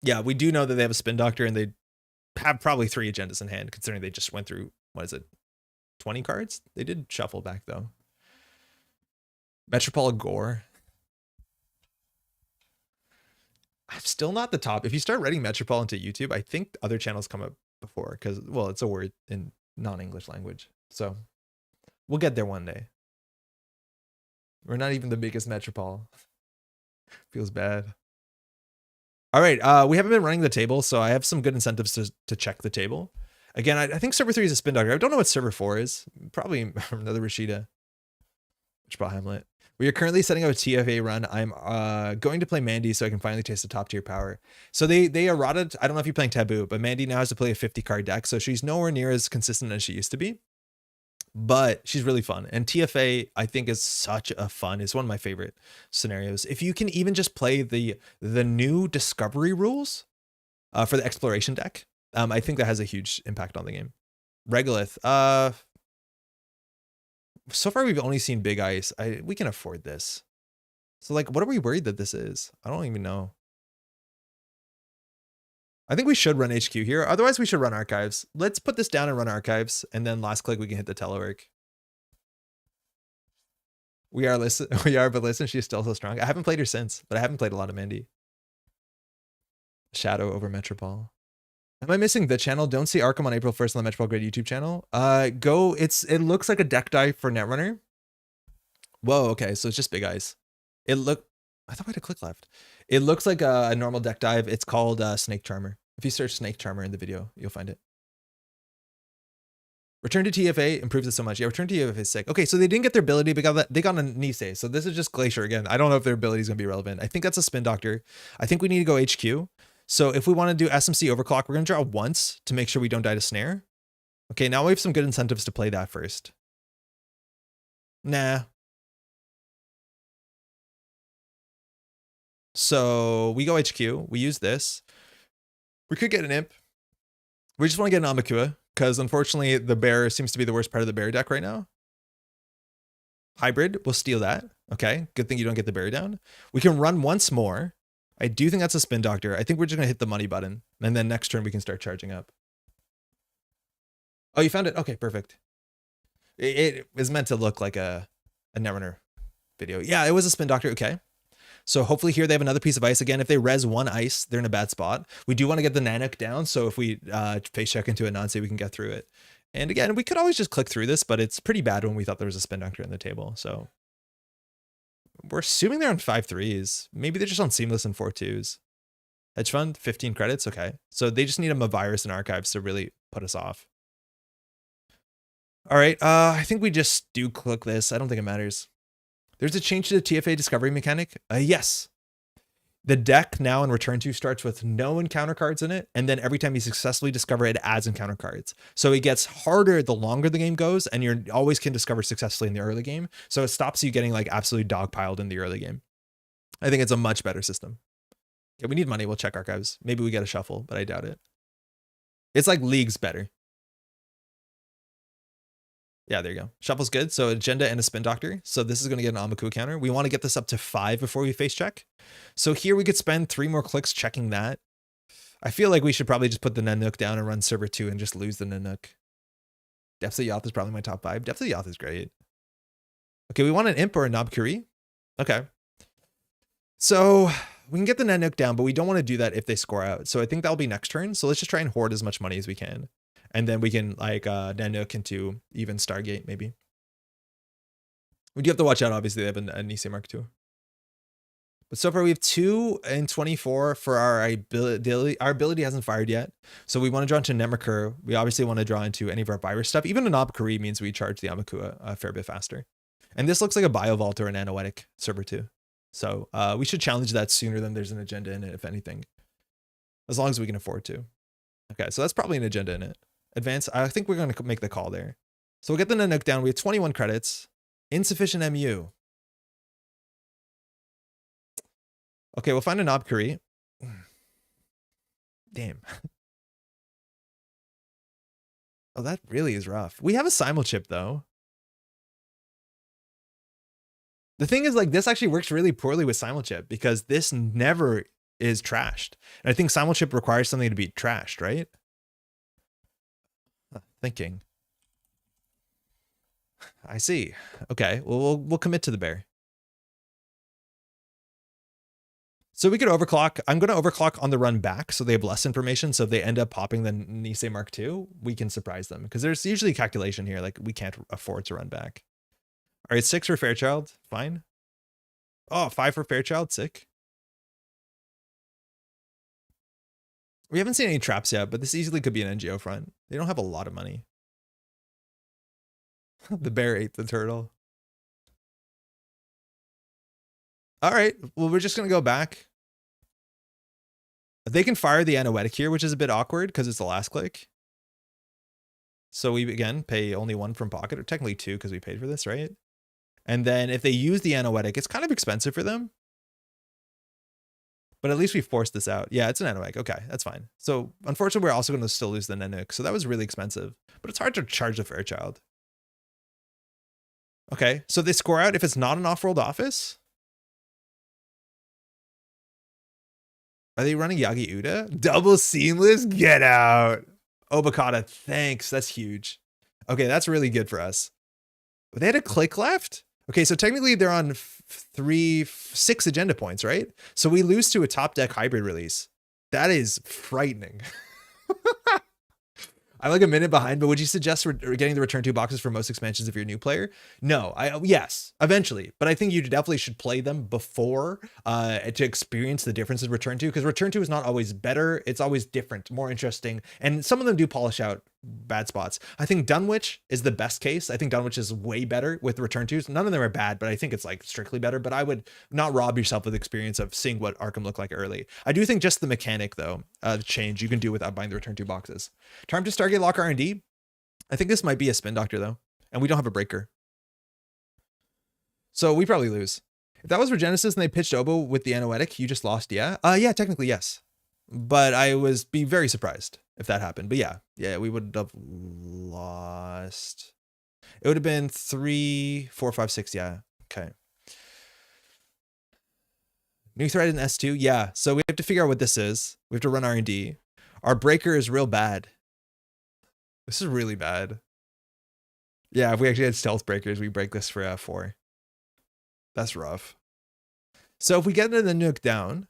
yeah, we do know that they have a Spin Doctor, and they have probably 3 agendas in hand, considering they just went through, what is it, 20 cards? They did shuffle back though. Metropole Gore. I'm still not the top. If you start writing Metropole into YouTube, I think other channels come up before because, well, it's a word in non-English language. So we'll get there one day. We're not even the biggest Metropole. Feels bad. All right, we haven't been running the table, so I have some good incentives to check the table. Again, I think server 3 is a spin doctor. I don't know what server 4 is. Probably another Rashida. Which brought Hamlet. We are currently setting up a TFA run. I'm going to play Mandy so I can finally taste the top tier power. So they eroded. I don't know if you're playing Taboo, but Mandy now has to play a 50 card deck, so she's nowhere near as consistent as she used to be. But she's really fun. And TFA, I think, is such a fun. It's one of my favorite scenarios. If you can even just play the new discovery rules for the exploration deck, I think that has a huge impact on the game. Regolith. So far we've only seen big ice. We can afford this. So like, what are we worried that this is? I don't even know. I think we should run HQ here. Otherwise we should run archives. Let's put this down and run archives. And then last click, we can hit the telework. We are, but listen, she's still so strong. I haven't played her since, but I haven't played a lot of Mandy. Shadow over Metropole. Am I missing the channel? Don't see Arkham on April 1st on the Metropole Grid YouTube channel. It looks like a deck dive for Netrunner. Whoa, okay, so it's just big eyes. I thought I had to click left. It looks like a normal deck dive. It's called Snake Charmer. If you search Snake Charmer in the video, you'll find it. Return to TFA improves it so much. Yeah, return to TFA is sick. Okay, so they didn't get their ability, but they got a Nisei. So this is just Glacier again. I don't know if their ability is going to be relevant. I think that's a Spin Doctor. I think we need to go HQ. So if we want to do SMC Overclock, we're going to draw once to make sure we don't die to Snare. Okay, now we have some good incentives to play that first. Nah. So we go HQ. We use this. We could get an Imp. We just want to get an Amakua because unfortunately the bear seems to be the worst part of the bear deck right now. Hybrid, we'll steal that. Okay, good thing you don't get the bear down. We can run once more. I do think that's a Spin Doctor. I think we're just going to hit the money button. And then next turn, we can start charging up. Oh, you found it? Okay, perfect. It was meant to look like a Netrunner video. Yeah, it was a Spin Doctor. Okay. So hopefully here they have another piece of ice. Again, if they res one ice, they're in a bad spot. We do want to get the Nanuq down. So if we face check into a Nancy, we can get through it. And again, we could always just click through this, but it's pretty bad when we thought there was a Spin Doctor in the table. So we're assuming they're on 5-3s. Maybe they're just on Seamless and 4-2s. Hedge Fund, 15 credits. Okay. So they just need a virus and archives to really put us off. All right. I think we just do click this. I don't think it matters. There's a change to the TFA discovery mechanic. Yes. The deck now in Return to starts with no encounter cards in it. And then every time you successfully discover it, adds encounter cards. So it gets harder the longer the game goes, and you always can discover successfully in the early game. So it stops you getting like absolutely dogpiled in the early game. I think it's a much better system. Yeah, we need money. We'll check archives. Maybe we get a shuffle, but I doubt it. It's like leagues better. Yeah, there you go. Shuffle's good. So agenda and a Spin Doctor. So this is going to get an Amaku counter. We want to get this up to 5 before we face check. So here we could spend 3 more clicks checking that. I feel like we should probably just put the Nanuq down and run server 2 and just lose the Nanuq. Depths of Yoth is probably my top 5. Depths of Yoth is great. Okay, we want an Imp or a Nobkuri. Okay. So we can get the Nanuq down, but we don't want to do that if they score out. So I think that'll be next turn. So let's just try and hoard as much money as we can. And then we can like Nanuq into even Stargate maybe. We do have to watch out. Obviously, they have a Nisei Mark II. But so far we have 2 and 24 for our ability. Our ability hasn't fired yet. So we want to draw into Netrunner. We obviously want to draw into any of our virus stuff. Even a Nobkuri means we charge the Amakua a fair bit faster. And this looks like a Biovault or a Nanoetic server 2. So we should challenge that sooner than there's an agenda in it, if anything. As long as we can afford to. Okay, so that's probably an agenda in it. Advance, I think we're going to make the call there. So we'll get the Nanuq down. We have 21 credits. Insufficient MU. Okay, we'll find a Nobkuri. Damn. Oh, that really is rough. We have a Simulchip, though. The thing is, like, this actually works really poorly with Simulchip because this never is trashed. And I think Simulchip requires something to be trashed, right? Thinking. I see. Okay, well, we'll commit to the bear. So we could overclock. I'm going to overclock on the run back so they have less information. So if they end up popping the Nisei Mark II, we can surprise them because there's usually a calculation here. Like we can't afford to run back. All right, 6 for Fairchild. Fine. Oh, 5 for Fairchild. Sick. We haven't seen any traps yet, but this easily could be an NGO front. They don't have a lot of money. The bear ate the turtle. All right, well, we're just going to go back. They can fire the Anoetic here, which is a bit awkward because it's the last click. So we, again, pay only 1 from pocket, or technically 2 because we paid for this, right? And then if they use the Anoetic, it's kind of expensive for them. But at least we forced this out. Yeah, it's an Nanuq. Okay, that's fine. So unfortunately, we're also going to still lose the Nanuq. So that was really expensive. But it's hard to charge the Fairchild. Okay, so they score out if it's not an off-world office? Are they running Yagi Uda? Double seamless? Get out. Obakata, thanks. That's huge. Okay, that's really good for us. They had a click left? Okay, so technically they're on 6 agenda points, right? So we lose to a top deck hybrid release. That is frightening. I'm like a minute behind, but would you suggest getting the return 2 boxes for most expansions if you're a new player? No, yes, eventually. But I think you definitely should play them before to experience the difference in return 2, because return 2 is not always better. It's always different, more interesting. And some of them do polish out bad spots. I think Dunwich is the best case. I think Dunwich is way better with return 2s. None of them are bad, but I think it's like strictly better. But I would not rob yourself of the experience of seeing what Arkham looked like early. I do think just the mechanic, though, the change you can do without buying the return 2 boxes. Time to Stargate Lock R&D. I think this might be a spin doctor, though, and we don't have a breaker. So we probably lose. If that was Regenesis and they pitched Obo with the Anoetic, you just lost, yeah? Yeah, technically, yes. But I was be very surprised if that happened. But yeah, we would have lost. It would have been 3, 4, 5, 6. Yeah. Okay. New thread in S2. Yeah. So we have to figure out what this is. We have to run R&D. Our breaker is real bad. This is really bad. Yeah. If we actually had stealth breakers, we break this for 4. That's rough. So if we get the Nanuq down,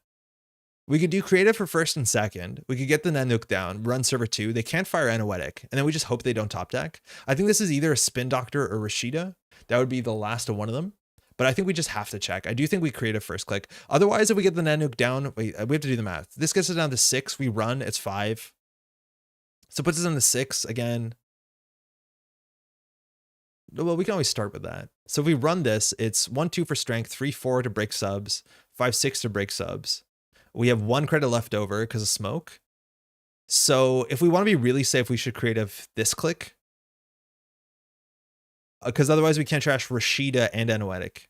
we could do creative for first and second. We could get the Nanuq down, run server 2. They can't fire Anoetic, and then we just hope they don't top deck. I think this is either a Spin Doctor or Rashida. That would be the last of one of them. But I think we just have to check. I do think we creative first click. Otherwise, if we get the Nanuq down, wait, we have to do the math. This gets us down to 6. We run, it's 5. So it puts us on the 6 again. Well, we can always start with that. So if we run this, it's 1, 2 for strength, 3, 4 to break subs, 5, 6 to break subs. We have 1 credit left over because of smoke. So if we want to be really safe, we should creative this click. Because otherwise we can't trash Rashida and Anoetic.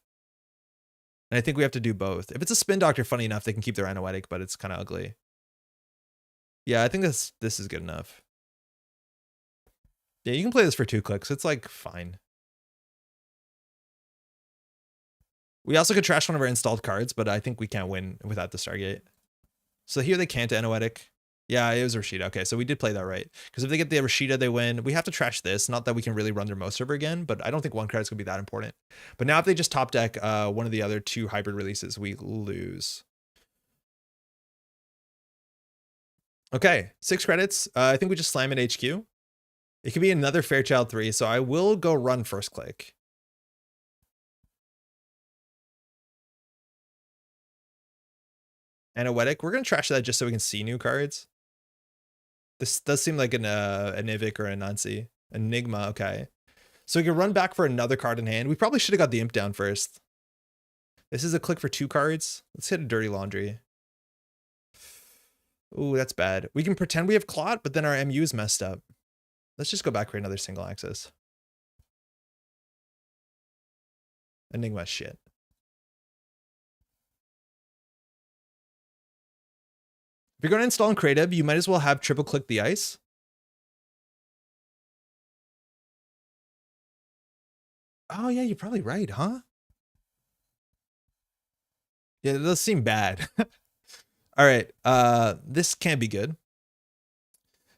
And I think we have to do both. If it's a Spin Doctor, funny enough, they can keep their Anoetic, but it's kind of ugly. Yeah, I think this is good enough. Yeah, you can play this for 2 clicks. It's like fine. We also could trash one of our installed cards, but I think we can't win without the Stargate. So here they can't Anoetic. Yeah, it was Rashida. Okay, so we did play that right. Because if they get the Rashida, they win. We have to trash this. Not that we can really run their most server again, but I don't think 1 credit's going to be that important. But now if they just top deck one of the other 2 hybrid releases, we lose. Okay, 6 credits. I think we just slam at HQ. It could be another Fairchild 3, so I will go run first click. Anoetic, we're going to trash that just so we can see new cards. This does seem like an Nivik or a Nancy. Enigma, okay. So we can run back for another card in hand. We probably should have got the Imp down first. This is a click for 2 cards. Let's hit a Dirty Laundry. Ooh, that's bad. We can pretend we have Clot, but then our MU is messed up. Let's just go back for another single axis. Enigma shit. If you're going to install in creative, you might as well have triple click the ice. Oh yeah, you're probably right, huh? Yeah, it does seem bad. All right, this can't be good.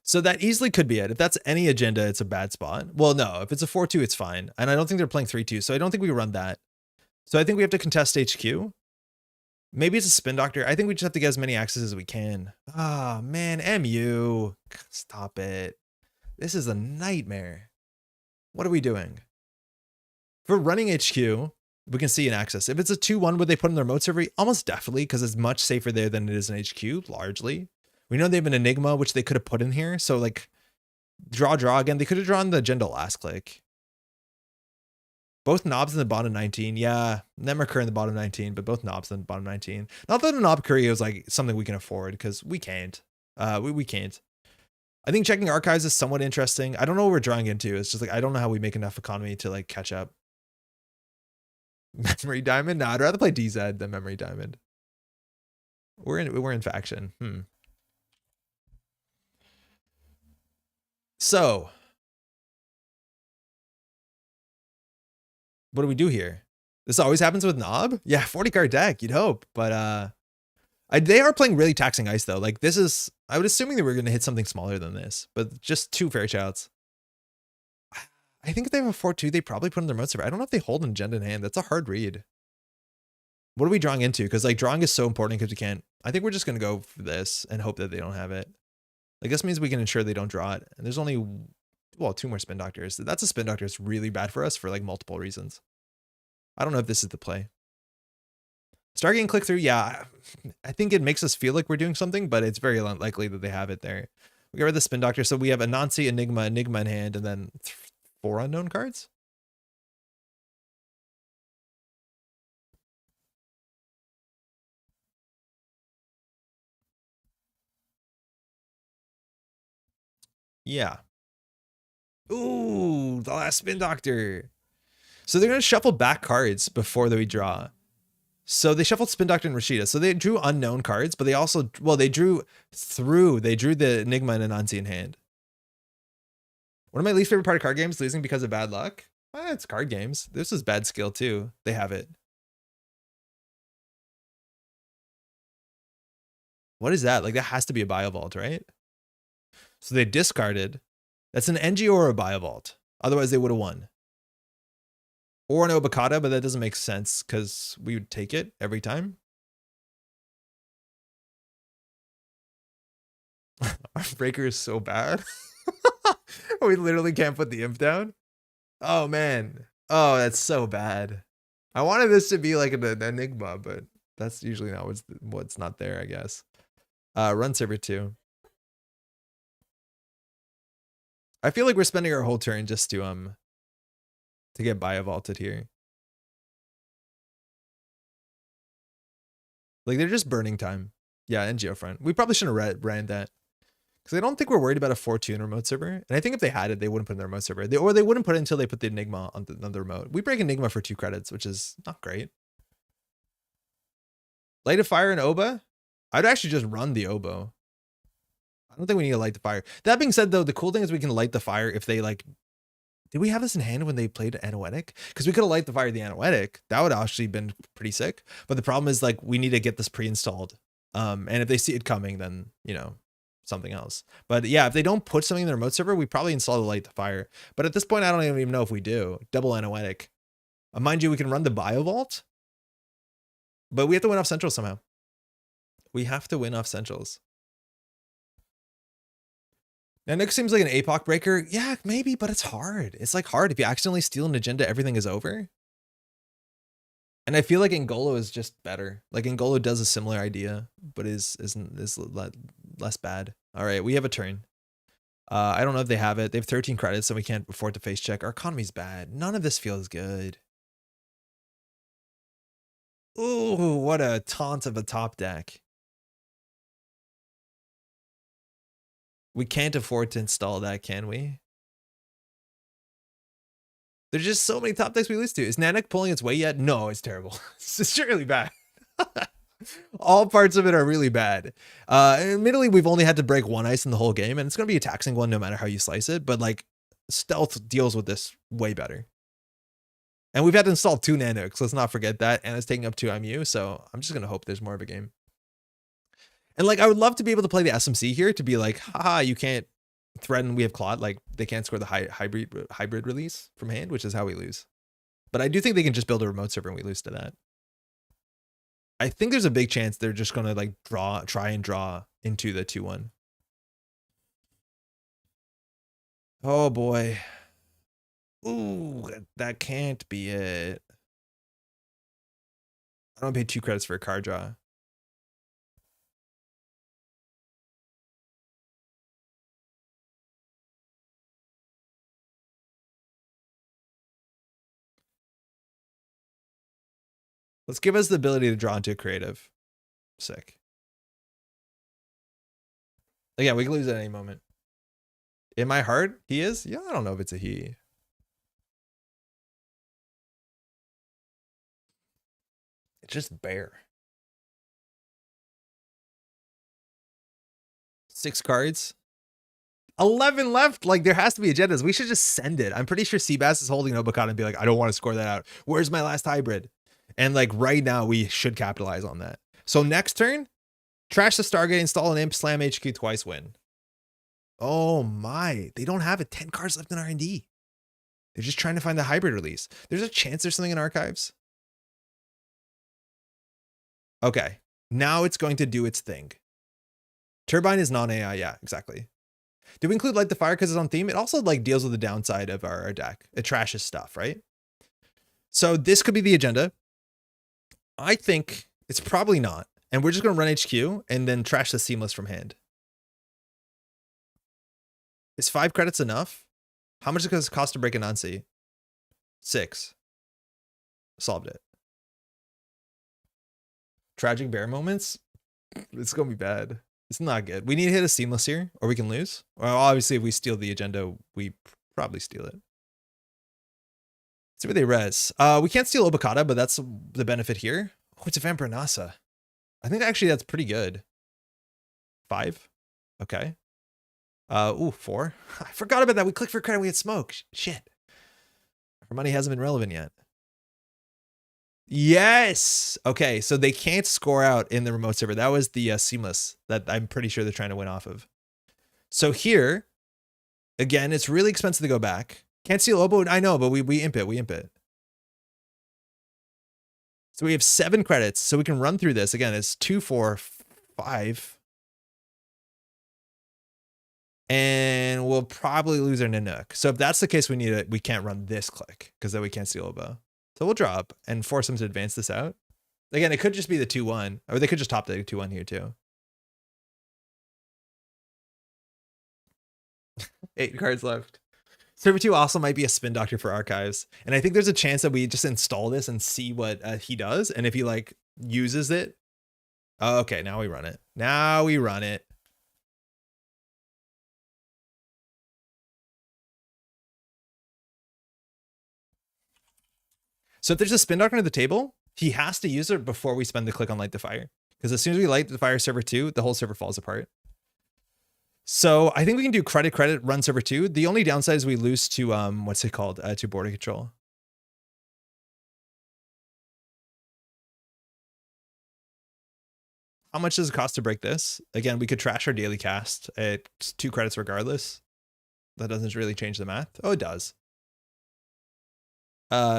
So that easily could be it. If that's any agenda, it's a bad spot. Well, no, if it's a 4-2, it's fine. And I don't think they're playing 3-2, so I don't think we run that. So I think we have to contest HQ. Maybe it's a Spin Doctor. I think we just have to get as many axes as we can. Ah, oh, man, MU. Stop it. This is a nightmare. What are we doing? If we're running HQ, we can see an axis. If it's a 2-1, would they put in their remote server? Almost definitely, because it's much safer there than it is in HQ, largely. We know they have an Enigma, which they could have put in here. So like draw again. They could have drawn the Jindal last click. Both knobs in the bottom 19. Yeah, Netrunner in the bottom 19, but both knobs in the bottom 19. Not that a knob curry is like something we can afford because we can't. We can't. I think checking archives is somewhat interesting. I don't know what we're drawing into. It's just like I don't know how we make enough economy to like catch up. Memory Diamond? No, I'd rather play DZ than Memory Diamond. We're in faction. So what do we do here? This always happens with Knob? Yeah, 40 card deck, you'd hope. But they are playing really taxing ice though. Like this is, I would assuming that we're going to hit something smaller than this, but just 2 fairy shouts. I think if they have a 4-2, they probably put in their remote server. I don't know if they hold an agenda in hand. That's a hard read. What are we drawing into? Because like drawing is so important because we can't. I think we're just going to go for this and hope that they don't have it. Like this means we can ensure they don't draw it. And there's only, well, 2 more spin doctors. That's a spin doctor. It's really bad for us for like multiple reasons. I don't know if this is the play. Start getting click through. Yeah, I think it makes us feel like we're doing something, but it's very unlikely that they have it there. We got rid of the spin doctor. So we have Anansi, Enigma in hand, and then 4 unknown cards. Yeah. Ooh, the last spin doctor. So they're going to shuffle back cards before we draw. So they shuffled Spin Doctor and Rashida. So they drew unknown cards, but they also, well, they drew the Enigma and Anansi in hand. One of my least favorite part of card games, losing because of bad luck. It's card games. This is bad skill too. They have it. What is that? Like that has to be a Biovault, right? So they discarded. That's an NG or a Biovault. Otherwise they would have won. Or an Obakata, but that doesn't make sense because we would take it every time. Our breaker is so bad. We literally can't put the imp down. Oh man. Oh, that's so bad. I wanted this to be like an Enigma, but that's usually not what's not there, I guess. Run server 2. I feel like we're spending our whole turn just to get Biovaulted here. Like they're just burning time. Yeah, and Geofront. We probably shouldn't have ran that. Because I don't think we're worried about a 4-2 in remote server. And I think if they had it, they wouldn't put it in the remote server. Or they wouldn't put it until they put the Enigma on the remote. We break Enigma for 2 credits, which is not great. Light a fire and Oba? I'd actually just run the Obo. I don't think we need to light the fire. That being said, though, the cool thing is we can light the fire if they like... Did we have this in hand when they played Anoetic? Because we could have light the fire the Anoetic. That would actually been pretty sick. But the problem is like we need to get this pre-installed. And if they see it coming, then, you know, something else. But yeah, if they don't put something in the remote server, we probably install the light the fire. But at this point, I don't even know if we do. Double Anoetic. Mind you, we can run the Biovault. But we have to win off Central somehow. We have to win off Centrals. Nanuq seems like an APOC breaker. Yeah, maybe, but it's hard. It's like hard. If you accidentally steal an agenda, everything is over. And I feel like Ngolo is just better. Like Ngolo does a similar idea, but is less bad. All right, we have a turn. I don't know if they have it. They have 13 credits, so we can't afford to face check. Our economy's bad. None of this feels good. Ooh, what a taunt of a top deck. We can't afford to install that, can we? There's just so many top decks we lose to. Is Nanuq pulling its weight yet? No, it's terrible. It's really bad. All parts of it are really bad. Admittedly, we've only had to break 1 ice in the whole game, and it's going to be a taxing one no matter how you slice it, but like Stealth deals with this way better. And we've had to install 2 Nanuqs, let's not forget that, and it's taking up 2 MU, so I'm just going to hope there's more of a game. And like, I would love to be able to play the SMC here to be like, haha, you can't threaten, we have Claude, like they can't score the hybrid release from hand, which is how we lose. But I do think they can just build a remote server and we lose to that. I think there's a big chance they're just going to like try and draw into the 2-1. Oh boy. Ooh, that can't be it. I don't pay 2 credits for a card draw. Let's give us the ability to draw into a creative. Sick. Yeah, we can lose at any moment. In my heart, he is? Yeah, I don't know if it's a he. It's just bear. 6 cards. 11 left. Like, there has to be agendas. We should just send it. I'm pretty sure Seabass is holding Obokata and be like, I don't want to score that out. Where's my last hybrid? And like right now, we should capitalize on that. So next turn, trash the Stargate, install an imp, slam HQ twice, win. Oh my, they don't have it. 10 cards left in R&D. They're just trying to find the hybrid release. There's a chance there's something in archives. Okay, now it's going to do its thing. Turbine is non-AI, yeah, exactly. Did we include Light the Fire because it's on theme? It also like deals with the downside of our deck. It trashes stuff, right? So this could be the agenda. I think it's probably not. And we're just going to run HQ and then trash the Seamless from hand. Is 5 credits enough? How much does it cost to break a Nancy? 6. Solved it. Tragic bear moments? It's going to be bad. It's not good. We need to hit a Seamless here or we can lose. Well, obviously, if we steal the agenda, we probably steal it. See where they res. We can't steal Obokata, but that's the benefit here. Oh, it's a Vampire Nasa. I think actually that's pretty good. 5. Okay. Ooh, 4. I forgot about that. We clicked for credit. We had smoke. Shit. Our money hasn't been relevant yet. Yes. Okay. So they can't score out in the remote server. That was the Seamless that I'm pretty sure they're trying to win off of. So here, again, it's really expensive to go back. Can't steal Obo. I know, but we imp it. We imp it. So we have 7 credits. So we can run through this. Again, it's 2, 4, 5. And we'll probably lose our Nanuq. So if that's the case, we can't run this click because then we can't steal Obo. So we'll drop and force them to advance this out. Again, it could just be the 2-1, or they could just top the 2-1 here too. 8 cards left. Server 2 also might be a spin doctor for archives. And I think there's a chance that we just install this and see what he does. And if he like uses it. Oh, okay, now we run it. Now we run it. So if there's a spin doctor at the table, he has to use it before we spend the click on Light the Fire. Because as soon as we light the fire server 2, the whole server falls apart. So I think we can do credit, run server 2. The only downside is we lose to, what's it called? To border control. How much does it cost to break this? Again, we could trash our daily cast at 2 credits regardless. That doesn't really change the math. Oh, it does.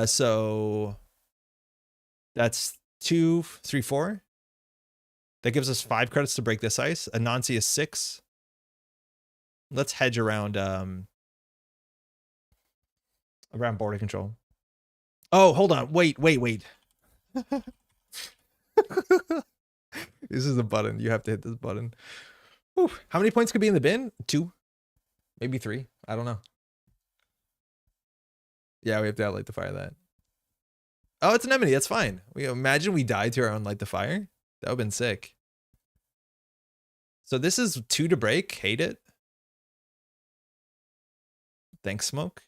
So that's 2, 3, 4. That gives us 5 credits to break this ice. A Nancy is 6. Let's hedge around border control. Oh, hold on. Wait. This is the button. You have to hit this button. Whew. How many points could be in the bin? 2, maybe 3. I don't know. Yeah, we have to light the fire that. Oh, it's an enemy. That's fine. We imagine we died to our own light the fire. That would have been sick. So this is 2 to break. Hate it. Thanks, Smoke.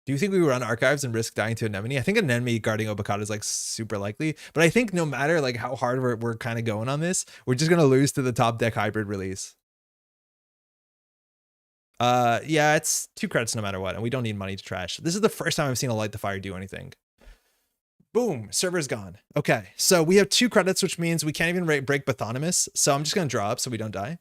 Do you think we run archives and risk dying to an enemy? I think an enemy guarding Obokata is like super likely, but I think no matter like how hard we're kind of going on this, we're just gonna lose to the top deck hybrid release. Yeah, it's 2 credits no matter what, and we don't need money to trash. This is the first time I've seen a Light the Fire do anything. Boom, server's gone. Okay, so we have 2 credits, which means we can't even break Bathynomus. So I'm just gonna draw up so we don't die.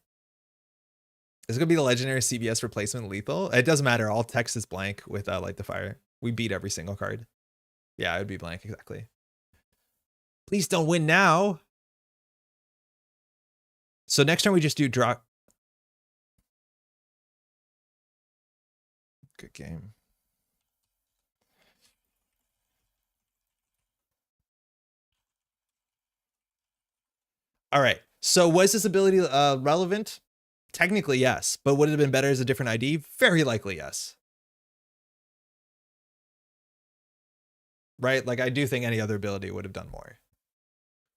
Is it gonna be the legendary CBS replacement lethal? It doesn't matter. All text is blank with Light the Fire. We beat every single card. Yeah, it would be blank, exactly. Please don't win now. So next turn we just do draw. Good game. All right. So was this ability relevant? Technically, yes. But would it have been better as a different ID? Very likely, yes. right? Like I do think any other ability would have done more.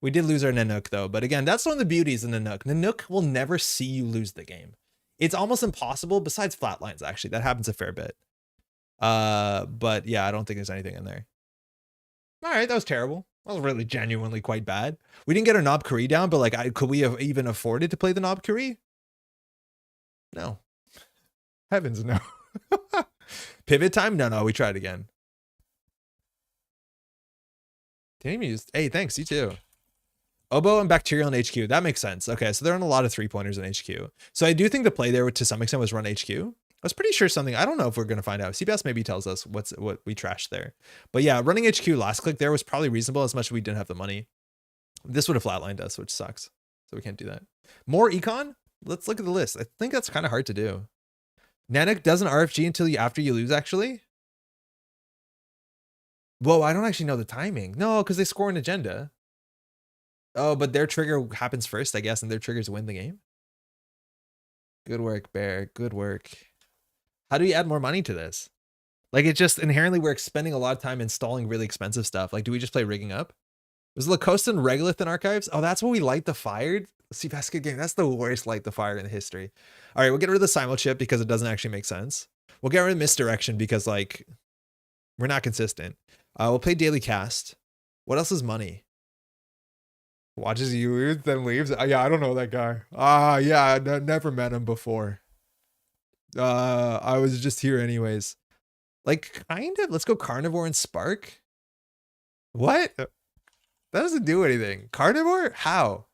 We did lose our Nanuq though, but again, that's one of the beauties of Nanuq. Nanuq will never see you lose the game. It's almost impossible, besides flatlines, actually. That happens a fair bit. But yeah, I don't think there's anything in there. All right, that was terrible. That was really genuinely quite bad. We didn't get our Knob Kuri down, but like, could we have even afforded to play the Knob Kuri? No. Heavens, no. Pivot time? No, we tried again. Didn't even use. Hey, thanks. You too. Oboe and Bacterial in HQ. That makes sense. Okay, so they're on a lot of 3-pointers in HQ. So I do think the play there to some extent was run HQ. I was pretty sure something. I don't know if we're going to find out. CBS maybe tells us what we trashed there. But yeah, running HQ last click there was probably reasonable as much as we didn't have the money. This would have flatlined us, which sucks. So we can't do that. More econ? Let's look at the list. I think that's kind of hard to do. Nanuq doesn't RFG until after you lose, actually. Whoa, I don't actually know the timing. No, because they score an agenda. Oh, but their trigger happens first, I guess, and their triggers win the game. Good work, Bear. Good work. How do you add more money to this? Like, it just inherently we're spending a lot of time installing really expensive stuff. Like, do we just play rigging up? Was Lacoste and Regolith in archives? Oh, that's what we light the fired? See, basket game. That's the worst light the fire in the history. All right, we'll get rid of the simul chip because it doesn't actually make sense. We'll get rid of misdirection because, like, we're not consistent. We'll play daily cast. What else is money? Watches you lose, then leaves. Yeah, I don't know that guy. Yeah, never met him before. I was just here anyways. Like, kind of. Let's go Carnivore and Spark. What? That doesn't do anything. Carnivore? How?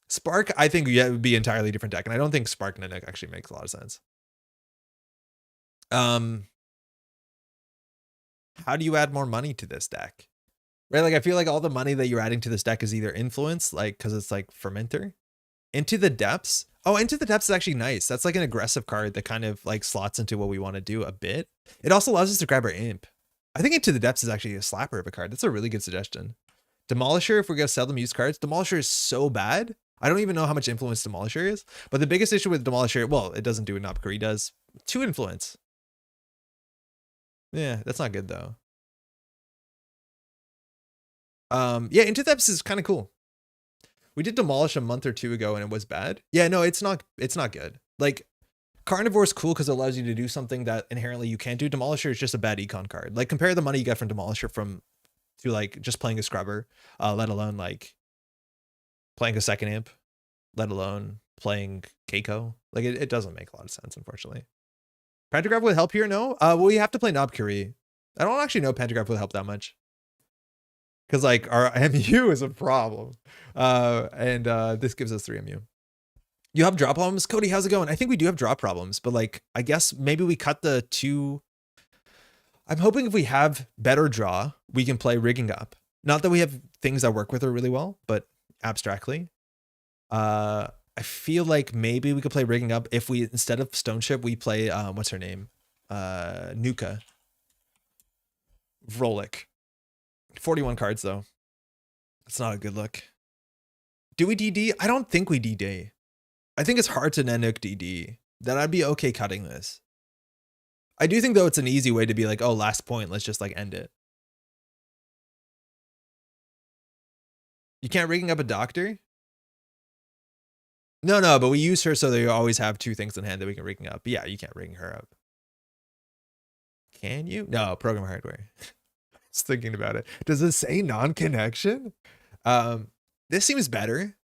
Spark, I think yeah, it would be entirely different deck, and I don't think Spark Nanuq actually makes a lot of sense. How do you add more money to this deck? Right, like I feel like all the money that you're adding to this deck is either influence, like because it's like fermenter. Into the Depths. Oh, Into the Depths is actually nice. That's like an aggressive card that kind of like slots into what we want to do a bit. It also allows us to grab our imp. I think Into the Depths is actually a slapper of a card. That's a really good suggestion. Demolisher, if we're gonna sell them used cards, Demolisher is so bad. I don't even know how much influence Demolisher is, but the biggest issue with Demolisher, well, it doesn't do what Nanuq does. 2 influence. Yeah, that's not good though. Yeah, Into the Depths is kind of cool. We did Demolish a month or 2 ago and it was bad. Yeah, no, it's not good. Like, Carnivore is cool because it allows you to do something that inherently you can't do. Demolisher is just a bad econ card. Like, compare the money you get from Demolisher to like just playing a scrubber, let alone like playing a second imp, let alone playing Keiko. Like, it doesn't make a lot of sense, unfortunately. Pantograph would help here, no? Well, we have to play Knob Kuri. I don't actually know Pantograph would help that much. Because like our MU is a problem. And this gives us 3 MU. You have drop problems? Cody, how's it going? I think we do have drop problems, but like, I guess maybe we cut the 2. I'm hoping if we have better draw, we can play rigging up. Not that we have things that work with her really well, but abstractly. I feel like maybe we could play rigging up if we, instead of Stone Ship, we play, what's her name? Nuka. Vrolik. 41 cards though. That's not a good look. Do we DD? I don't think we DD. I think it's hard to Nanuq DD. That I'd be okay cutting this. I do think though it's an easy way to be like, oh, last point, let's just like end it. You can't rigging up a doctor? No, but we use her so that you always have 2 things in hand that we can rigging up. But yeah, you can't rigging her up. Can you? No, program hardware. Just thinking about it. Does it say non-connection? This seems better.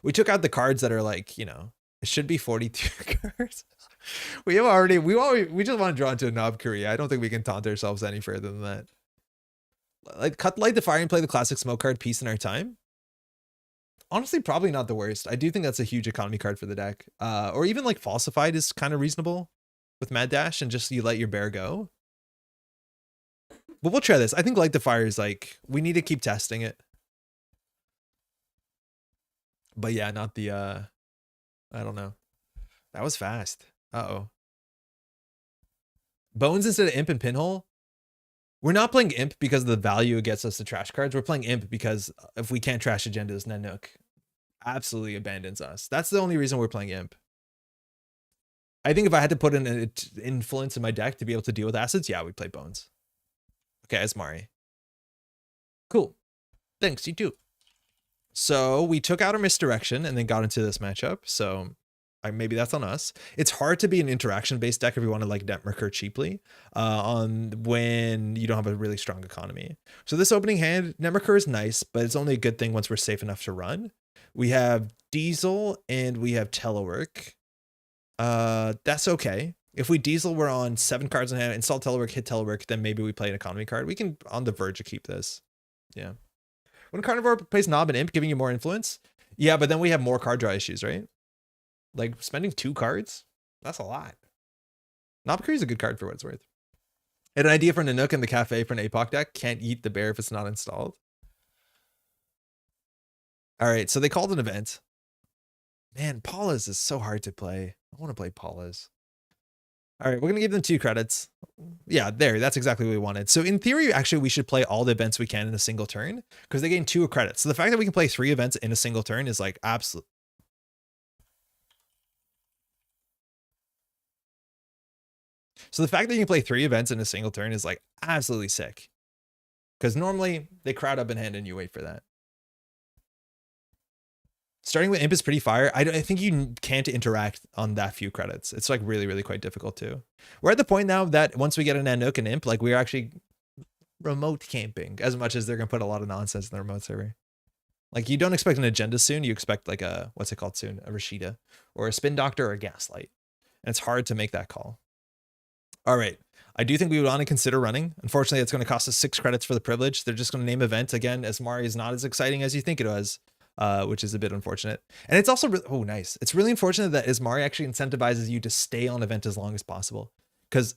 We took out the cards that are like, you know, it should be 42 cards. We just want to draw into a Knob Kuri. I don't think we can taunt ourselves any further than that. Like, cut light the fire and play the classic smoke card Peace in our time. Honestly, probably not the worst. I do think that's a huge economy card for the deck. Or even like Falsified is kind of reasonable with Mad Dash and just you let your bear go. But we'll try this. I think Light the Fire is like, we need to keep testing it. But yeah, not the, I don't know. That was fast. Uh-oh. Bones instead of Imp and Pinhole? We're not playing Imp because of the value it gets us to trash cards. We're playing Imp because if we can't trash agendas, Nanuq absolutely abandons us. That's the only reason we're playing Imp. I think if I had to put in an influence in my deck to be able to deal with acids, yeah, we'd play Bones. Okay, Asmari. Cool. Thanks, you too. So we took out our misdirection and then got into this matchup. So maybe that's on us. It's hard to be an interaction-based deck if you want to like Netrunner cheaply on when you don't have a really strong economy. So this opening hand, Netrunner is nice, but it's only a good thing once we're safe enough to run. We have Diesel and we have Telework. That's okay. If we Diesel, we're on 7 cards in hand, install Telework, hit Telework, then maybe we play an economy card. We can on the verge of keep this. Yeah. When Carnivore plays Knob and Imp, giving you more influence. Yeah, but then we have more card draw issues, right? Like spending 2 cards? That's a lot. Knobkerry is a good card for what it's worth. An idea for Nanuq in the cafe for an APOC deck. Can't eat the bear if it's not installed. All right, so they called an event. Man, Paula's is so hard to play. I want to play Paula's. All right, we're going to give them 2 credits. Yeah, there. That's exactly what we wanted. So in theory, actually, we should play all the events we can in a single turn because they gain 2 credits. So the fact that we can play 3 events in a single turn is like absolute. So the fact that you can play 3 events in a single turn is like absolutely sick. Because normally they crowd up in hand and you wait for that. Starting with Imp is pretty fire. I think you can't interact on that few credits. It's like really, really quite difficult too. We're at the point now that once we get an Nanuq and Imp, like we're actually remote camping as much as they're going to put a lot of nonsense in the remote server. Like you don't expect an agenda soon. You expect like a, what's it called soon? A Rashida or a Spin Doctor or a Gaslight. And it's hard to make that call. All right. I do think we would want to consider running. Unfortunately, it's going to cost us 6 credits for the privilege. They're just going to name event again. Asmari is not as exciting as you think it was. Which is a bit unfortunate. And it's also, oh, nice. It's really unfortunate that Asmari actually incentivizes you to stay on event as long as possible. Because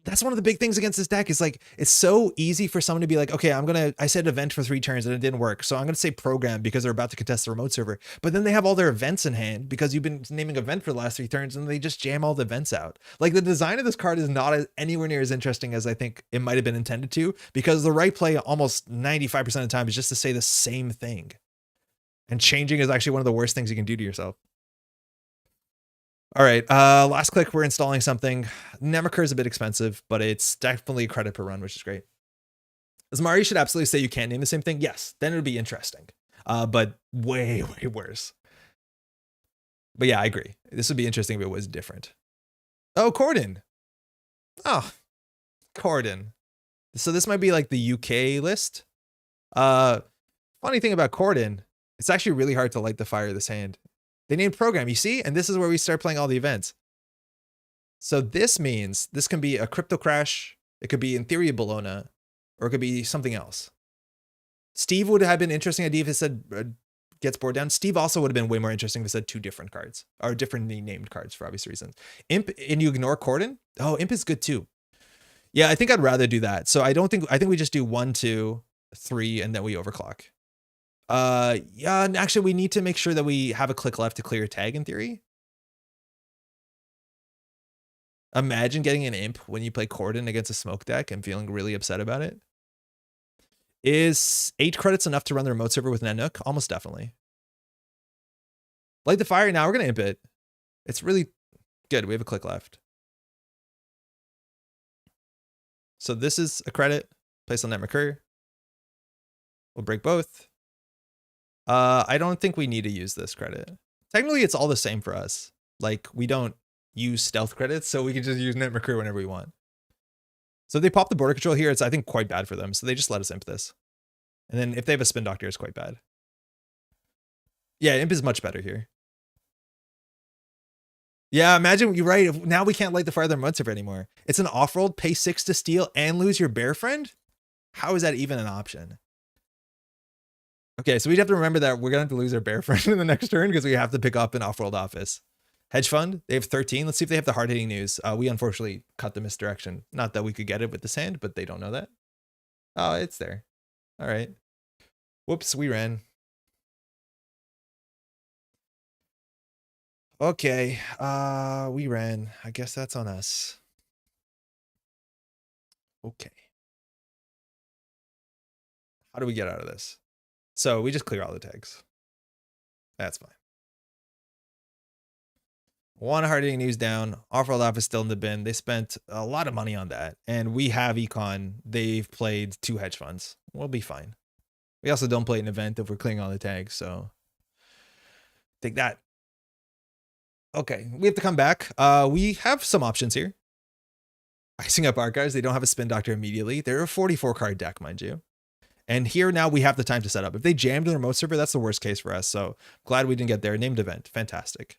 that's one of the big things against this deck is like, it's so easy for someone to be like, okay, I said event for 3 turns and it didn't work. So I'm going to say program because they're about to contest the remote server. But then they have all their events in hand because you've been naming event for the last 3 turns and they just jam all the events out. Like the design of this card is not anywhere near as interesting as I think it might have been intended to, because the right play almost 95% of the time is just to say the same thing. And changing is actually one of the worst things you can do to yourself. All right, last click, we're installing something. Netrunner is a bit expensive, but it's definitely a credit per run, which is great. Asmari should absolutely say you can't name the same thing. Yes, then it would be interesting, but way, way worse. But yeah, I agree. This would be interesting if it was different. Oh, Corden. Oh, Corden. So this might be like the UK list. Funny thing about Corden, it's actually really hard to light the fire of this hand. They named program, you see? And this is where we start playing all the events. So this means this can be a crypto crash. It could be in theory a Bologna, or it could be something else. Steve would have been an interesting idea if it said gets bored down. Steve also would have been way more interesting if it said 2 different cards, or differently named cards for obvious reasons. Imp, and you ignore Corden? Oh, Imp is good too. Yeah, I think I'd rather do that. So I think we just do 1, 2, 3, and then we overclock. Yeah, and actually we need to make sure that we have a click left to clear a tag in theory. Imagine getting an Imp when you play Corden against a smoke deck and feeling really upset about it. Is 8 credits enough to run the remote server with Nanuq? Almost definitely. Light the fire. Now we're going to Imp it. It's really good. We have a click left. So this is a credit. Place on Netrunner. We'll break both. I don't think we need to use this credit. Technically, it's all the same for us. Like, we don't use stealth credits, so we can just use Netrunner whenever we want. So they pop the border control here. It's, I think, quite bad for them. So they just let us Imp this. And then if they have a Spin Doctor, it's quite bad. Yeah, Imp is much better here. Yeah, imagine, you're right. Now we can't light the fire of their remote server anymore. It's an off-roll, pay 6 to steal, and lose your bear friend? How is that even an option? Okay, so we'd have to remember that we're going to have to lose our bear friend in the next turn because we have to pick up an off-world office. Hedge fund, they have 13. Let's see if they have the hard-hitting news. We unfortunately cut the misdirection. Not that we could get it with this hand, but they don't know that. Oh, it's there. All right. Whoops, we ran. Okay, we ran. I guess that's on us. Okay. How do we get out of this? So we just clear all the tags. That's fine. One hard hitting news down. Off-world off is still in the bin. They spent a lot of money on that. And we have econ. They've played 2 hedge funds. We'll be fine. We also don't play an event if we're clearing all the tags, so take that. Okay, we have to come back. We have some options here. Icing up archives. They don't have a spin doctor immediately. They're a 44 card deck, mind you. And here now we have the time to set up. If they jammed the remote server, that's the worst case for us. So glad we didn't get there. Named event. Fantastic.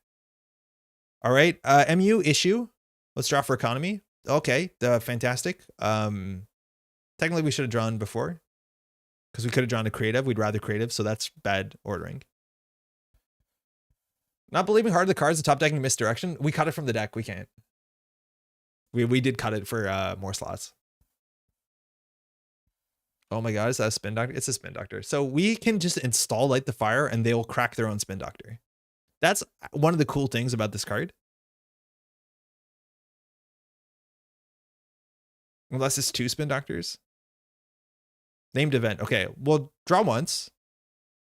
All right. MU issue. Let's draw for economy. Okay. Fantastic. Technically we should have drawn before because we could have drawn a creative. We'd rather creative. So that's bad ordering. Not believing hard the cards, the top decking misdirection. We cut it from the deck. We can't. We did cut it for more slots. Oh my god, is that a spin doctor? It's a spin doctor. So we can just install Light the Fire and they will crack their own spin doctor. That's one of the cool things about this card. Unless it's 2 spin doctors. Named event. Okay, we'll draw once.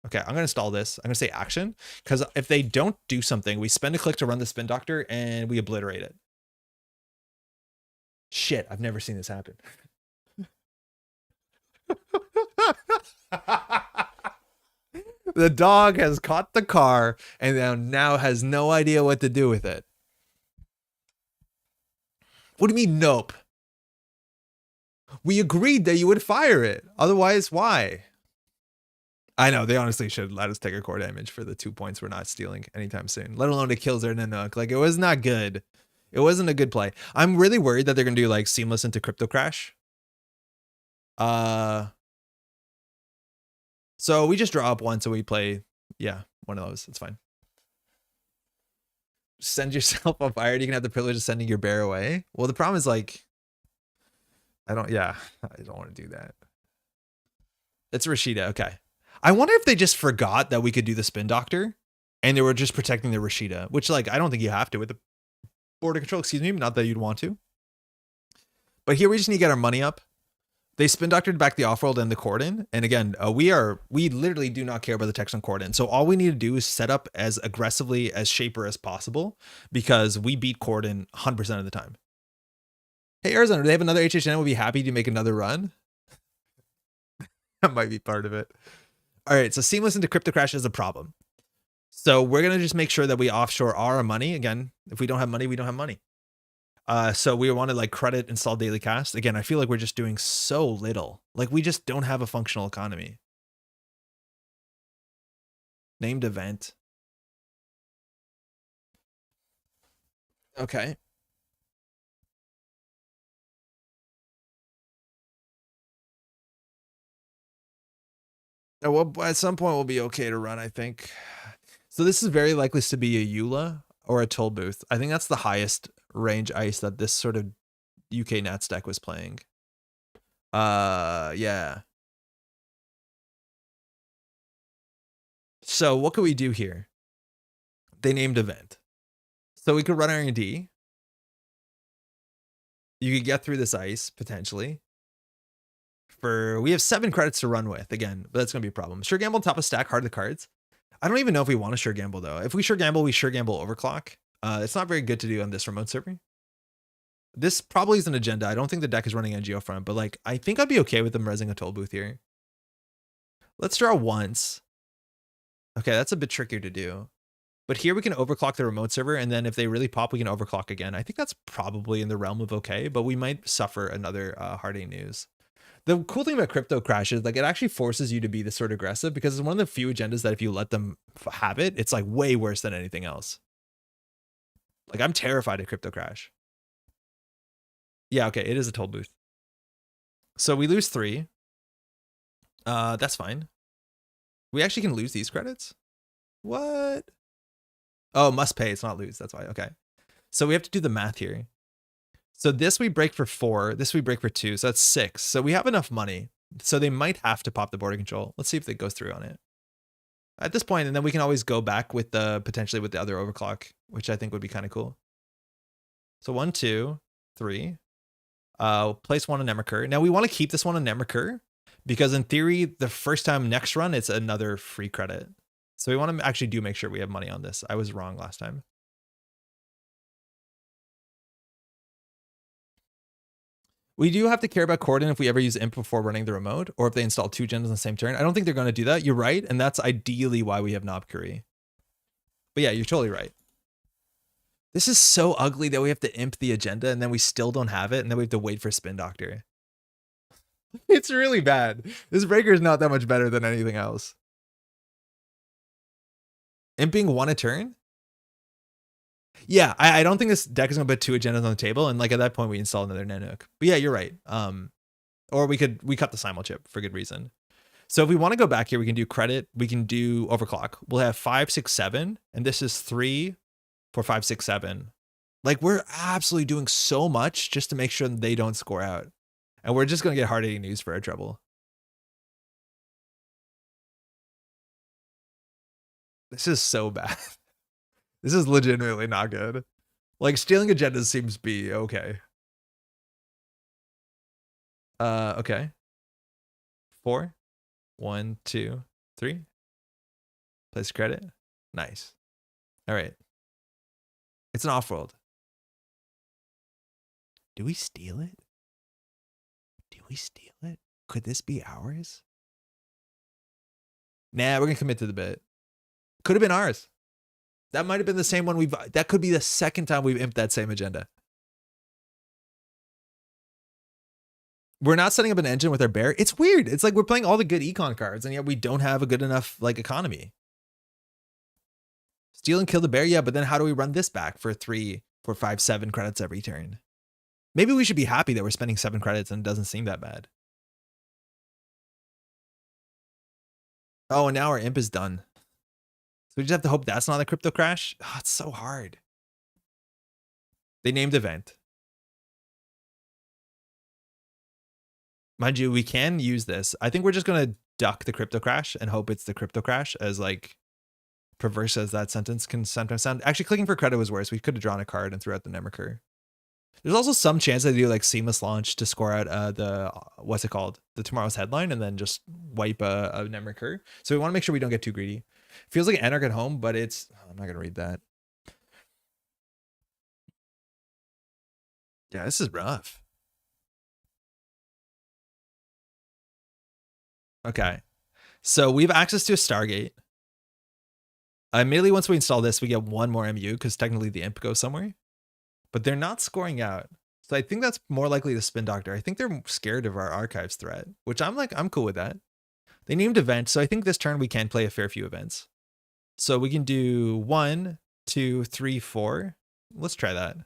Okay, I'm going to install this. I'm going to say action. Because if they don't do something, we spend a click to run the spin doctor and we obliterate it. Shit, I've never seen this happen. The dog has caught the car and now has no idea what to do with it. What do you mean, nope? We agreed that you would fire it. Otherwise, why? I know, they honestly should let us take a core damage for the 2 points we're not stealing anytime soon, let alone it kills their Nanuq. Like, it was not good. It wasn't a good play. I'm really worried that they're going to do, like, seamless into crypto crash. So we just draw up one, so we play, yeah, one of those. It's fine. Send yourself a fire. You can have the privilege of sending your bear away. Well, the problem is, like, I don't want to do that. It's Rashida. Okay. I wonder if they just forgot that we could do the spin doctor and they were just protecting the Rashida, which, like, I don't think you have to with the border control. Excuse me. Not that you'd want to. But here we just need to get our money up. They spin doctored back the off-world and the Cordon. And again, we literally do not care about the text on Cordon. So all we need to do is set up as aggressively as Shaper as possible because we beat Cordon 100% of the time. Hey, Arizona, do they have another HHN? We'll be happy to make another run. That might be part of it. All right, so seamless into crypto crash is a problem. So we're going to just make sure that we offshore our money. Again, if we don't have money, we don't have money. So we want to, like, credit install daily cast. Again, I feel like we're just doing so little. Like, we just don't have a functional economy. Named event. Okay. Well, at some point we'll be okay to run, I think. So this is very likely to be a EULA or a toll booth. I think that's the highest range ice that this sort of UK Nats deck was playing. Yeah. So what could we do here? They named event. So we could run R&D. You could get through this ice potentially. We have 7 credits to run with again, but that's gonna be a problem. Sure gamble top of stack, hard the cards. I don't even know if we want to sure gamble though. If we sure gamble, we sure gamble overclock. It's not very good to do on this remote server. This probably is an agenda. I don't think the deck is running NGO front, but, like, I think I'd be okay with them resing a toll booth here. Let's draw once. Okay, that's a bit trickier to do. But here we can overclock the remote server, and then if they really pop, we can overclock again. I think that's probably in the realm of okay, but we might suffer another hard A news. The cool thing about crypto crash is, like, it actually forces you to be this sort of aggressive because it's one of the few agendas that if you let them have it, it's, like, way worse than anything else. Like, I'm terrified of crypto crash. Yeah, okay, it is a toll booth. So we lose 3. That's fine. We actually can lose these credits? What? Oh, must pay. It's not lose. That's why. Okay. So we have to do the math here. So this we break for 4. This we break for 2. So that's 6. So we have enough money. So they might have to pop the border control. Let's see if it goes through on it. At this point, and then we can always go back with potentially with the other overclock, which I think would be kind of cool. So 1, 2, 3. Place 1 on Netrunner. Now we want to keep this one on Netrunner because in theory, the first time next run, it's another free credit. So we want to actually make sure we have money on this. I was wrong last time. We do have to care about Corden if we ever use imp before running the remote, or if they install 2 gens on the same turn. I don't think they're going to do that. You're right, and that's ideally why we have Knob Curry. But yeah, you're totally right. This is so ugly that we have to imp the agenda, and then we still don't have it, and then we have to wait for Spin Doctor. It's really bad. This breaker is not that much better than anything else. Imping 1 a turn? Yeah, I don't think this deck is going to put 2 agendas on the table, and like at that point we install another Nanuq. But yeah, you're right. Or we cut the simul chip for good reason. So if we want to go back here, we can do credit. We can do overclock. We'll have 5, 6, 7, and this is 3 for 5, 6, 7. Like we're absolutely doing so much just to make sure that they don't score out, and we're just going to get hard-hitting news for our trouble. This is so bad. This is legitimately not good. Like stealing agendas seems to be okay. Okay. 4, 1, 2, 3. Place credit. Nice. All right. It's an off-world. Do we steal it? Do we steal it? Could this be ours? Nah, we're gonna commit to the bit. Could have been ours. That might have been the same one that could be the second time we've imped that same agenda. We're not setting up an engine with our bear. It's weird. It's like we're playing all the good econ cards, and yet we don't have a good enough like economy. Steal and kill the bear, yeah, but then how do we run this back for 3, 4, 5, 7 credits every turn? Maybe we should be happy that we're spending 7 credits and it doesn't seem that bad. Oh, and now our imp is done. So we just have to hope that's not a crypto crash. Oh, it's so hard. They named event. Mind you, we can use this. I think we're just going to duck the crypto crash and hope it's the crypto crash, as like perverse as that sentence can sometimes sound. Actually, clicking for credit was worse. We could have drawn a card and threw out the Netrunner. There's also some chance that they do like seamless launch to score out the, what's it called? The tomorrow's headline, and then just wipe a Netrunner. So we want to make sure we don't get too greedy. Feels like Anarch at home, but it's, I'm not going to read that. Yeah, this is rough. Okay. So we have access to a Stargate. Immediately once we install this, we get 1 more MU because technically the imp goes somewhere. But they're not scoring out. So I think that's more likely the Spin Doctor. I think they're scared of our archives threat, which I'm cool with that. They named event, so I think this turn we can play a fair few events. So we can do 1, 2, 3, 4. Let's try that.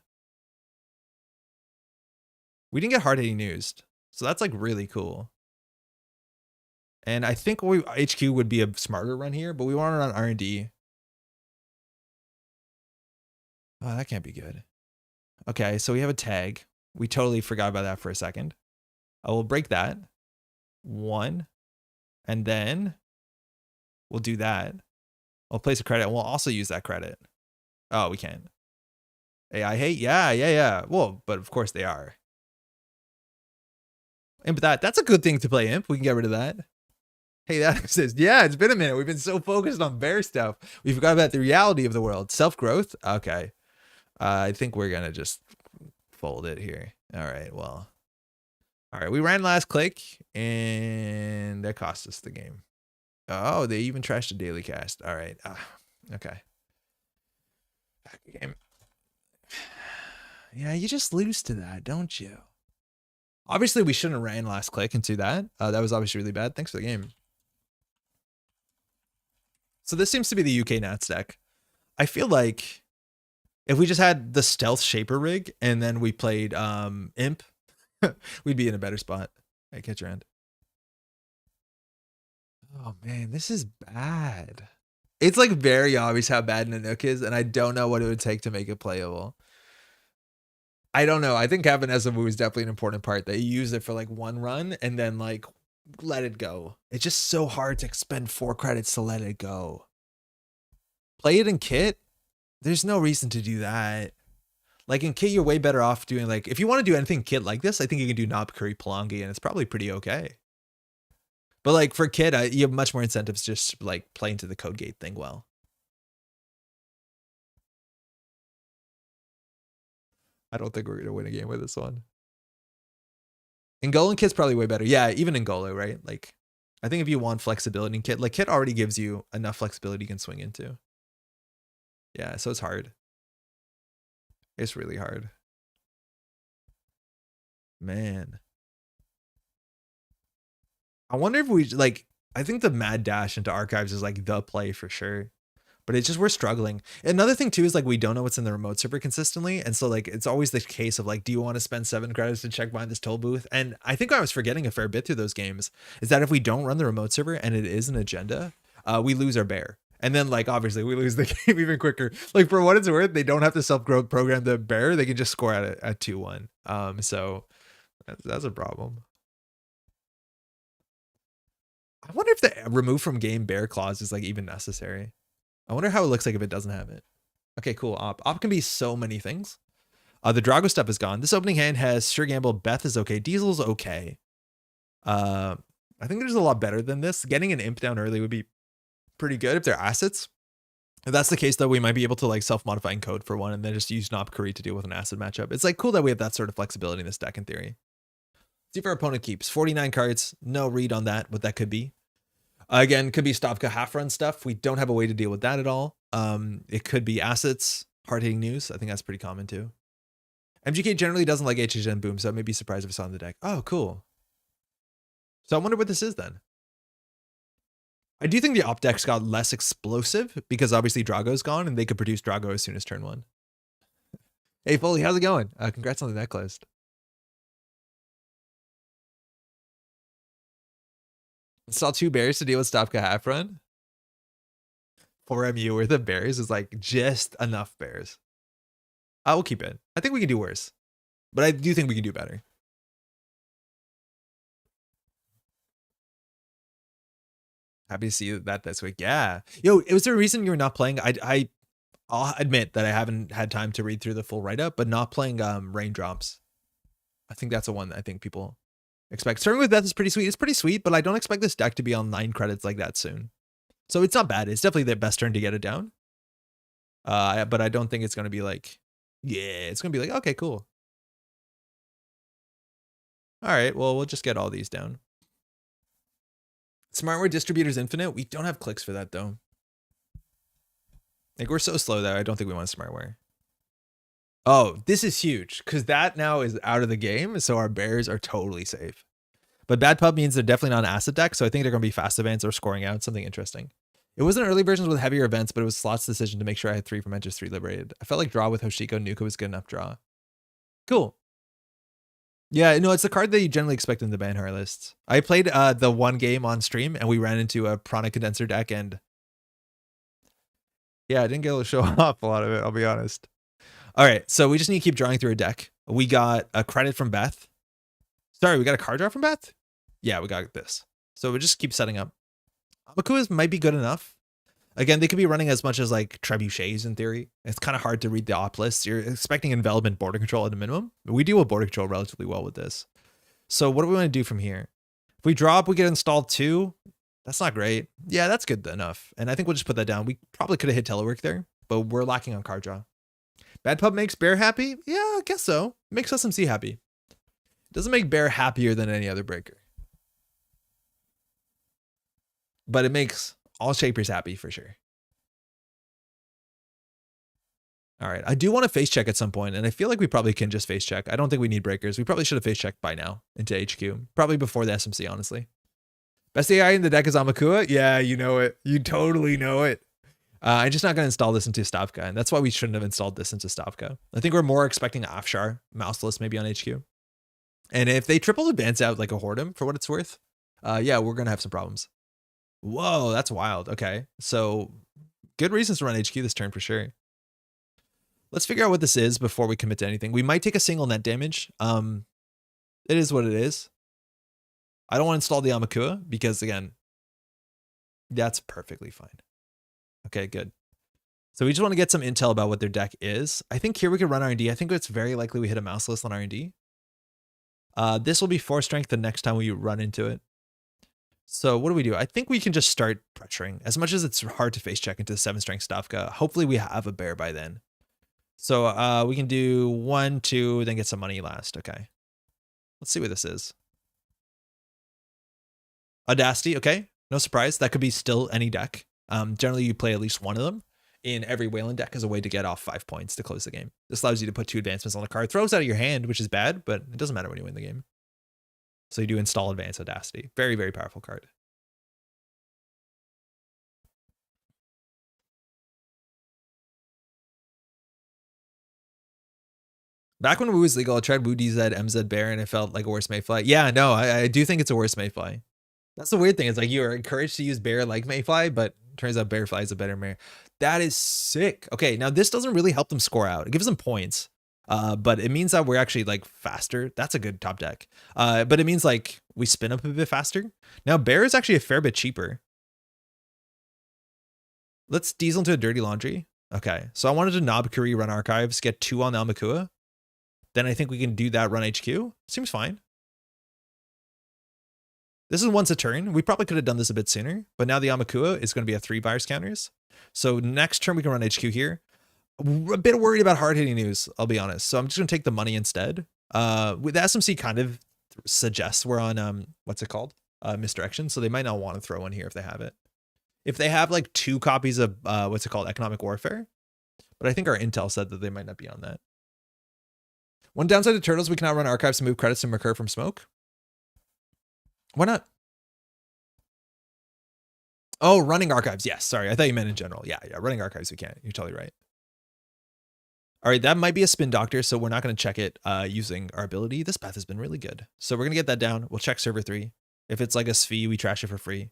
We didn't get hard-hitting news, so that's like really cool. And I think HQ would be a smarter run here, but we want to run R&D. Oh, that can't be good. Okay, so we have a tag. We totally forgot about that for a second. I will break that. 1. And then we'll do that. We'll place a credit, and we'll also use that credit. Oh, we can't. AI hate? Yeah. Well, but of course they are. Imp that's a good thing to play imp. We can get rid of that. Hey, that exists. Yeah, it's been a minute. We've been so focused on bear stuff. We forgot about the reality of the world. Self-growth? Okay. I think we're going to just fold it here. All right, well. All right, we ran last click, and that cost us the game. Oh, they even trashed the daily cast. All right. Okay. Back game. Yeah, you just lose to that, don't you? Obviously, we shouldn't have ran last click into that. That was obviously really bad. Thanks for the game. So this seems to be the UK Nats deck. I feel like if we just had the stealth shaper rig and then we played imp, we'd be in a better spot. Hey, catch your end. Oh man, this is bad. It's like very obvious how bad Nanuq is, and I don't know what it would take to make it playable. I don't know. I think having SMU is definitely an important part. They use it for like 1 run and then like let it go. It's just so hard to spend 4 credits to let it go. Play it in kit. There's no reason to do that. Like in kit, you're way better off doing like, if you want to do anything kit like this, I think you can do Knob Curry Palongi and it's probably pretty okay. But like for kit, you have much more incentives just like play into the code gate thing well. I don't think we're going to win a game with this one. Angolan kit's probably way better. Yeah, even Angolo, right? Like, I think if you want flexibility in kit, like kit already gives you enough flexibility you can swing into. Yeah, so it's hard. It's really hard. Man. I wonder if we, like, I think the mad dash into archives is like the play for sure. But it's just, we're struggling. Another thing too is like we don't know what's in the remote server consistently. And so like it's always the case of like, do you want to spend 7 credits to check behind this toll booth? And I think I was forgetting a fair bit through those games is that if we don't run the remote server and it is an agenda, we lose our bear. And then like obviously we lose the game even quicker. Like for what it's worth, they don't have to self-growth program the bear. They can just score at 2-1. So that's a problem. I wonder if the remove from game bear clause is like even necessary. I wonder how it looks like if it doesn't have it. Okay, cool. Op can be so many things. The Drago stuff is gone. This opening hand has Sure Gamble. Beth is okay. Diesel's okay. I think there's a lot better than this. Getting an imp down early would be pretty good if they're assets. If that's the case, though, we might be able to like self-modify code for one and then just use Nob Kari to deal with an acid matchup. It's like cool that we have that sort of flexibility in this deck in theory. See if our opponent keeps 49 cards. No read on that, what that could be. Again, could be Stavka half run stuff. We don't have a way to deal with that at all. It could be assets, hard-hitting news. I think that's pretty common too. MGK generally doesn't like HHN Boom, so I may be surprised if it's on the deck. Oh, cool. So I wonder what this is then. I do think the op decks got less explosive because obviously Drago's gone and they could produce Drago as soon as turn 1. Hey, Foley, how's it going? Congrats on the deck list. Saw 2 bears to deal with Stavka half run. 4 MU worth of bears is like just enough bears. I will keep it. I think we can do worse, but I do think we can do better. Happy to see that this week. Yeah. Yo, was there a reason you're not playing? I'll admit that I haven't had time to read through the full write-up, but not playing Raindrops. I think that's the one that I think people expect. Starting with Death is pretty sweet. It's pretty sweet, but I don't expect this deck to be on 9 credits like that soon. So it's not bad. It's definitely the best turn to get it down. But I don't think it's going to be like, yeah, it's going to be like, okay, cool. All right, well, we'll just get all these down. Smartware Distributors Infinite. We don't have clicks for that, though. Like, we're so slow that I don't think we want smartware. Oh, this is huge because that now is out of the game. So our bears are totally safe. But Bad Pub means they're definitely not an asset deck. So I think they're going to be fast events or scoring out. Something interesting. It wasn't early versions with heavier events, but it was Slot's decision to make sure I had 3 from Enters 3 Liberated. I felt like draw with Hoshiko Nuka was good enough draw. Cool. Yeah, no, it's the card that you generally expect in the Banhart lists. I played the one game on stream and we ran into a Prana Condenser deck and yeah, I didn't get to show off a lot of it, I'll be honest. All right, so we just need to keep drawing through a deck. We got a credit from Beth. Sorry, we got a card draw from Beth? Yeah, we got this. So we just keep setting up. Amakuas might be good enough. Again, they could be running as much as like trebuchets in theory. It's kind of hard to read the op list. You're expecting envelopment border control at a minimum. We deal with border control relatively well with this. So what do we want to do from here? If we drop, we get installed 2. That's not great. Yeah, that's good enough. And I think we'll just put that down. We probably could have hit telework there, but we're lacking on card draw. Bad Pub makes Bear happy? Yeah, I guess so. Makes SMC happy. Doesn't make Bear happier than any other breaker. But it makes all shapers happy for sure. All right, I do want to face check at some point, and I feel like we probably can just face check. I don't think we need breakers. We probably should have face checked by now into HQ. Probably before the SMC, honestly. Best AI in the deck is Amakua? Yeah, you know it. You totally know it. I'm just not going to install this into Stavka, and that's why we shouldn't have installed this into Stavka. I think we're more expecting Afshar, Mouseless maybe on HQ. And if they triple advance out like a Hordem, for what it's worth, yeah, we're going to have some problems. Whoa, that's wild. Okay, so good reasons to run HQ this turn for sure. Let's figure out what this is before we commit to anything. We might take a single net damage. It is what it is. I don't want to install the Amakua because, again, that's perfectly fine. Okay, good. So we just want to get some intel about what their deck is. I think here we could run R&D. I think it's very likely we hit a Mouseless on R&D. This will be 4 strength the next time we run into it. So what do? I think we can just start pressuring. As much as it's hard to face check into the 7 strength Stavka, hopefully we have a bear by then. So we can do 1, 2, then get some money last. Okay. Let's see what this is. Audacity, okay. No surprise. That could be still any deck. Generally, you play at least one of them in every Wayland deck as a way to get off 5 points to close the game. This allows you to put 2 advancements on the card. Throws out of your hand, which is bad, but it doesn't matter when you win the game. So you do install Advanced Audacity. Very, very powerful card. Back when Woo was legal, I tried Woo DZ, MZ Bear, and it felt like a worse Mayfly. Yeah, no, I do think it's a worse Mayfly. That's the weird thing. It's like you are encouraged to use Bear like Mayfly, but turns out Bearfly is a better mare. That is sick. Okay, now this doesn't really help them score out. It gives them points, but it means that we're actually like faster. That's a good top deck. But it means like we spin up a bit faster. Now Bear is actually a fair bit cheaper. Let's diesel into a Dirty Laundry. Okay, so I wanted to Nobkuri run Archives, get 2 on Almakua. Then I think we can do that, run HQ. Seems fine. This is once a turn. We probably could have done this a bit sooner, but now the Amakua is going to be a 3 virus counters. So next turn we can run HQ here. A bit worried about hard-hitting news, I'll be honest. So I'm just going to take the money instead. With the SMC kind of suggests we're on, what's it called? Misdirection. So they might not want to throw one here if they have it. If they have like 2 copies of, what's it called? Economic Warfare. But I think our intel said that they might not be on that. One downside to Turtles, we cannot run Archives to move credits to Mercur from Smoke. Why not? Oh, running Archives. Yes, sorry. I thought you meant in general. Yeah, running Archives we can't. You're totally right. All right, that might be a Spin Doctor, so we're not going to check it using our ability. This path has been really good. So we're going to get that down. We'll check server 3. If it's like a Sphi, we trash it for free.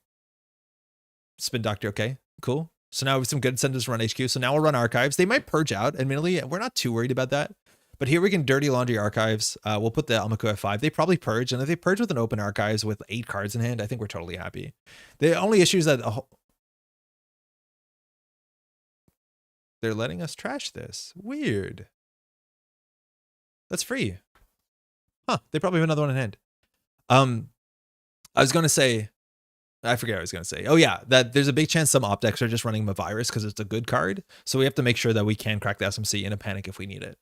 Spin Doctor, okay, cool. So now we have some good incentives to run HQ. So now we'll run Archives. They might purge out, admittedly. We're not too worried about that. But here we can Dirty Laundry Archives. We'll put the Almaco at 5. They probably purge. And if they purge with an open Archives with 8 cards in hand, I think we're totally happy. The only issue is that they're letting us trash this. Weird. That's free. Huh. They probably have another one in hand. I was going to say, I forget what I was going to say. Oh yeah, that there's a big chance some op decks are just running Mavirus because it's a good card. So we have to make sure that we can crack the SMC in a panic if we need it.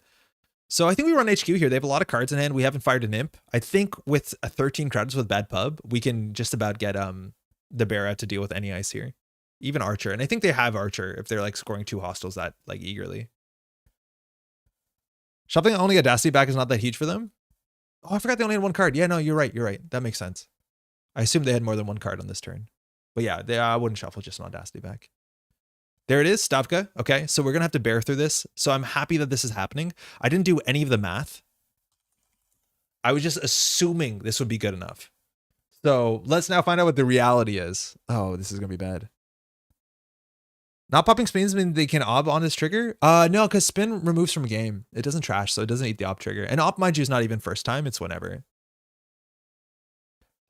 So I think we run HQ here. They have a lot of cards in hand. We haven't fired an imp. I think with a 13 credits with bad pub, we can just about get the bear out to deal with any ice here. Even Archer. And I think they have Archer if they're like scoring 2 hostiles that like eagerly. Shopping only Audacity back is not that huge for them. Oh, I forgot they only had 1 card. Yeah, no, you're right. You're right. That makes sense. I assume they had more than 1 card on this turn. But yeah, I wouldn't shuffle just an Audacity back. There it is, Stavka. Okay, so we're going to have to bear through this. So I'm happy that this is happening. I didn't do any of the math. I was just assuming this would be good enough. So let's now find out what the reality is. Oh, this is going to be bad. Not popping spins mean they can ob on this trigger? No, because spin removes from game. It doesn't trash, so it doesn't eat the op trigger. And op, mind you, is not even first time. It's whenever.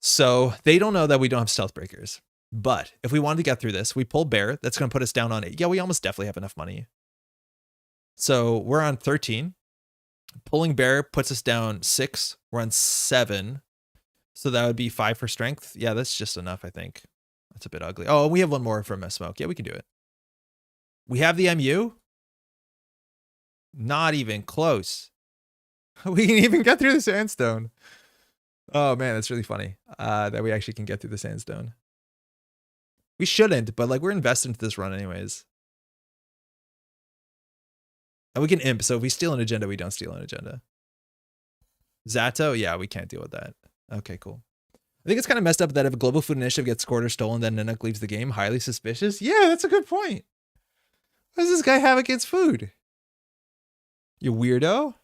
So they don't know that we don't have stealth breakers. But if we wanted to get through this, we pull bear. That's going to put us down on 8. Yeah, we almost definitely have enough money. So we're on 13. Pulling bear puts us down 6. We're on 7. So that would be 5 for strength. Yeah, that's just enough, I think. That's a bit ugly. Oh, we have 1 more from a smoke. Yeah, we can do it. We have the MU. Not even close. We can even get through the sandstone. Oh man, that's really funny that we actually can get through the sandstone. We shouldn't, but like we're invested into this run anyways. And we can imp, so if we steal an agenda, we don't steal an agenda. Zato, yeah, we can't deal with that. Okay, cool. I think it's kind of messed up that if a global food initiative gets scored or stolen, then Nanuq leaves the game. Highly suspicious. Yeah, that's a good point. What does this guy have against food? You weirdo.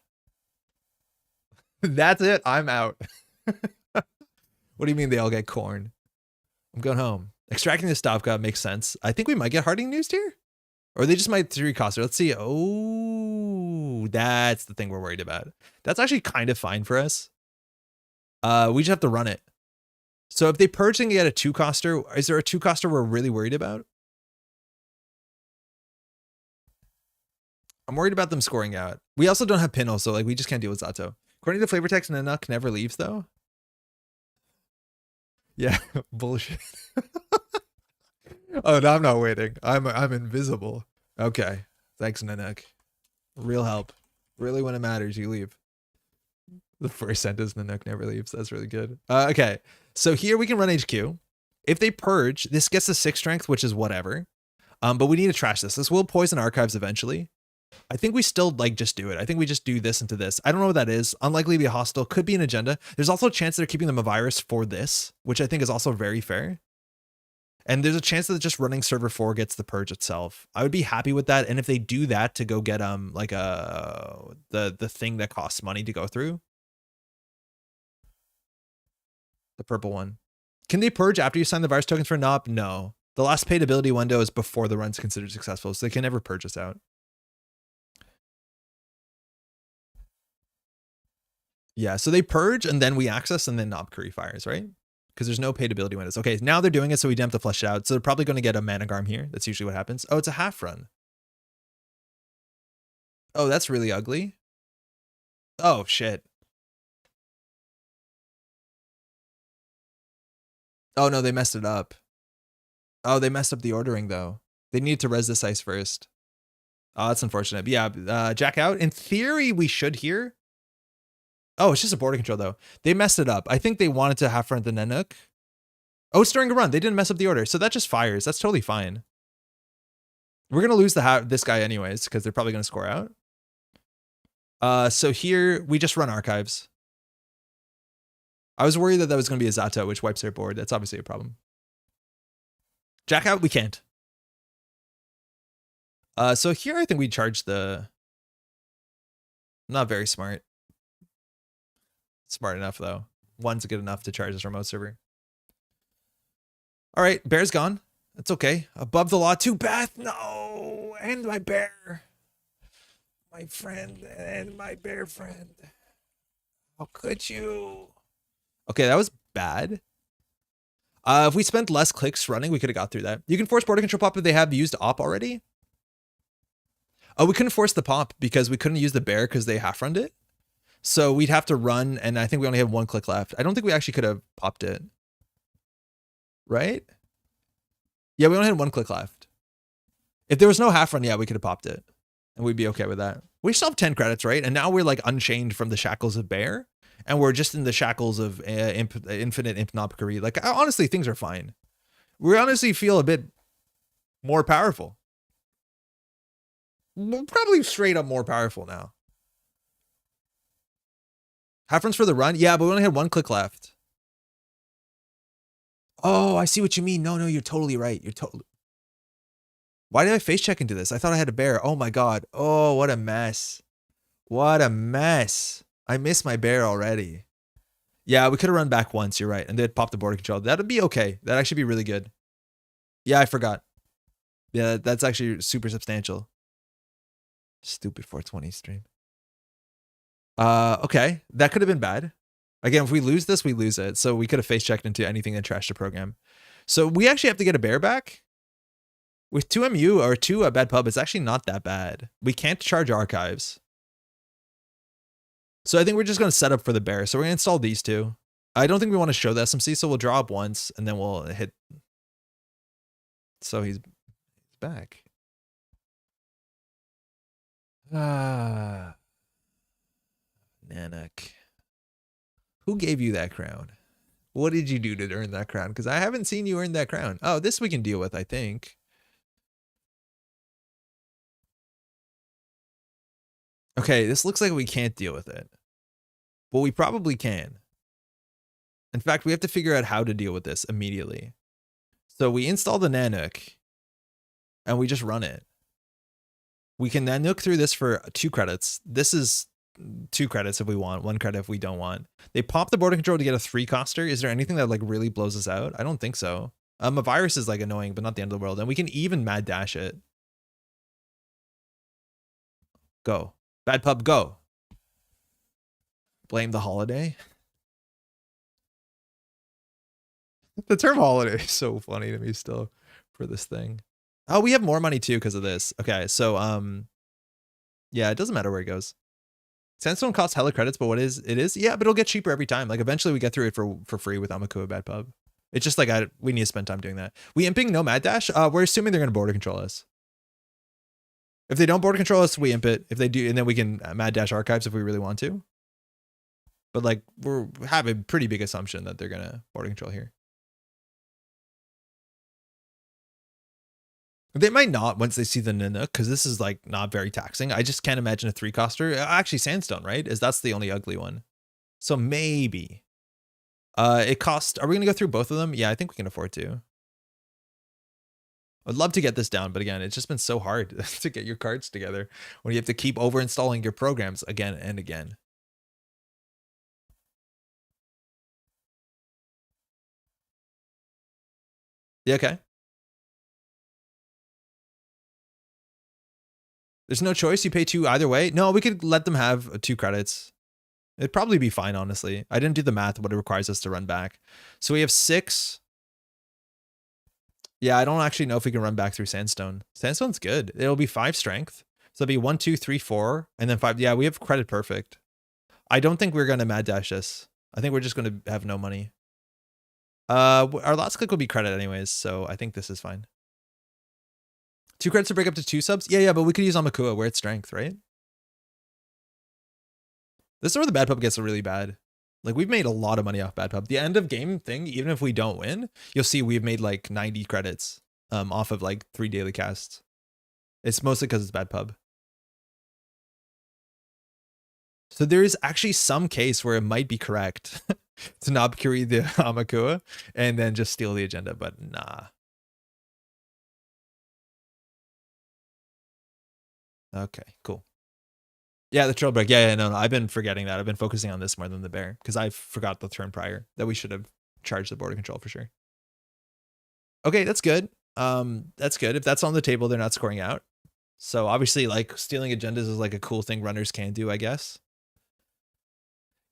That's it. I'm out. What do you mean they all get corn? I'm going home. Extracting the Stavka makes sense. I think we might get harding news here. Or they just might 3 cost her. Let's see. Oh, that's the thing we're worried about. That's actually kind of fine for us. We just have to run it. So if they purge and get a 2-coster, is there a 2-coster we're really worried about? I'm worried about them scoring out. We also don't have Pinel, so like we just can't deal with Zato. According to flavor text, Nanuq never leaves though. Yeah, bullshit. Oh, no, I'm not waiting. I'm invisible. Okay. Thanks, Nanuq. Real help. Really, when it matters, you leave. The first sentence, Nanuq never leaves. That's really good. Okay. So here we can run HQ. If they purge, this gets the 6 strength, which is whatever. But we need to trash this. This will poison archives eventually. I think we still like just do it. I think we just do this into this. I don't know what that is. Unlikely to be hostile. Could be an agenda. There's also a chance they're keeping them a virus for this, which I think is also very fair. And there's a chance that just running server 4 gets the purge itself. I would be happy with that. And if they do that to go get like the thing that costs money to go through. The purple one. Can they purge after you sign the virus tokens for NOP? No. The last paid ability window is before the run's considered successful, so they can never purge us out. Yeah, so they purge and then we access and then NOP curry fires, right? Because there's no paid ability windows. Okay, now they're doing it, so we didn't have to flush it out. So they're probably going to get a Managarm here. That's usually what happens. Oh, it's a half run. Oh, that's really ugly. Oh, shit. Oh, no, they messed it up. Oh, they messed up the ordering, though. They need to res this ice first. Oh, that's unfortunate. But yeah, jack out. In theory, we should here. Oh, it's just a border control, though. They messed it up. I think they wanted to half front the Nanuq. Oh, it's during a run. They didn't mess up the order. So that just fires. That's totally fine. We're going to lose this guy anyways, because they're probably going to score out. So here, we just run archives. I was worried that was going to be a Zato, which wipes their board. That's obviously a problem. Jack out, we can't. So here, I think we charge the... Not very smart. Smart enough, though. One's good enough to charge this remote server. All right, bear's gone. That's okay. Above the law, too bad. No, and my bear. My friend and my bear friend. How could you? Okay, that was bad. If we spent less clicks running, we could have got through that. You can force border control pop if they have used op already. Oh, we couldn't force the pop because we couldn't use the bear because they half-runned it. So we'd have to run, and I think we only have 1 click left. I don't think we actually could have popped it. Right? Yeah, we only had 1 click left. If there was no half run, yeah, we could have popped it. And we'd be okay with that. We still have 10 credits, right? And now we're like unchained from the shackles of bear. And we're just in the shackles of infinite impnopkery. Like, honestly, things are fine. We honestly feel a bit more powerful. We're probably straight up more powerful now. Half runs for the run? Yeah, but we only had 1 click left. Oh, I see what you mean. No, you're totally right. You're totally... Why did I face check into this? I thought I had a bear. Oh my God. Oh, what a mess. What a mess. I miss my bear already. Yeah, we could have run back once. You're right. And they'd pop the border control. That'd be okay. That'd actually be really good. Yeah, I forgot. Yeah, that's actually super substantial. Stupid 420 stream. Okay. That could have been bad. Again, if we lose this, we lose it. So we could have face checked into anything that trashed the program. So we actually have to get a bear back. With 2 MU or 2 bad pub, it's actually not that bad. We can't charge archives. So I think we're just going to set up for the bear. So we're going to install these 2. I don't think we want to show the SMC, so we'll draw up once and then we'll hit. So he's back. Nanuq. Who gave you that crown? What did you do to earn that crown? Because I haven't seen you earn that crown. Oh, this we can deal with, I think. Okay, this looks like we can't deal with it. Well, we probably can. In fact, we have to figure out how to deal with this immediately. So we install the Nanuq and we just run it. We can Nanuq through this for 2 credits. This is 2 credits if we want, 1 credit if we don't want. They pop the border control to get a 3 coster. Is there anything that like really blows us out? I don't think so. A virus is like annoying, but not the end of the world. And we can even mad dash it. Go. Bad pub, go. Blame the holiday. The term holiday is so funny to me still for this thing. Oh, we have more money too because of this. Okay, so yeah, it doesn't matter where it goes. Sandstone costs hella credits, but what is it is? Yeah, but it'll get cheaper every time. Like eventually we get through it for free with Amakua Bad Pub. It's just like we need to spend time doing that. We imping no mad dash. We're assuming they're gonna border control us. If they don't border control us, we imp it. If they do, and then we can mad dash archives if we really want to. But like we have a pretty big assumption that they're gonna border control here. They might not once they see the Nanuq, because this is like not very taxing. I just can't imagine a 3-coster. Actually, sandstone, right? That's the only ugly one. So maybe. It costs. Are we gonna go through both of them? Yeah, I think we can afford to. I'd love to get this down, but again, it's just been so hard to get your cards together when you have to keep over installing your programs again and again. Yeah, okay. There's no choice. You pay 2 either way. No, we could let them have 2 credits. It'd probably be fine, honestly. I didn't do the math, what it requires us to run back. So we have 6. Yeah, I don't actually know if we can run back through sandstone. Sandstone's good. It'll be 5 strength. So it'll be 1, 2, 3, 4, and then 5. Yeah, we have credit perfect. I don't think we're going to mad dash this. I think we're just going to have no money. Our last click will be credit anyways, so I think this is fine. 2 credits to break up to 2 subs? Yeah, but we could use Amakua where it's strength, right? This is where the bad pub gets really bad. Like, we've made a lot of money off bad pub. The end of game thing, even if we don't win, you'll see we've made like 90 credits off of like 3 daily casts. It's mostly because it's bad pub. So there is actually some case where it might be correct to not carry the Amakua and then just steal the agenda, but nah. Okay, cool. Yeah, the trail break. Yeah, no, I've been forgetting that. I've been focusing on this more than the bear because I forgot the turn prior that we should have charged the border control for sure. Okay, that's good. That's good. If that's on the table, they're not scoring out. So obviously, like, stealing agendas is like a cool thing runners can do, I guess.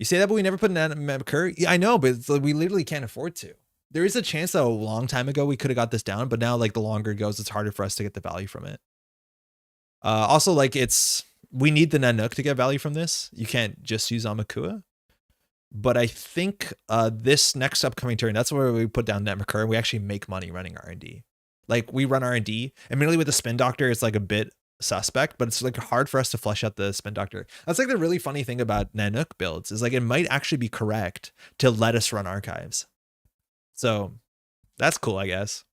You say that, but we never put an Nanuq. Yeah, I know, but we literally can't afford to. There is a chance that a long time ago we could have got this down, but now, like, the longer it goes, it's harder for us to get the value from it. Also, like, we need the Nanuq to get value from this. You can't just use Amakua. But I think this next upcoming turn, that's where we put down Nanuq and we actually make money running R&D. Like, we run R&D, and mainly with the spin doctor, it's like a bit suspect, but it's like hard for us to flesh out the spin doctor. That's like the really funny thing about Nanuq builds is like it might actually be correct to let us run archives. So that's cool, I guess.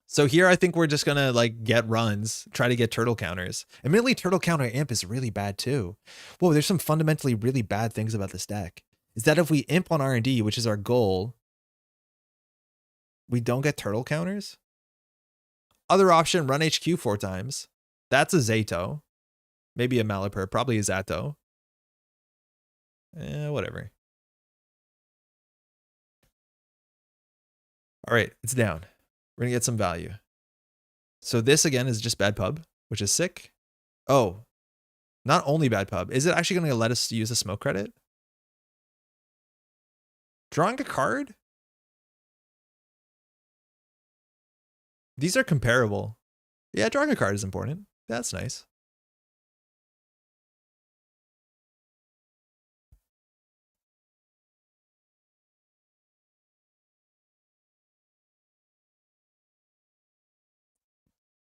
So here I think we're just gonna like get runs, try to get turtle counters. Admittedly, turtle counter imp is really bad too. Whoa, there's some fundamentally really bad things about this deck. Is that if we imp on R&D, which is our goal, we don't get turtle counters? Other option, run HQ 4 times. That's a Zato. Maybe a Malapur, probably a Zato. Whatever. All right, it's down. We're gonna get some value. So this again is just bad pub, which is sick. Oh, not only bad pub. Is it actually gonna let us use a smoke credit? Drawing a card? These are comparable. Yeah, drawing a card is important. That's nice.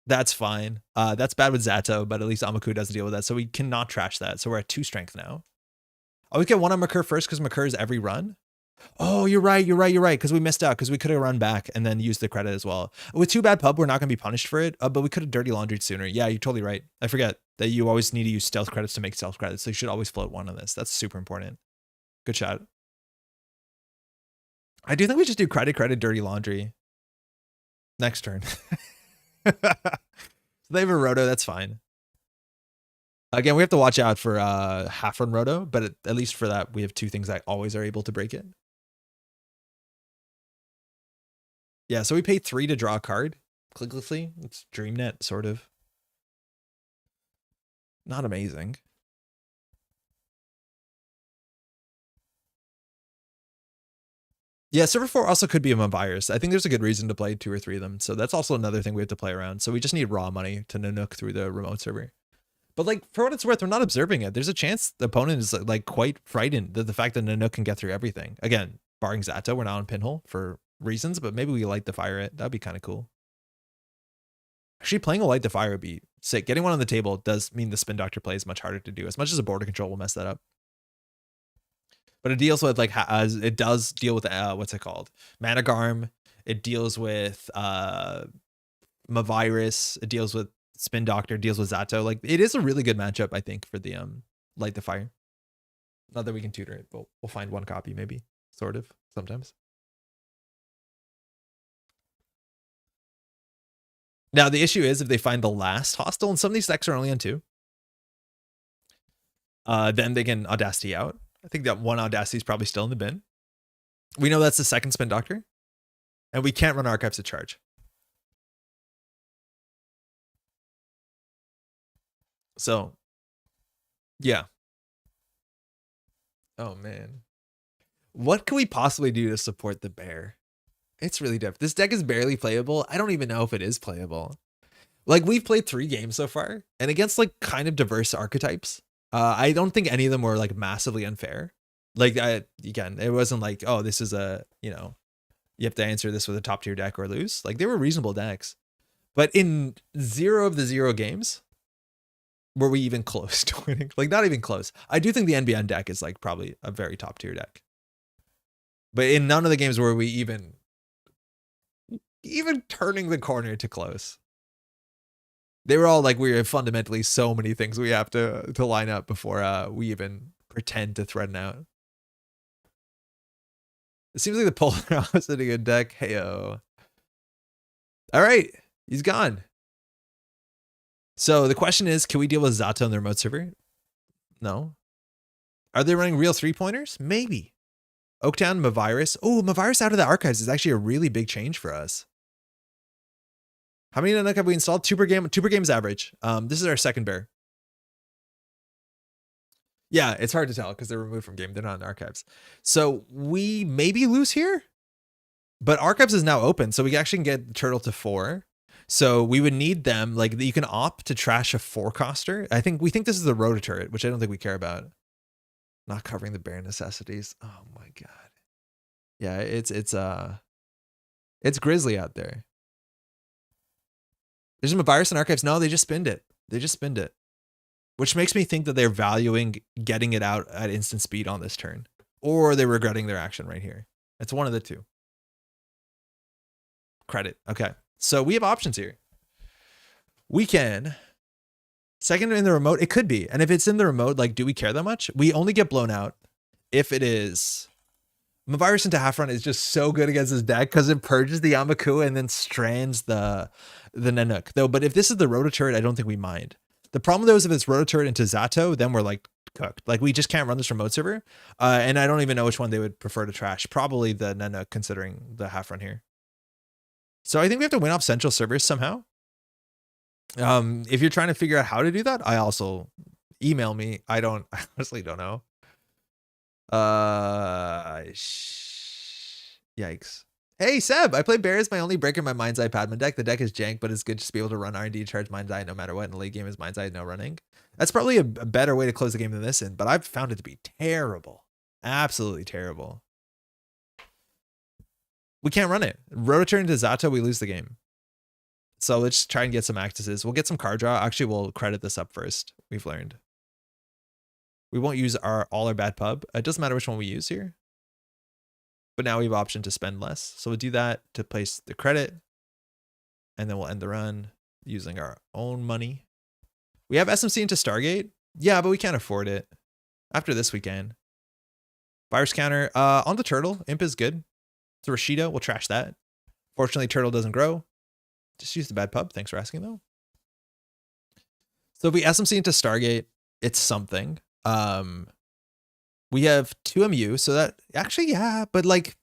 That's fine. That's bad with Zato, but at least Amaku doesn't deal with that. So we cannot trash that. So we're at 2 strength now. Oh, we get 1 on Makur first because Makur is every run. Oh, you're right. Because we missed out because we could have run back and then used the credit as well. With 2 bad pub, we're not going to be punished for it, but we could have dirty laundried sooner. Yeah, you're totally right. I forget that you always need to use stealth credits to make stealth credits. So you should always float 1 on this. That's super important. Good shot. I do think we just do credit, dirty laundry. Next turn. So they have a roto. That's fine. Again, we have to watch out for half run roto, but at least for that, we have 2 things that always are able to break it. Yeah, so we paid 3 to draw a card. Clicklessly. It's DreamNet, sort of. Not amazing. Yeah, server 4 also could be among buyers. I think there's a good reason to play 2 or 3 of them. So that's also another thing we have to play around. So we just need raw money to Nanuq through the remote server. But like, for what it's worth, we're not observing it. There's a chance the opponent is like quite frightened that the fact that Nanuq can get through everything. Again, barring Zato, we're not on pinhole for reasons, but maybe we light the fire it. That'd be kind of cool. Actually, playing a light the fire would be sick. Getting 1 on the table does mean the spin doctor play is much harder to do. As much as a border control will mess that up. But it deals with like, it does deal with, what's it called? Managarm. It deals with Mavirus. It deals with Spin Doctor, deals with Zato. Like, it is a really good matchup, I think, for the Light the Fire. Not that we can tutor it, but we'll find one copy maybe, sort of, sometimes. Now, the issue is if they find the last hostile, and some of these decks are only on 2, then they can Audacity out. I think that one Audacity is probably still in the bin. We know that's the second Spin Doctor, and we can't run Archives at charge. So, yeah. Oh, man. What can we possibly do to support the bear? It's really different. This deck is barely playable. I don't even know if it is playable. Like, we've played 3 games so far, and against like kind of diverse archetypes. I don't think any of them were like massively unfair. Like, again, it wasn't like, oh, this is a, you know, you have to answer this with a top tier deck or lose. Like, they were reasonable decks. But in 0 of the 0 games, were we even close to winning? Like, not even close. I do think the NBN deck is like probably a very top tier deck. But in none of the games were we even turning the corner to close. They were all like, we have fundamentally so many things we have to line up before we even pretend to threaten out. It seems like the polar opposite of a good deck. Heyo. All right, he's gone. So the question is, can we deal with Zato on the remote server? No. Are they running real 3-pointers? Maybe. Oaktown, Mavirus. Oh, Mavirus out of the archives is actually a really big change for us. How many Nanuq have we installed? 2 per game. 2 per game is average. This is our second bear. Yeah, it's hard to tell because they're removed from game. They're not in archives. So we maybe lose here, but archives is now open, so we actually can get the turtle to 4. So we would need them. Like, you can opt to trash a 4-coster. We think this is the rototurret, which I don't think we care about. Not covering the bear necessities. Oh my god. Yeah, it's grisly out there. There's a virus in archives. No, they just spinned it. They just spinned it. Which makes me think that they're valuing getting it out at instant speed on this turn. Or they're regretting their action right here. It's one of the two. Credit. Okay. So we have options here. We can second in the remote. It could be. And if it's in the remote, like, do we care that much? We only get blown out if it is. Mavirus into half run is just so good against this deck because it purges the Yamaku and then strands the Nanuq. Though, but if this is the rototurret, I don't think we mind. The problem though is if it's rototurret into Zato, then we're like cooked. Like, we just can't run this remote server. And I don't even know which one they would prefer to trash. Probably the Nanuq, considering the half run here. So I think we have to win off central servers somehow. If you're trying to figure out how to do that, I also email me. I honestly don't know. Yikes. Hey Seb, I play Bear as my only breaker in my Mind's Eye Padman deck. The deck is jank, but it's good just to be able to run R&D charge Mind's Eye no matter what. In the late game is Mind's Eye no running. That's probably a better way to close the game than this in, but I've found it to be terrible. Absolutely terrible. We can't run it. Rototurn into Zato, we lose the game. So let's try and get some accesses. We'll get some card draw. Actually, we'll credit this up first. We've learned. We won't use all our bad pub. It doesn't matter which one we use here. But now we have option to spend less. So we'll do that to place the credit. And then we'll end the run using our own money. We have SMC into Stargate. Yeah, but we can't afford it. After this we can. Virus counter. On the turtle. Imp is good. So Hoshiko, we'll trash that. Fortunately, turtle doesn't grow. Just use the bad pub. Thanks for asking though. So if we SMC into Stargate, it's something. We have 2 MU, so that actually, yeah, but like,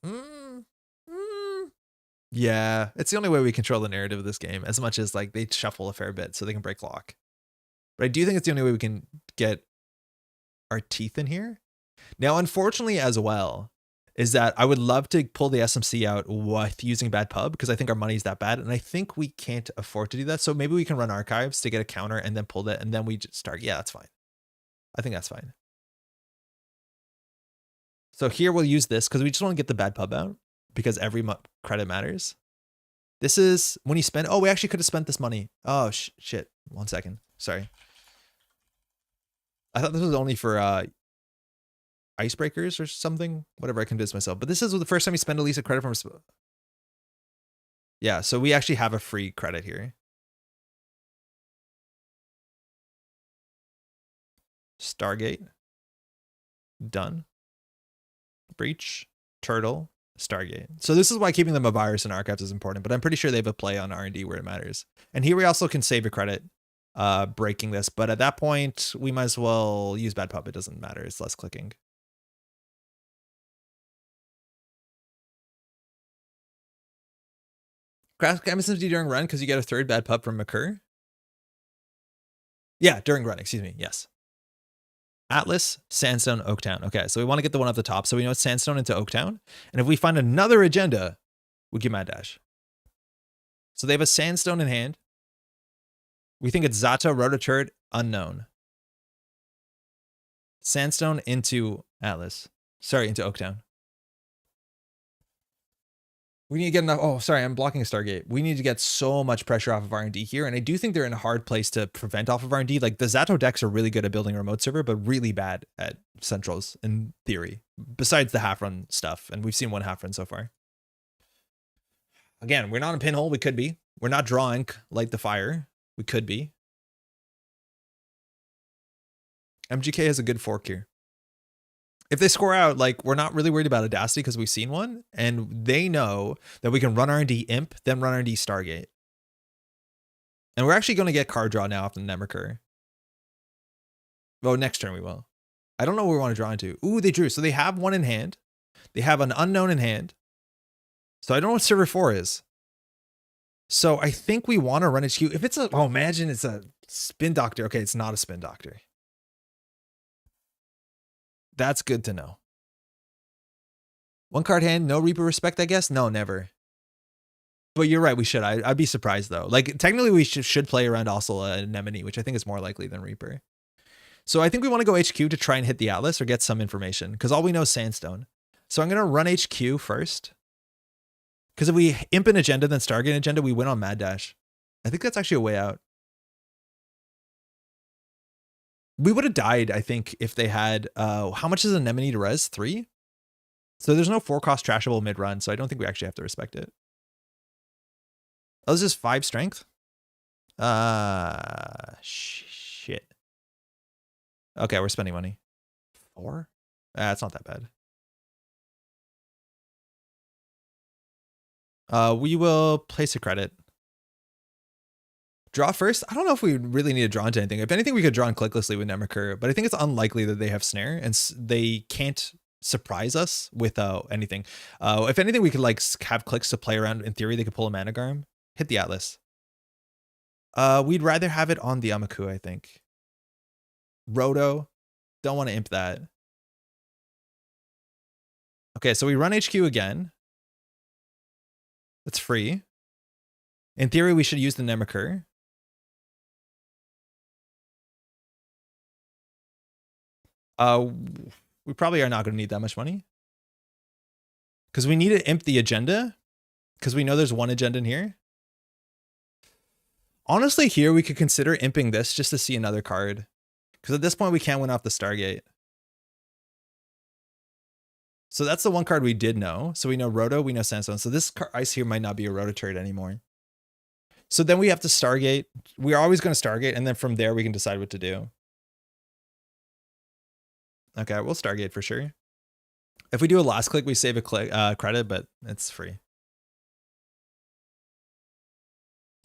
yeah, it's the only way we control the narrative of this game, as much as like they shuffle a fair bit so they can break lock. But I do think it's the only way we can get our teeth in here. Now, unfortunately, as well, is that I would love to pull the SMC out with using bad pub because I think our money's that bad, and I think we can't afford to do that. So maybe we can run archives to get a counter and then pull that, and then we just start. Yeah, that's fine. I think that's fine. So here we'll use this because we just want to get the bad pub out because every credit matters. This is when you spend. Oh, we actually could have spent this money. Oh, shit. 1 second. Sorry. I thought this was only for icebreakers or something. Whatever, I convinced myself. But this is the first time you spend at least a credit from. Yeah, so we actually have a free credit here. Stargate. Done. Breach. Turtle. Stargate. So this is why keeping them a virus in archives is important, but I'm pretty sure they have a play on R&D where it matters. And here we also can save a credit breaking this, but at that point, we might as well use bad pub. It doesn't matter. It's less clicking. Craft MSMD during run because you get a third bad pub from Occur. Yeah, during run, excuse me. Yes. Atlas, Sandstone, Oaktown. Okay, so we want to get the one off the top. So we know it's Sandstone into Oaktown. And if we find another agenda, we get Mad Dash. So they have a Sandstone in hand. We think it's Zata, Rototurret, unknown. Sandstone into Atlas. Sorry, into Oaktown. We need to get enough. Oh, sorry, I'm blocking a Stargate. We need to get so much pressure off of R&D here. And I do think they're in a hard place to prevent off of R&D. Like the Zato decks are really good at building a remote server, but really bad at centrals in theory, besides the half run stuff. And we've seen one half run so far. Again, we're not in pinhole. We could be. We're not drawing Light the Fire. We could be. MGK has a good fork here. If they score out, like, we're not really worried about Audacity because we've seen one, and they know that we can run R&D Imp, then run R&D Stargate. And we're actually going to get card draw now off the Nemercur. Well, next turn we will. I don't know what we want to draw into. Ooh, they drew. So they have one in hand. They have an unknown in hand. So I don't know what server 4 is. So I think we want to run HQ. If it's a, oh, imagine it's a Spin Doctor. Okay, it's not a Spin Doctor. That's good to know. One card hand, no Reaper respect, I guess? No, never. But you're right, we should. I'd be surprised, though. Like, technically, we should play around also Anemone, which I think is more likely than Reaper. So I think we want to go HQ to try and hit the Atlas or get some information, because all we know is Sandstone. So I'm going to run HQ first. Because if we imp an agenda, then Stargate an agenda, we win on Mad Dash. I think that's actually a way out. We would have died, I think, if they had, how much is Anemone to res? 3? So there's no 4-cost trashable mid-run, so I don't think we actually have to respect it. Oh, this is 5 strength? Shit. Okay, we're spending money. 4? It's not that bad. We will place a credit. Draw first? I don't know if we really need to draw into anything. If anything, we could draw in clicklessly with Nemercur, but I think it's unlikely that they have snare and they can't surprise us with anything. If anything, we could like have clicks to play around. In theory, they could pull a Managarm, hit the Atlas. We'd rather have it on the Amaku, I think. Roto, don't want to imp that. Okay, so we run HQ again. That's free. In theory, we should use the Nemercur. We probably are not going to need that much money. Because we need to imp the agenda. Because we know there's one agenda in here. Honestly, here we could consider imping this just to see another card. Because at this point, we can't win off the Stargate. So that's the one card we did know. So we know Roto, we know Sandstone. So this ice here might not be a Rototurret anymore. So then we have to Stargate. We're always going to Stargate. And then from there, we can decide what to do. Okay, we'll Stargate for sure. If we do a last click, we save a credit, but it's free.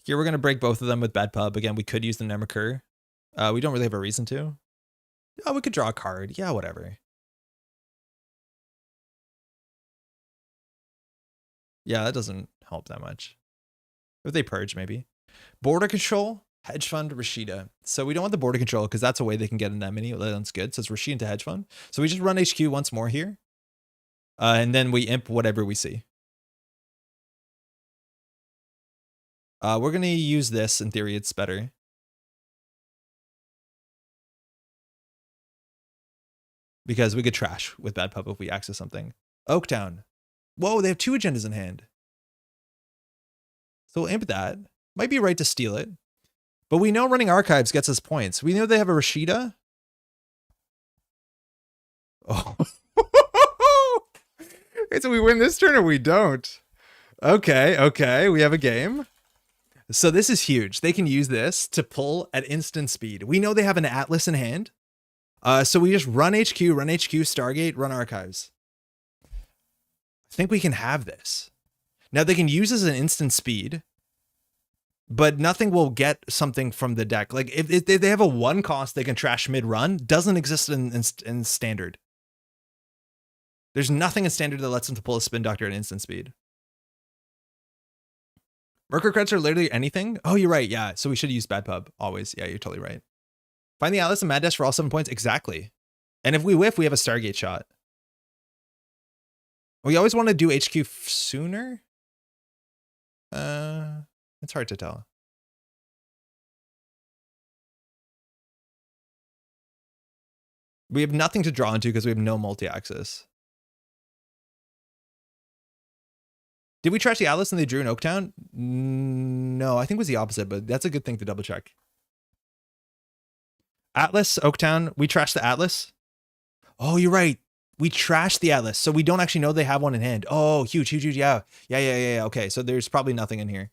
Here we're going to break both of them with bad pub. Again, we could use the Nemercur. We don't really have a reason to. Oh, we could draw a card. Yeah, whatever. Yeah, that doesn't help that much. If they purge, maybe. Border control, hedge fund, Rashida. So we don't want the border control because that's a way they can get an Anemone. That's good. So it's Rashida into hedge fund. So we just run HQ once more here. And then we imp whatever we see. We're going to use this. In theory, it's better. Because we could trash with bad pub if we access something. Oaktown. Whoa, they have 2 agendas in hand. So we'll imp that. Might be right to steal it. But we know running archives gets us points. We know they have a Rashida. Oh. Okay, so we win this turn or we don't. Okay, we have a game. So this is huge. They can use this to pull at instant speed. We know they have an atlas in hand. So we just run HQ, Stargate, run archives. I think we can have this. Now they can use this as an instant speed, but nothing will get something from the deck. Like if they have a 1 cost, they can trash mid-run. Doesn't exist in standard. There's nothing in standard that lets them to pull a spin doctor at instant speed. Mercury credits are literally anything. Oh, you're right. Yeah. So we should use Bad Pub always. Yeah, you're totally right. Find the Atlas and Mad Dash for all 7 points. Exactly. And if we whiff, we have a Stargate shot. We always want to do HQ sooner. It's hard to tell. We have nothing to draw into because we have no multi-axis. Did we trash the Atlas and they drew in Oaktown? No, I think it was the opposite, but that's a good thing to double check. Atlas, Oaktown, we trashed the Atlas. Oh, you're right. We trashed the Atlas, so we don't actually know they have one in hand. Oh, huge. Yeah. Okay, so there's probably nothing in here.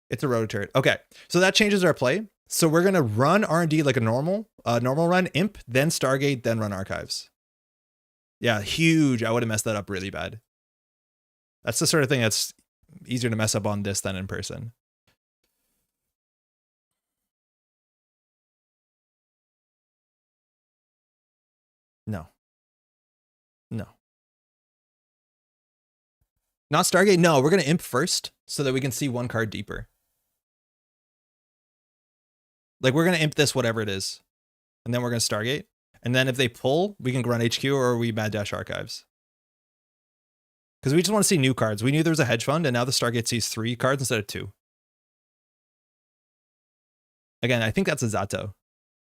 It's a roto turret. Okay, so that changes our play. So we're gonna run R&D like a normal run, Imp, then Stargate, then run archives. Yeah, huge. I would have messed that up really bad. That's the sort of thing that's easier to mess up on this than in person. No. Not Stargate? No, we're going to Imp first so that we can see 1 card deeper. Like, we're going to Imp this, whatever it is. And then we're going to Stargate. And then if they pull, we can run HQ or we Mad Dash archives. Because we just want to see new cards. We knew there was a hedge fund, and now the Stargate sees 3 cards instead of 2. Again, I think that's a Zato.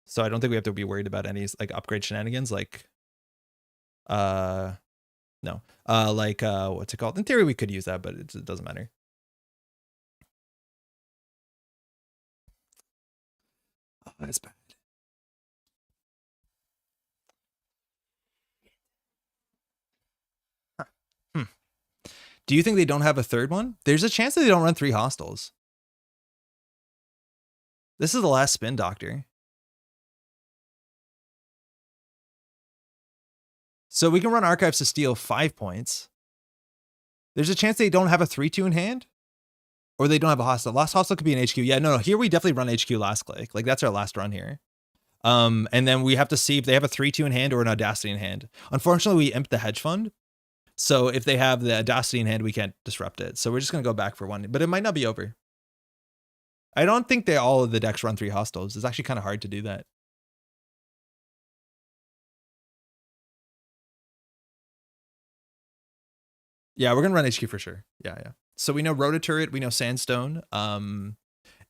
So I don't think we have to be worried about any like upgrade shenanigans. Like, no. What's it called? In theory, we could use that, but it doesn't matter. Oh, that's bad. Do you think they don't have a third one? There's a chance that they don't run 3 hostiles. This is the last spin doctor. So we can run archives to steal 5 points. There's a chance they don't have a 3-2 in hand. Or they don't have a hostile. Last hostile could be an HQ. Yeah, no. Here we definitely run HQ last click. Like that's our last run here. And then we have to see if they have a 3-2 in hand or an Audacity in hand. Unfortunately, we imp the hedge fund. So if they have the Audacity in hand, we can't disrupt it. So we're just going to go back for 1. But it might not be over. I don't think all of the decks run 3 hostiles. It's actually kind of hard to do that. Yeah, we're going to run HQ for sure. Yeah. So we know Roto Turret, we know Sandstone, and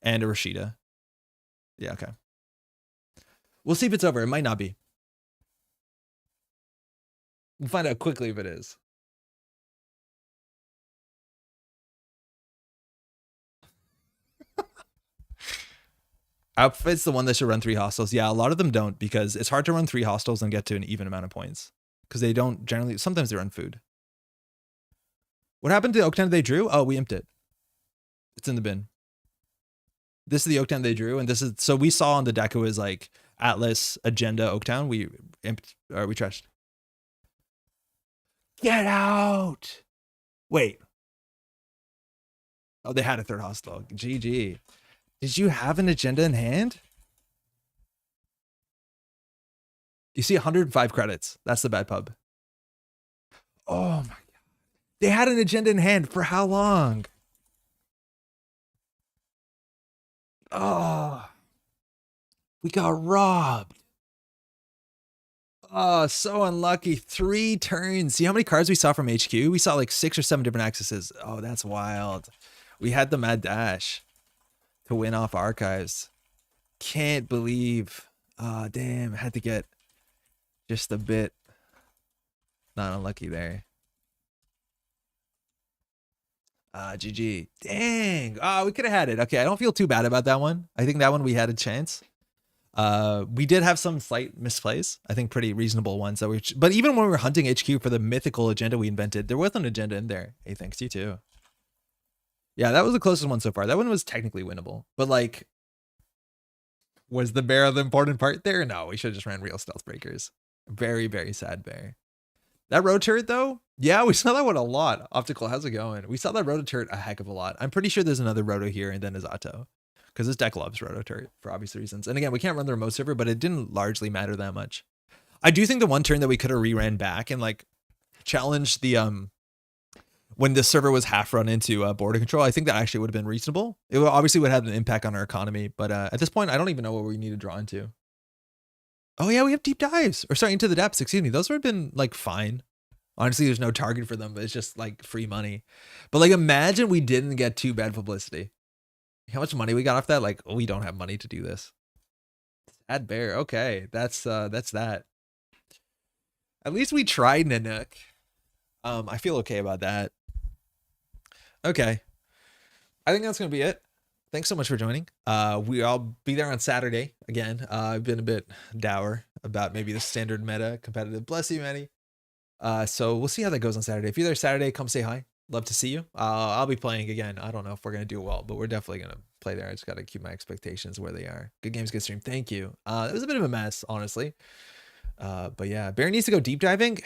a Rashida. Yeah, okay. We'll see if it's over. It might not be. We'll find out quickly if it is. Outfit's the one that should run 3 hostiles. Yeah, a lot of them don't because it's hard to run 3 hostiles and get to an even amount of points. Because they don't generally, sometimes they run food. What happened to the Oaktown they drew? Oh, we imped it. It's in the bin. This is the Oaktown they drew, and this is, so we saw on the deck it was like Atlas, Agenda, Oaktown. We imped, or we trashed. Get out! Wait. Oh, they had a 3rd hostile. GG. Did you have an Agenda in hand? You see 105 credits. That's the Bad Pub. Oh my God. They had an Agenda in hand for how long? Oh. We got robbed. Oh, so unlucky. 3 turns. See how many cards we saw from HQ? We saw like 6 or 7 different accesses. Oh, that's wild. We had the Mad Dash to win off archives. Can't believe. Oh, damn. I had to get just a bit not unlucky there. GG. Dang. Oh, we could have had it. Okay, I don't feel too bad about that one. I think that one we had a chance. We did have some slight misplays, I think pretty reasonable ones that but even when we were hunting HQ for the mythical agenda we invented, there was an agenda in there. Hey, thanks, you too. Yeah, that was the closest one so far. That one was technically winnable, but like, was the bear the important part there? No, we should have just ran real stealth breakers. Very, very sad bear. That road turret though, yeah, we saw that one a lot. Optical, how's it going? We saw that roto turret a heck of a lot. I'm pretty sure there's another roto here and then a Zato, because this deck loves roto turret for obvious reasons. And again, we can't run the remote server, but it didn't largely matter that much. I do think the one turn that we could have re-ran back and like challenged the when the server was half run into border control, I think that actually would have been reasonable. It obviously would have an impact on our economy, but at this point, I don't even know what we need to draw into. Oh yeah, we have deep dives, or sorry, into the depths. Excuse me. Those would have been like fine. Honestly, there's no target for them, but it's just like free money. But like, imagine we didn't get too bad publicity. How much money we got off that? Like, oh, we don't have money to do this. Sad bear. Okay, that's that. At least we tried, Nanuq. I feel okay about that. Okay, I think that's gonna be it. Thanks so much for joining. I'll be there on Saturday again. I've been a bit dour about maybe the standard meta competitive. Bless you, Manny. So we'll see how that goes on Saturday. If you're there Saturday, come say hi. Love to see you. I'll be playing again. I don't know if we're gonna do well, but we're definitely gonna play there. I just gotta keep my expectations where they are. Good games, good stream. Thank you. It was a bit of a mess, honestly. But yeah, Bear needs to go deep diving.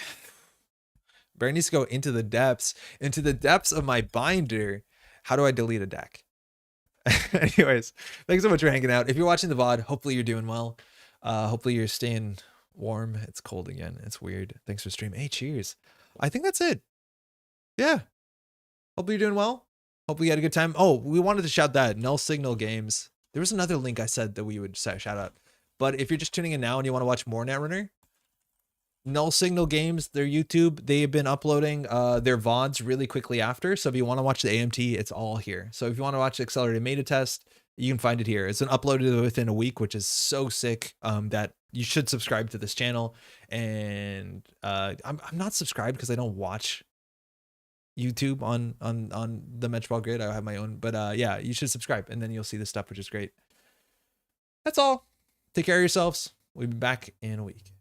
Bear needs to go into the depths of my binder. How do I delete a deck? Anyways, thanks so much for hanging out. If you're watching the VOD, hopefully you're doing well. Hopefully you're staying warm. It's cold again. It's weird. Thanks for streaming. Hey, cheers. I think that's it. Yeah. Hopefully you're doing well. Hopefully you had a good time. Oh, we wanted to shout that Null Signal Games. There was another link I said that we would shout out. But if you're just tuning in now and you want to watch more Netrunner, Null Signal Games, their YouTube, they've been uploading their VODs really quickly after. So if you want to watch the AMT, it's all here. So if you want to watch the accelerated meta test, you can find it here. It's been uploaded within a week, which is so sick that you should subscribe to this channel. And I'm not subscribed because I don't watch YouTube on the Metropole Grid. I have my own, but yeah, you should subscribe and then you'll see this stuff, which is great. That's all. Take care of yourselves. We'll be back in a week.